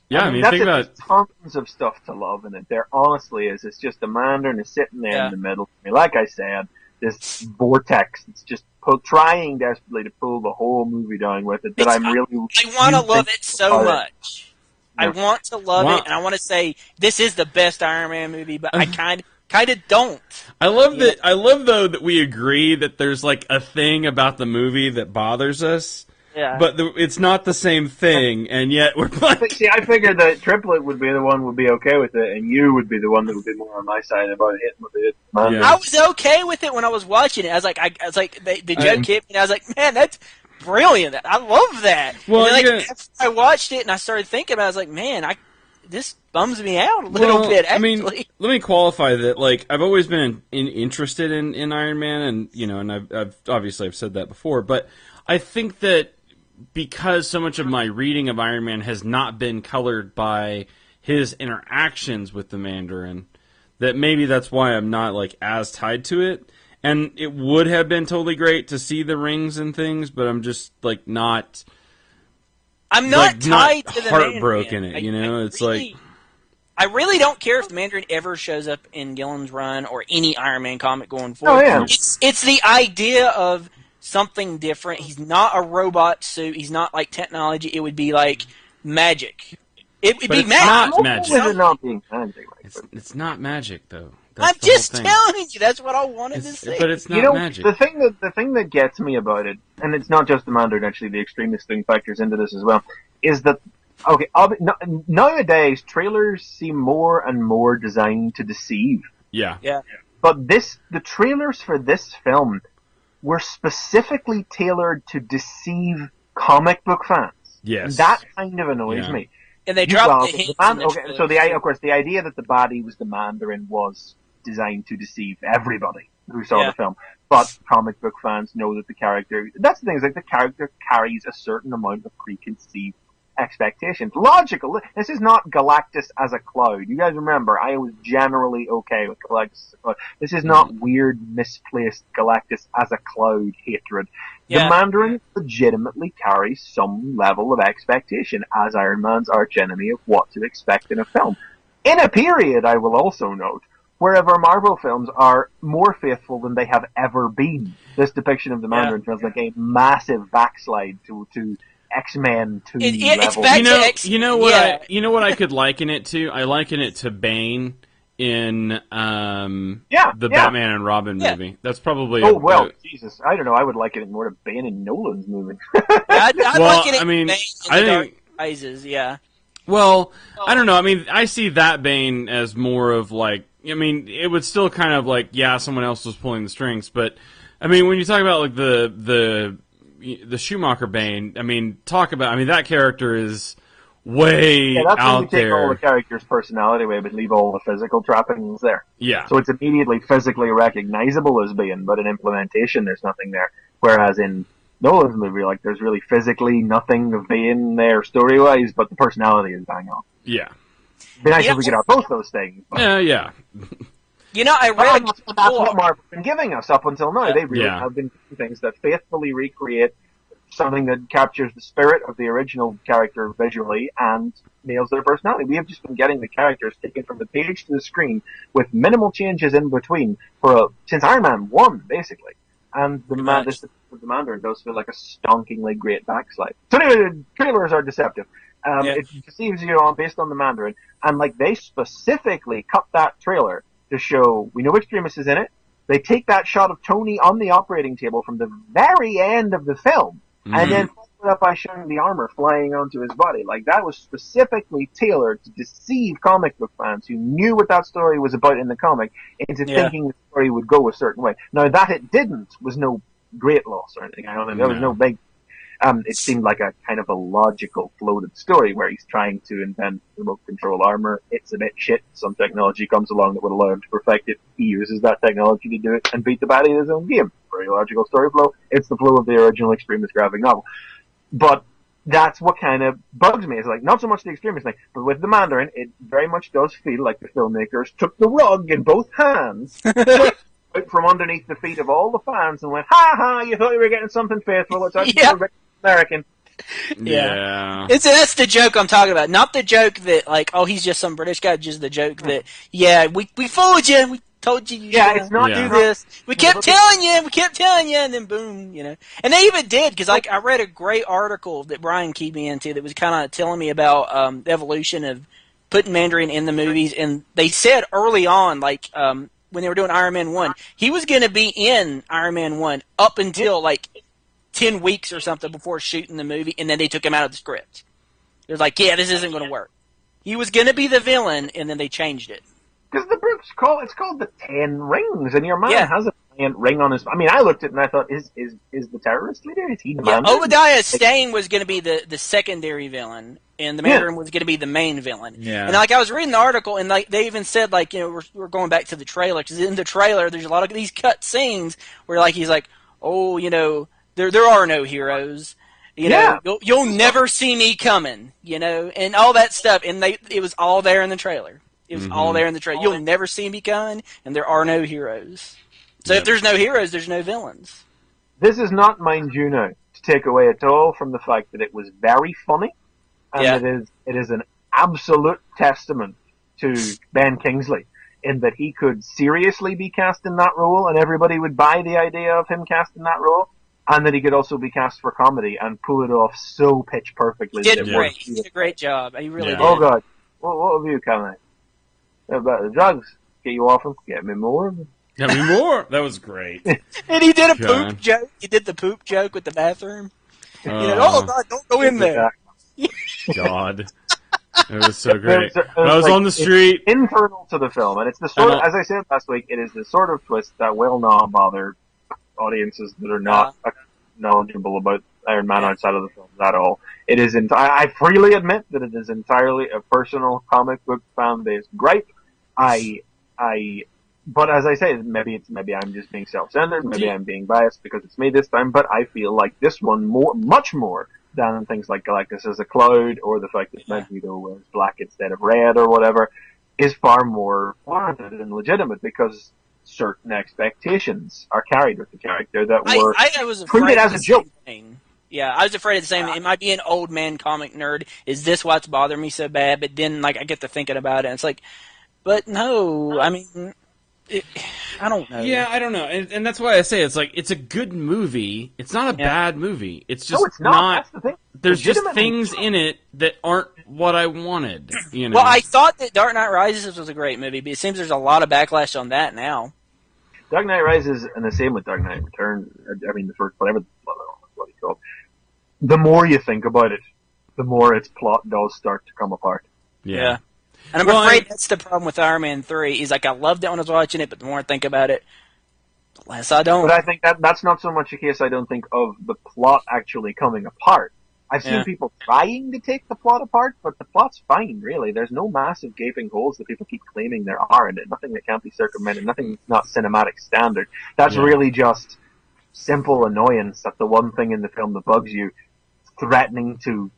S2: Yeah, I mean,
S5: that's
S2: think
S5: it.
S2: about
S5: There's tons of stuff to love in it. There honestly is. It's just the Mandarin is sitting there
S3: Yeah.
S5: in the middle. I mean, like I said, this vortex. It's just trying desperately to pull the whole movie down with it. That
S3: It's-
S5: I'm really.
S3: I want to love it so much. I
S5: Yeah.
S3: want to love
S2: Wow.
S3: it, and I want to say this is the best Iron Man movie, but I kind of don't.
S2: I love that. I love though that we agree that there's like a thing about the movie that bothers us,
S3: Yeah.
S2: but it's not the same thing, and yet we're like,
S5: See, I figured that Triplet would be the one who would be okay with it, and you would be the one that would be more on my side about it hitting with it. Mandarin.
S2: Yeah.
S3: I was okay with it when I was watching it. I was like, the joke hit me, and I was like, man, that's brilliant. I love that.
S2: Well,
S3: and then,
S2: yeah.
S3: after I watched it and I started thinking about it, I was like, man, this bums me out a little bit, actually.
S2: I mean, let me qualify that. Like, I've always been interested in Iron Man, and and I've obviously I've said that before, but I think that because so much of my reading of Iron Man has not been colored by his interactions with the Mandarin, that maybe that's why I'm not like as tied to it. And it would have been totally great to see the rings and things, but I'm just like not.
S3: I'm not tied
S2: not
S3: to the
S2: heartbroken.
S3: Mandarin.
S2: It's like
S3: I really don't care if the Mandarin ever shows up in Gillen's run or any Iron Man comic going forward.
S5: Oh, yeah.
S3: It's the idea of something different. He's not a robot suit. He's not like technology. It would be like magic. It would
S2: But
S3: be
S2: it's
S3: magic.
S2: not
S5: I'm
S2: magic.
S5: okay with it not being magic.
S2: it's not magic though. That's
S3: I'm
S2: the whole
S3: just
S2: thing.
S3: telling you. That's what I wanted to say.
S2: But it's not
S5: You know,
S2: magic.
S5: the thing that gets me about it, and it's not just the Mandarin, actually, the extremist thing factors into this as well, is that, okay, nowadays, trailers seem more and more designed to deceive.
S2: Yeah.
S3: Yeah.
S5: But the trailers for this film were specifically tailored to deceive comic book fans.
S2: Yes.
S5: That kind of annoys
S2: Yeah.
S5: me.
S3: And they dropped the hints in the
S5: okay, so
S3: trailers.
S5: of course, the idea that the body was the Mandarin was designed to deceive everybody who saw
S3: Yeah.
S5: the film. But comic book fans know that the character, that's the thing, is like the character carries a certain amount of preconceived expectations. Logical. This is not Galactus as a cloud. You guys remember, I was generally okay with Galactus as a cloud. This is not weird, misplaced Galactus as a cloud hatred.
S3: Yeah.
S5: The Mandarin legitimately carries some level of expectation as Iron Man's archenemy of what to expect in a film. In a period, I will also note, wherever Marvel films are more faithful than they have ever been. This depiction of the Mandarin feels like a massive backslide to X-Men 2
S3: it's
S5: level.
S3: back-
S2: You know what?
S3: Yeah.
S2: You know what I could liken it to? I liken it to Bane in the Batman and Robin
S3: Yeah.
S2: movie. That's probably
S5: Oh, well, Jesus. I don't know. I would like it more to Bane and Nolan's movie.
S3: I'd
S2: Well,
S3: like it
S2: I mean,
S3: in
S2: I
S3: the Dark
S2: think-
S3: Rises, yeah.
S2: Well, I don't know. I mean, I see that Bane as more of like, I mean, it would still kind of like, yeah, someone else was pulling the strings, but I mean, when you talk about like the Schumacher Bane, I mean, that character is way
S5: Yeah, that's when you
S2: out
S5: take all the
S2: there.
S5: character's personality away, but leave all the physical trappings there.
S2: Yeah.
S5: So it's immediately physically recognizable as Bane, but in implementation, there's nothing there. Whereas in Nolan's movie, like, there's really physically nothing of Bane there story-wise, but the personality is bang on.
S2: Yeah.
S5: It'd be nice
S3: Yeah.
S5: if we could have both those things. But
S2: Yeah.
S3: You know, I
S5: But
S3: read
S5: that's what Marvel's been giving us up until now. They really
S2: Yeah.
S5: have been doing things that faithfully recreate something that captures the spirit of the original character visually and nails their personality. We have just been getting the characters taken from the page to the screen with minimal changes in between since Iron Man 1, basically. And the Mandarin does feel like a stonkingly great backslide. So anyway, the trailers are deceptive. It deceives you based on the Mandarin. And like they specifically cut that trailer to show we know Extremis is in it. They take that shot of Tony on the operating table from the very end of the film and then follow it up by showing the armor flying onto his body. Like that was specifically tailored to deceive comic book fans who knew what that story was about in the comic into thinking the story would go a certain way. Now that it didn't was no great loss or anything. I don't think there was no big. It seemed like a kind of a logical, floated story where he's trying to invent remote control armor. It's a bit shit. Some technology comes along that would allow him to perfect it. He uses that technology to do it and beat the baddie in his own game. Very logical story flow. It's the flow of the original Extremist graphic novel. But that's what kind of bugs me. It's like, not so much the extremist thing, but with the Mandarin, it very much does feel like the filmmakers took the rug in both hands, out from underneath the feet of all the fans and went, ha ha, you thought you were getting something faithful, it's actually American.
S2: Yeah.
S3: That's the joke I'm talking about. Not the joke that, like, oh, he's just some British guy, just the joke that, yeah, we fooled you, we told you
S5: it's not
S3: do this. We kept telling you, and then boom, And they even did, because like, I read a great article that Brian keyed me into that was kind of telling me about the evolution of putting Mandarin in the movies, and they said early on, like, when they were doing Iron Man 1, he was going to be in Iron Man 1 up until, like, 10 weeks or something before shooting the movie, and then they took him out of the script. It was like, yeah, this isn't going to work. He was going to be the villain, and then they changed it.
S5: Because the book's called the 10 Rings, and your man has a giant ring on his. I mean, I looked at it and I thought, is the terrorist leader? Is he the man?
S3: Obadiah Stane was going to be the secondary villain, and the Mandarin was going to be the main villain. Yeah. And like, I was reading the article, and like, they even said, like, we're going back to the trailer, because in the trailer there's a lot of these cut scenes where, like, he's like, oh, there are no heroes. You'll never see me coming, and all that stuff. And it was all there in the trailer. It was all there in the trailer. You'll never see me coming, and there are no heroes. So if there's no heroes, there's no villains.
S5: This is not, mind you now, to take away at all from the fact that it was very funny, and it is an absolute testament to Ben Kingsley in that he could seriously be cast in that role, and everybody would buy the idea of him cast in that role. And that he could also be cast for comedy and pull it off so pitch perfectly.
S3: He did a great job. He really did.
S5: Oh, God. What have you, Caroline? About the drugs. Get you off them. Get me more.
S2: Get me more. That was great.
S3: And he did a poop joke. He did the poop joke with the bathroom. Oh, God, don't go in there.
S2: God. It was so great. I was on the street.
S5: Internal to the film. And it's the sort of, as I said last week, it is the sort of twist that will not bother audiences that are not knowledgeable about Iron Man outside of the films at all. It is. I freely admit that it is entirely a personal comic book fan based gripe. But as I say, maybe I'm just being self-centered. Maybe I'm being biased because it's me this time. But I feel like this one much more than things like Galactus as a cloud, or the fact that Magneto wears black instead of red, or whatever, is far more warranted and legitimate because certain expectations are carried with the character that were treated as a joke.
S3: Yeah, I was afraid of the same. It might be an old man comic nerd. Is this what's bothering me so bad? But then, like, I get to thinking about it, and it's like, but no, I mean, I don't know.
S2: Yeah, I don't know, and that's why I say it's like it's a good movie. It's not a bad movie. It's just
S5: it's not. That's the thing.
S2: There's just things in it that aren't what I wanted.
S3: Well, I thought that Dark Knight Rises was a great movie, but it seems there's a lot of backlash on that now.
S5: Dark Knight Rises, and the same with Dark Knight Returns, I mean, the first, whatever what it's called. The more you think about it, the more its plot does start to come apart.
S3: Yeah. And I'm afraid that's the problem with Iron Man 3, is like, I loved it when I was watching it, but the more I think about it, the less I don't.
S5: But I think that's not so much a case, I don't think, of the plot actually coming apart. I've seen people trying to take the plot apart, but the plot's fine, really. There's no massive gaping holes that people keep claiming there are in it. Nothing that can't be circumvented. Nothing that's not cinematic standard. That's really just simple annoyance that the one thing in the film that bugs you, threatening to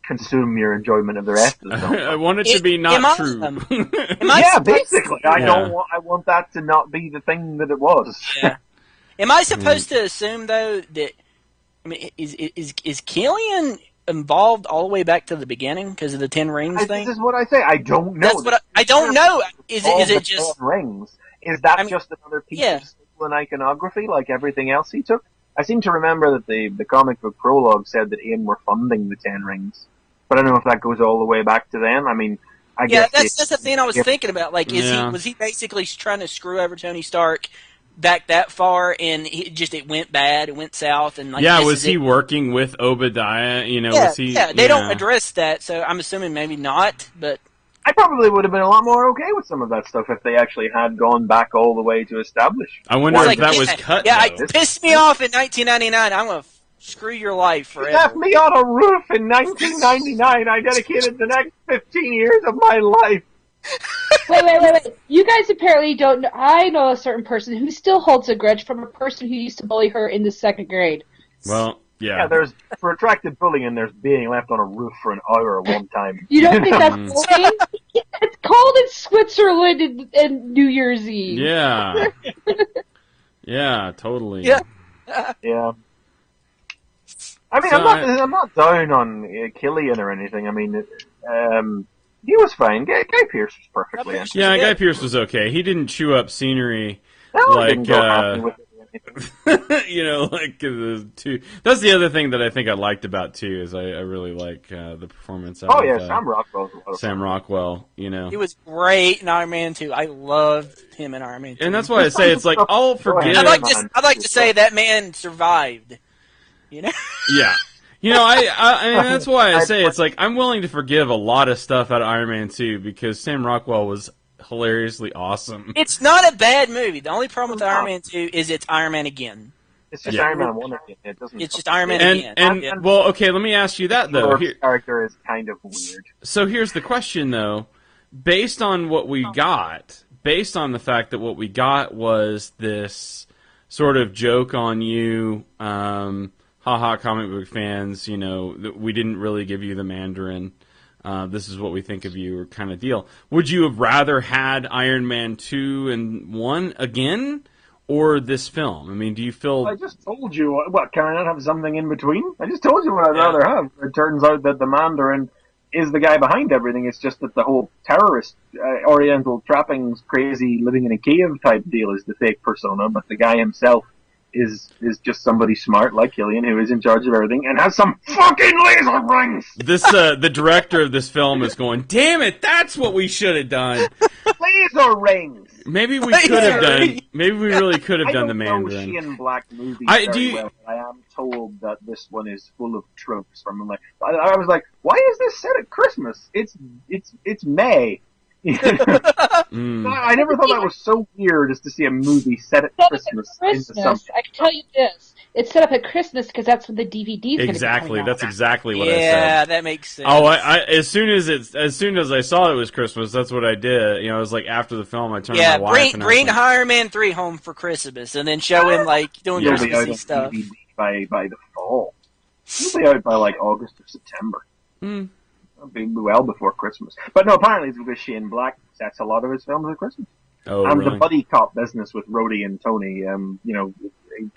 S5: consume your enjoyment of the rest of the film.
S2: I want it to be not true.
S5: Basically. I want that to not be the thing that it was.
S3: Yeah. Am I supposed to assume, though, that, I mean, is Killian involved all the way back to the beginning because of the 10 Rings thing?
S5: This is what I say. I don't know.
S3: That's what I don't know. Is it just
S5: 10 Rings? Is that just another piece of stolen iconography like everything else he took? I seem to remember that the comic book prologue said that AIM were funding the 10 Rings, but I don't know if that goes all the way back to then. I mean, I guess
S3: that's the thing I was thinking about. Like, was he basically trying to screw over Tony Stark back that far, and it went bad, it went south, and like,
S2: was he working with Obadiah? Was he?
S3: Yeah, they don't address that, so I'm assuming maybe not. But
S5: I probably would have been a lot more okay with some of that stuff if they actually had gone back all the way to establish.
S2: I wonder if that was cut.
S3: Yeah, it pissed me off in 1999. I'm gonna screw your life forever.
S5: You left me on a roof in 1999. I dedicated the next 15 years of my life.
S4: Wait. You guys apparently don't know. I know a certain person who still holds a grudge from a person who used to bully her in the second grade.
S2: Well, Yeah.
S5: there's protracted bullying, there's being left on a roof for an hour one time.
S4: You don't think that's bullying? It's cold in Switzerland in New Year's Eve.
S2: Yeah. Yeah, totally.
S3: Yeah.
S5: Yeah. I mean,
S2: So
S5: I'm not down on Killian or anything. I mean, he was fine. Guy Pearce was perfectly in.
S2: Yeah, Guy Pearce was okay. He didn't chew up scenery
S5: No, I
S2: like
S5: didn't go happy with it or anything.
S2: you know, like the two. That's the other thing that I think I liked about too is I really like the performance of
S5: Oh yeah, Sam Rockwell's a lot of
S2: Sam
S5: fun.
S2: Rockwell. You know,
S3: He was great in Iron Man 2. I loved him in Iron Man 2.
S2: and that's why I say it's like I'll forgive.
S3: I'd like to say that man survived. You know?
S2: Yeah. You know, I mean, that's why I say it's like I'm willing to forgive a lot of stuff out of Iron Man 2 because Sam Rockwell was hilariously awesome.
S3: It's not a bad movie. The only problem with Iron Man 2 is it's Iron Man again.
S5: It's just
S2: Yeah.
S5: Iron Man 1 again. It doesn't.
S3: It's just Iron Man
S2: And
S3: again.
S2: and well, okay, let me ask you that though.
S5: Thor's character is kind of weird.
S2: So here's the question though, based on what we got, based on the fact that what we got was this sort of joke on you, haha, comic book fans, you know, we didn't really give you the Mandarin. This is what we think of you, or kind of deal. Would you have rather had Iron Man 2 and 1 again, or this film? I mean, do you feel...
S5: I just told you. What, can I not have something in between? I just told you what I'd rather have. It turns out that the Mandarin is the guy behind everything. It's just that the whole terrorist, Oriental trappings, crazy living in a cave type deal is the fake persona, but the guy himself is just somebody smart like Killian who is in charge of everything and has some fucking laser rings.
S2: This the director of this film is going, damn it, that's what we should have done.
S5: Laser rings.
S2: Maybe we could have done. Maybe we really could have done the
S5: I don't know
S2: Mandarin.
S5: Shane Black movies
S2: I-
S5: very
S2: do you-
S5: well, but I am told that this one is full of tropes from him. Like, I was like, why is this set at Christmas? It's May. I never thought that was so weird as to see a movie set at Christmas into something.
S4: I can tell you this. It's set up at Christmas because that's when the DVD's
S2: Exactly,
S4: going to be coming
S2: that's
S4: out.
S2: exactly what I
S3: Yeah,
S2: said.
S3: that makes sense.
S2: Oh, as soon as I saw it was Christmas, that's what I did. You know, it was like after the film, I turned to
S3: yeah,
S2: my wife
S3: bring
S2: and I was
S3: bring
S2: like,
S3: Iron Man 3 home for Christmas, and then show him like doing
S5: It'll be out
S3: Christmassy
S5: on
S3: stuff.
S5: DVD by the fall. It'll be out by like August or September. It'll be well before Christmas. But no, apparently it's because Shane Black sets a lot of his films at Christmas.
S2: oh,
S5: And
S2: really?
S5: the buddy cop business with Rhodey and Tony, you know,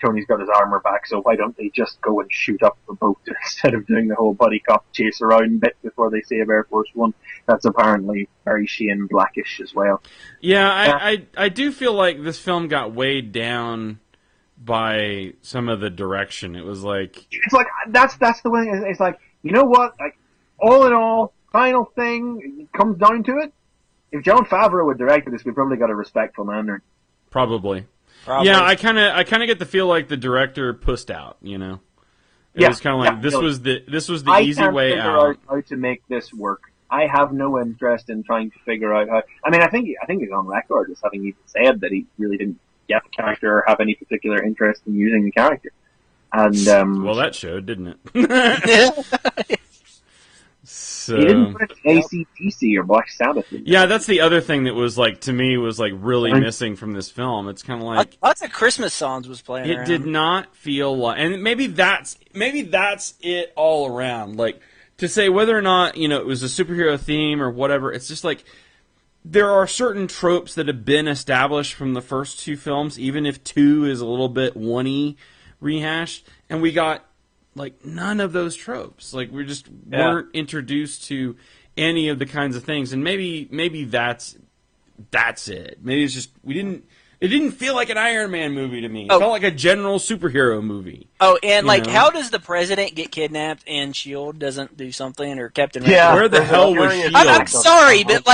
S5: Tony's got his armor back, so why don't they just go and shoot up the boat instead of doing the whole buddy cop chase around bit before they save Air Force One? That's apparently very Shane Blackish as well.
S2: Yeah, I do feel like this film got weighed down by some of the direction. It was like,
S5: It's like, that's the way, it's like, you know what, like, all in all, final thing, it comes down to it, if Jon Favreau had directed this, we probably got a respectful Mandarin.
S2: probably.
S3: Probably.
S2: Yeah, I kind of get the feel like the director pussed out. You know, it was kind of like this was the
S5: I
S2: easy
S5: can't
S2: way
S5: figure
S2: out.
S5: how to make this work. I have no interest in trying to figure out how. I mean, I think he's on record as having even said that he really didn't get the character or have any particular interest in using the character. And
S2: Well, that showed, didn't it? So
S5: he didn't put AC/DC or Black Sabbath in.
S2: yeah, that's the other thing that was like to me was like really missing from this film. It's kind of like
S3: Lots of Christmas songs was playing.
S2: it
S3: around.
S2: did not feel like, and maybe that's it all around. Like to say whether or not it was a superhero theme or whatever. It's just like there are certain tropes that have been established from the first two films, even if 2 is a little bit one-y rehashed, and we got like none of those tropes. Like we just weren't introduced to any of the kinds of things, and maybe that's it. Maybe it's just it didn't feel like an Iron Man movie to me. It felt like a general superhero movie.
S3: Oh, and
S2: You know?
S3: how does the president get kidnapped and S.H.I.E.L.D. doesn't do something, or Captain
S5: Yeah.
S3: America?
S2: Where the hell was
S5: I'm-
S2: S.H.I.E.L.D.?
S3: I'm sorry, but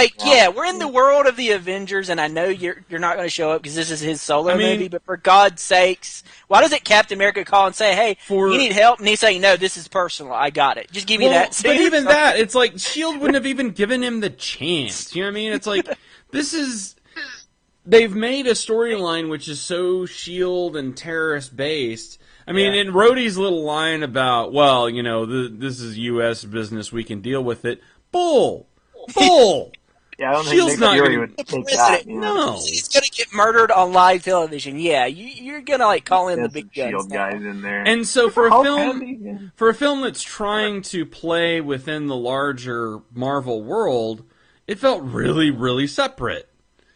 S3: we're in the world of the Avengers, and I know you're not going to show up because this is his solo movie. But for God's sakes, why doesn't Captain America call and say, "Hey, you need help?" And he's saying, "No, this is personal. I got it. Just give me that."
S2: But even that, it's like S.H.I.E.L.D. wouldn't have even given him the chance. You know what I mean? It's like this is. They've made a storyline which is so S.H.I.E.L.D. and terrorist based. I mean, in Rhodey's little line about, well, this is U.S. business, we can deal with it. Bull.
S5: Yeah, I don't
S2: Shield's
S5: think Nick
S2: not
S5: Fury
S2: gonna-
S5: would take that.
S3: President.
S5: You know?
S2: No.
S3: He's gonna get murdered on live television. Yeah, you're gonna like call in the
S5: There's
S3: big
S5: some
S3: guns
S5: Shield
S3: now.
S5: guys in there.
S2: And so for a
S5: Hulk
S2: film,
S5: handy, yeah.
S2: for a film that's trying to play within the larger Marvel world, it felt really, really separate.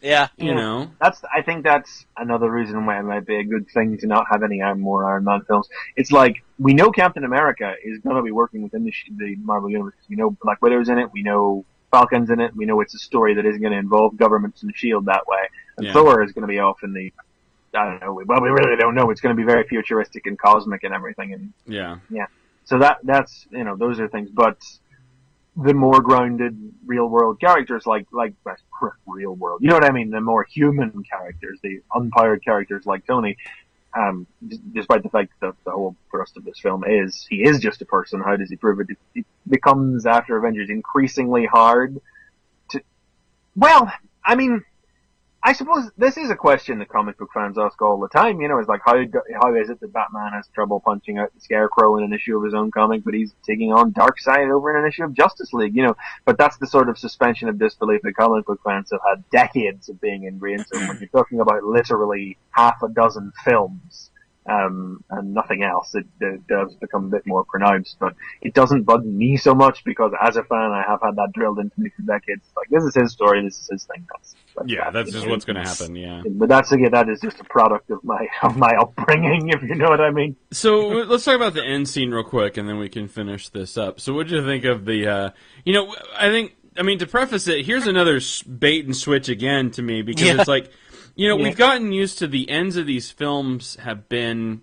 S3: Yeah.
S2: You know,
S5: I think that's another reason why it might be a good thing to not have any more Iron Man films. It's like, we know Captain America is going to be working within the Marvel Universe. We know Black Widow's in it, we know Falcon's in it, we know it's a story that isn't going to involve governments and S.H.I.E.L.D. that way. And
S2: Yeah.
S5: Thor is going to be off in the, I don't know, well, we really don't know. It's going to be very futuristic and cosmic and everything. And
S2: yeah.
S5: so that's, you know, those are things. But the more grounded real world characters like real world, you know what I mean? The more human characters, the unpowered characters like Tony, despite the fact that the whole thrust of this film is, he is just a person, how does he prove it? It becomes, after Avengers, increasingly hard to, well, I mean, I suppose this is a question that comic book fans ask all the time, you know, is like, how is it that Batman has trouble punching out the Scarecrow in an issue of his own comic, but he's taking on Darkseid over in an issue of Justice League, you know, but that's the sort of suspension of disbelief that comic book fans have had decades of being ingrained in. When you're talking about literally half a dozen films, and nothing else, it does become a bit more pronounced, but it doesn't bug me so much because as a fan I have had that drilled into me for decades. Like, this is his story, this is his thing.
S2: That's just what's going to happen. Yeah.
S5: But that is just a product of my upbringing, if you know what I mean.
S2: So let's talk about the end scene real quick, and then we can finish this up. So what did you think of the? I mean, to preface it, here's another bait and switch again to me, because it's like, you know, we've gotten used to the ends of these films have been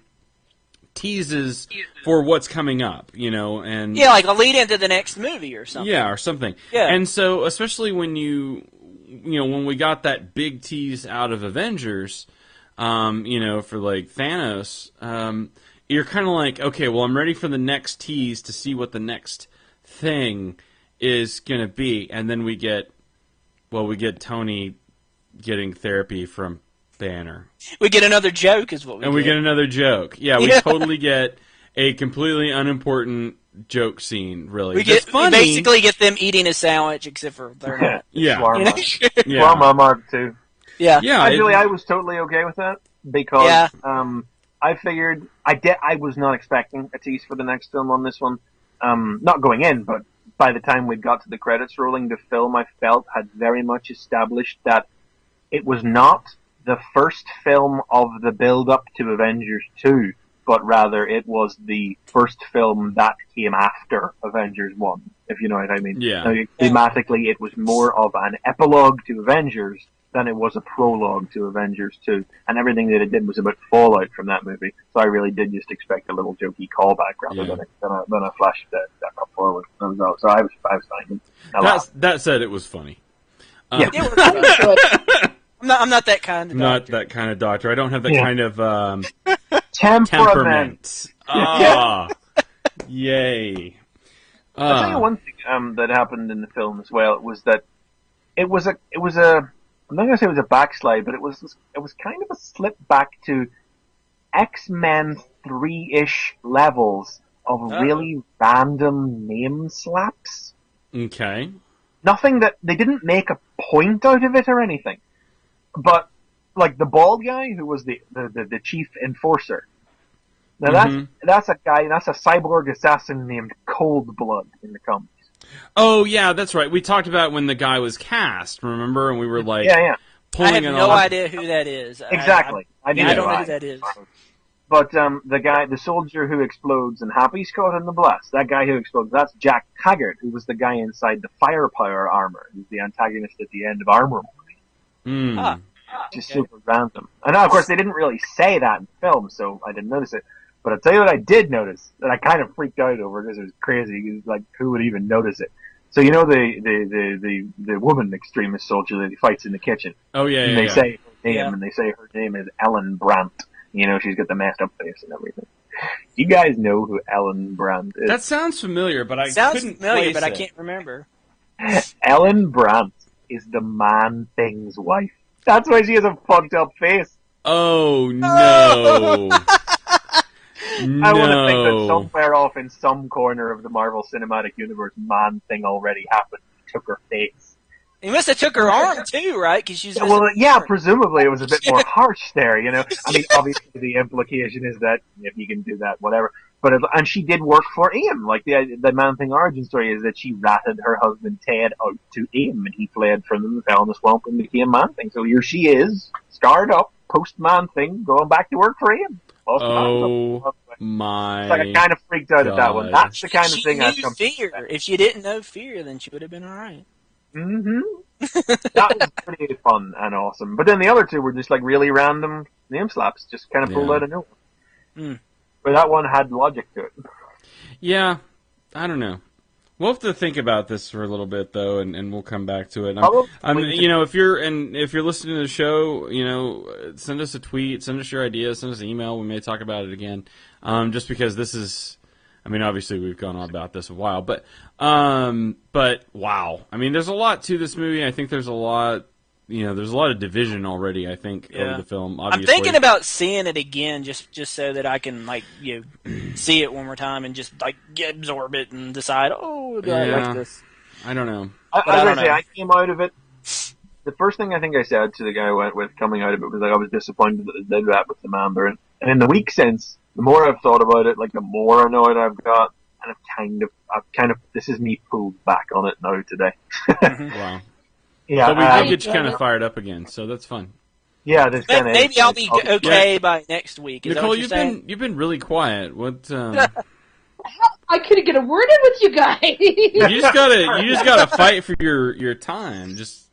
S2: teases for what's coming up, you know, and
S3: like a lead into the next movie or something.
S2: Yeah, or something.
S3: Yeah.
S2: And so, especially when when we got that big tease out of Avengers, you know, for like Thanos, you're kind of like, okay, well, I'm ready for the next tease to see what the next thing is gonna be, and then we get Tony getting therapy from Banner.
S3: We get another joke, is what we
S2: And
S3: get.
S2: we get another joke. Yeah, we totally get a completely unimportant joke scene, really.
S3: We
S2: That's funny.
S3: basically get them eating a sandwich, except for they're not.
S2: Yeah.
S5: Shawarma.
S2: Yeah.
S5: Shawarma Mark II.
S3: Yeah.
S2: Yeah.
S5: Actually, I was totally okay with that because I figured I was not expecting a tease for the next film on this one. Not going in, but by the time we got to the credits rolling, the film, I felt, had very much established that it was not the first film of the build-up to Avengers 2, but rather it was the first film that came after Avengers 1, if you know what I mean.
S2: Yeah.
S5: Now, thematically, it was more of an epilogue to Avengers than it was a prologue to Avengers 2, and everything that it did was about fallout from that movie. So I really did just expect a little jokey callback rather than a flash that got forward. So I was fine.
S2: That said, it was funny.
S5: Yeah.
S3: I'm not that kind of doctor.
S2: Not that kind of doctor. I don't have that kind of
S5: Temperament.
S2: Yay.
S5: I'll tell you one thing that happened in the film as well was that it was a I'm not going to say it was a backslide, but it was kind of a slip back to X-Men 3-ish levels of really random name slaps.
S2: Okay.
S5: Nothing that they didn't make a point out of it or anything. But like the bald guy who was the chief enforcer. Now that's a cyborg assassin named Coldblood in the comics.
S2: Oh yeah, that's right. We talked about when the guy was cast, remember? And we were like,
S3: I have no idea who that is.
S5: Exactly.
S3: I don't know who that is.
S5: But the soldier who explodes and Happy's caught in the blast, that guy who explodes, that's Jack Taggart, who was the guy inside the firepower armor, who's the antagonist at the end of Armor Movie. Just super random. And now, of course, they didn't really say that in the film, so I didn't notice it. But I'll tell you what I did notice, that I kind of freaked out over because it was crazy. Like, who would even notice it? So you know the woman extremist soldier that he fights in the kitchen.
S2: Oh yeah,
S5: and
S2: yeah.
S5: They say her name, and they say her name is Ellen Brandt. You know, she's got the messed up face and everything. You guys know who Ellen Brandt is?
S2: That sounds familiar, but I couldn't
S3: familiar, but
S2: place
S3: I
S2: it.
S3: can't remember.
S5: Ellen Brandt is the Man-Thing's wife. That's why she has a fucked up face.
S2: Oh no.
S5: I want to think that somewhere off in some corner of the Marvel Cinematic Universe, Man-Thing already happened. He took her face.
S3: He must have took her arm too, right? Because she's
S5: Well, yeah, presumably it was a bit more harsh there, you know. I mean, obviously the implication is that if you can do that, whatever. But and she did work for Ian. Like the Man Thing origin story is that she ratted her husband Ted out to Ian, and he fled from them, fell in the swamp, and became Man Thing. So here she is, scarred up, post Man Thing, going back to work for Ian.
S2: Oh my!
S5: Like I kind of freaked out at that one. That's the kind of thing I come.
S3: Fear. If she didn't know fear, then she would have been all right.
S5: Mm-hmm. That was pretty fun and awesome. But then the other two were just like really random name slaps, just kind of pulled out of nowhere.
S3: Mm.
S5: But that one had logic to it.
S2: Yeah, I don't know. We'll have to think about this for a little bit though, and we'll come back to it. You know, if you're listening to the show, you know, send us a tweet, send us your ideas, send us an email. We may talk about it again. Just because this is. I mean, obviously we've gone on about this a while, but wow. I mean, there's a lot to this movie. I think there's a lot, you know, there's a lot of division already, I think, over the film, obviously.
S3: I'm thinking about seeing it again just so that I can, like, you know, see it one more time and just, like, absorb it and decide, do I like this?
S2: I don't know.
S5: I came out of it, the first thing I think I said to the guy I went with coming out of it was, like, I was disappointed that they did that with the Mandarin. And in the week since, the more I've thought about it, like the more annoyed I've got, and I've kind of, this is me pulled back on it now today.
S2: Wow.
S5: Yeah.
S2: But we did get you kind of fired up again, so that's fun.
S5: Yeah, this kind of.
S3: Maybe I'll be okay by next week. Is
S2: Nicole,
S3: that what
S2: you've been really quiet. What?
S4: I couldn't get a word in with you guys.
S2: You just gotta fight for your time. Just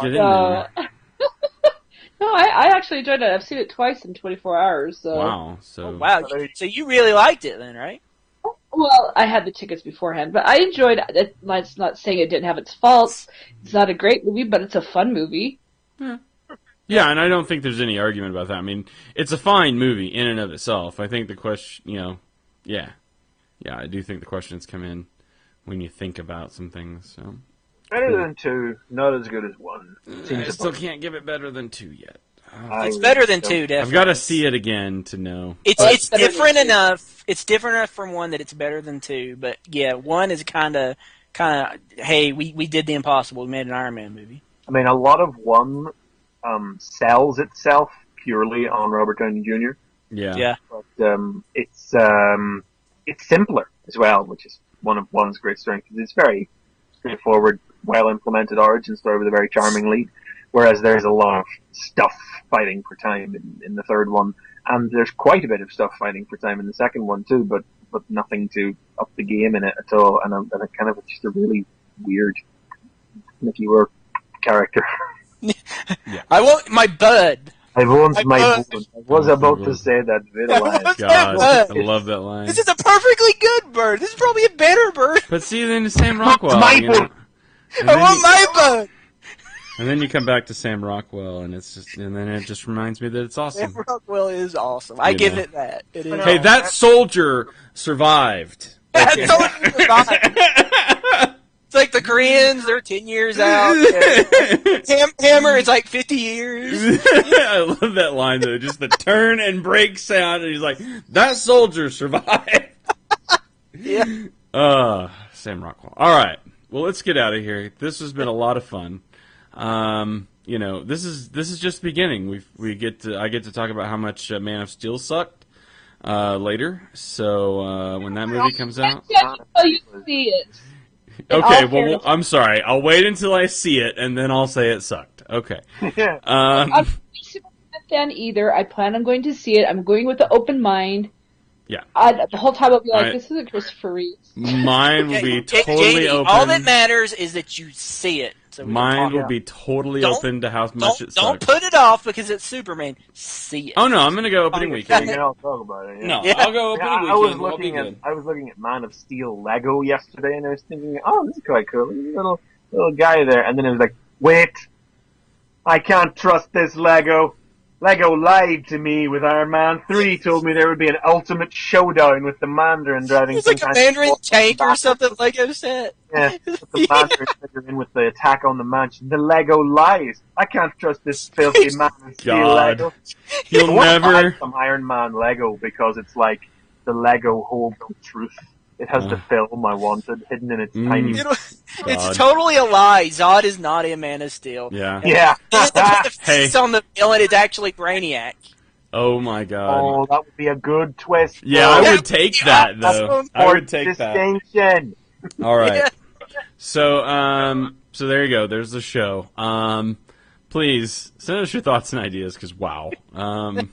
S2: get in there.
S4: No, I actually enjoyed it. I've seen it twice in 24 hours. So.
S2: Wow. So
S3: So you really liked it then, right?
S4: Well, I had the tickets beforehand, but I enjoyed it. It's not saying it didn't have its faults. It's not a great movie, but it's a fun movie.
S2: Yeah, and I don't think there's any argument about that. I mean, it's a fine movie in and of itself. I think the question, you know, yeah, I do think the questions come in when you think about some things. So.
S5: Better than 2, not as good as 1.
S2: I still can't give it better than 2 yet.
S3: It's better than 2, definitely.
S2: I've got to see it again to know.
S3: It's different enough. It's different enough from 1 that it's better than 2. But yeah, 1 is kind of. Hey, we did the impossible. We made an Iron Man movie.
S5: I mean, a lot of 1 sells itself purely on Robert Downey Jr.
S2: Yeah.
S5: But it's simpler as well, which is one of 1's great strengths. It's very straightforward, well-implemented origin story with a very charming lead, whereas there's a lot of stuff fighting for time in the third one, and there's quite a bit of stuff fighting for time in the second one too, but nothing to up the game in it at all, and a kind of just a really weird, if you were, character.
S3: Yeah. I want my bud.
S5: I want my bud. I was about to say that very line.
S2: God, I love that line.
S3: This is a perfectly good bird. This is probably a better bird.
S2: But see, then Sam Rockwell.
S5: My bird.
S3: I want my bud.
S2: And then you come back to Sam Rockwell, and then it just reminds me that it's awesome.
S3: Sam Rockwell is awesome. I give it that. It is.
S2: Hey, that soldier survived.
S3: That soldier survived. It's like the Koreans, they're 10 years out. Hammer, it's like 50 years.
S2: I love that line, though. Just the turn and break sound, and he's like, that soldier survived.
S3: Yeah.
S2: Sam Rockwell. All right. Well, let's get out of here. This has been a lot of fun. You know, this is just the beginning. I get to talk about how much Man of Steel sucked later. So when that movie comes out,
S4: until you see it.
S2: Okay. Well, I'm sorry. I'll wait until I see it, and then I'll say it sucked. Okay.
S4: I'm not a fan either. I plan on going to see it. I'm going with an open mind.
S2: Yeah.
S4: The whole time I'll be like, this isn't Christopher Reeves.
S2: Mine will be totally
S3: JD,
S2: open.
S3: all that matters is that you see it. So
S2: mine will be totally open to how much it sucks.
S3: Don't put it off because it's Superman. See it.
S2: Oh no, I'm gonna go opening weekend.
S5: I'll talk about it. Yeah.
S2: No, I'll go opening weekend.
S5: I was looking at Man of Steel Lego yesterday, and I was thinking, oh, this is quite cool. There's a little guy there, and then it was like, wait, I can't trust this Lego. Lego lied to me with Iron Man 3, told me there would be an ultimate showdown with the Mandarin driving.
S3: It's like a Mandarin tank or something Lego said.
S5: Yeah, with the Mandarin figure in with the attack on the mansion. The Lego lies. I can't trust this filthy Man of Steel Lego.
S2: You'll never
S5: buy some Iron Man Lego because it's like the Lego home of truth. It has the film I wanted hidden in its tiny...
S3: It's totally a lie. Zod is not in Man of Steel.
S2: Yeah.
S5: Yeah.
S3: It's on the villain. It's actually Brainiac.
S2: Oh my god.
S5: Oh, that would be a good twist.
S2: Yeah, I would take that though. I would take that.
S5: Distinction.
S2: All right. So, so there you go. There's the show. Please send us your thoughts and ideas, because wow. I'm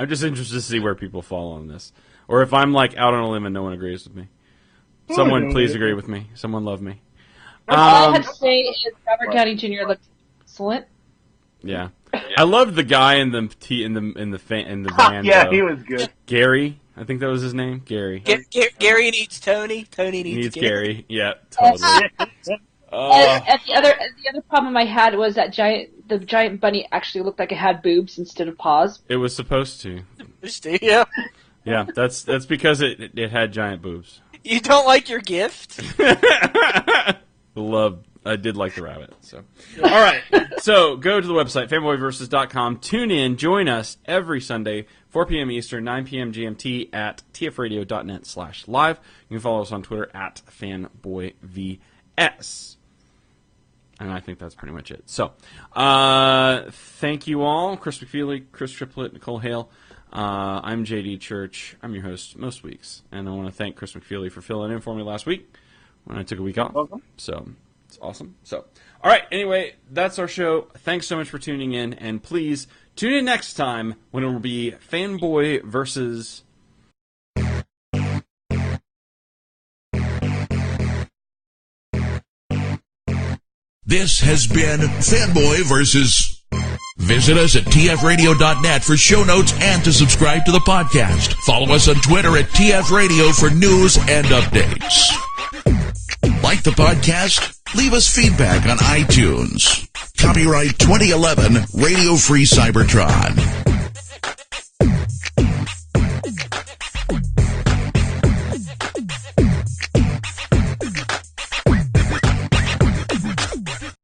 S2: just interested to see where people fall on this, or if I'm like out on a limb and no one agrees with me. Someone please agree with me. Someone love me.
S4: All I have to say is Robert Downey Jr. looked excellent.
S2: Yeah, I loved the guy in the van.
S5: Yeah,
S2: though.
S5: he was good.
S2: Gary, I think that was his name. Gary.
S3: Gary needs Tony. Tony needs
S2: Gary. Yeah, totally.
S4: And the other problem I had was that the giant bunny actually looked like it had boobs instead of paws.
S2: It was supposed to.
S3: Yeah.
S2: Yeah, that's because it had giant boobs.
S3: You don't like your gift?
S2: I did like the rabbit. So, all right. So go to the website fanboyversus.com. Tune in. Join us every Sunday, 4 p.m. Eastern, 9 p.m. GMT at tfradio.net/live. You can follow us on Twitter at fanboyvs. And I think that's pretty much it. So, thank you all. Chris McFeely, Chris Triplett, Nicole Hale. I'm JD Church. I'm your host most weeks. And I want to thank Chris McFeely for filling in for me last week when I took a week off.
S5: Welcome.
S2: So, it's awesome. So, all right. Anyway, that's our show. Thanks so much for tuning in. And please tune in next time when it will be Fanboy Versus...
S1: This has been Fanboy Versus. Visit us at tfradio.net for show notes and to subscribe to the podcast. Follow us on Twitter at tfradio for news and updates. Like the podcast? Leave us feedback on iTunes. Copyright 2011 Radio Free Cybertron.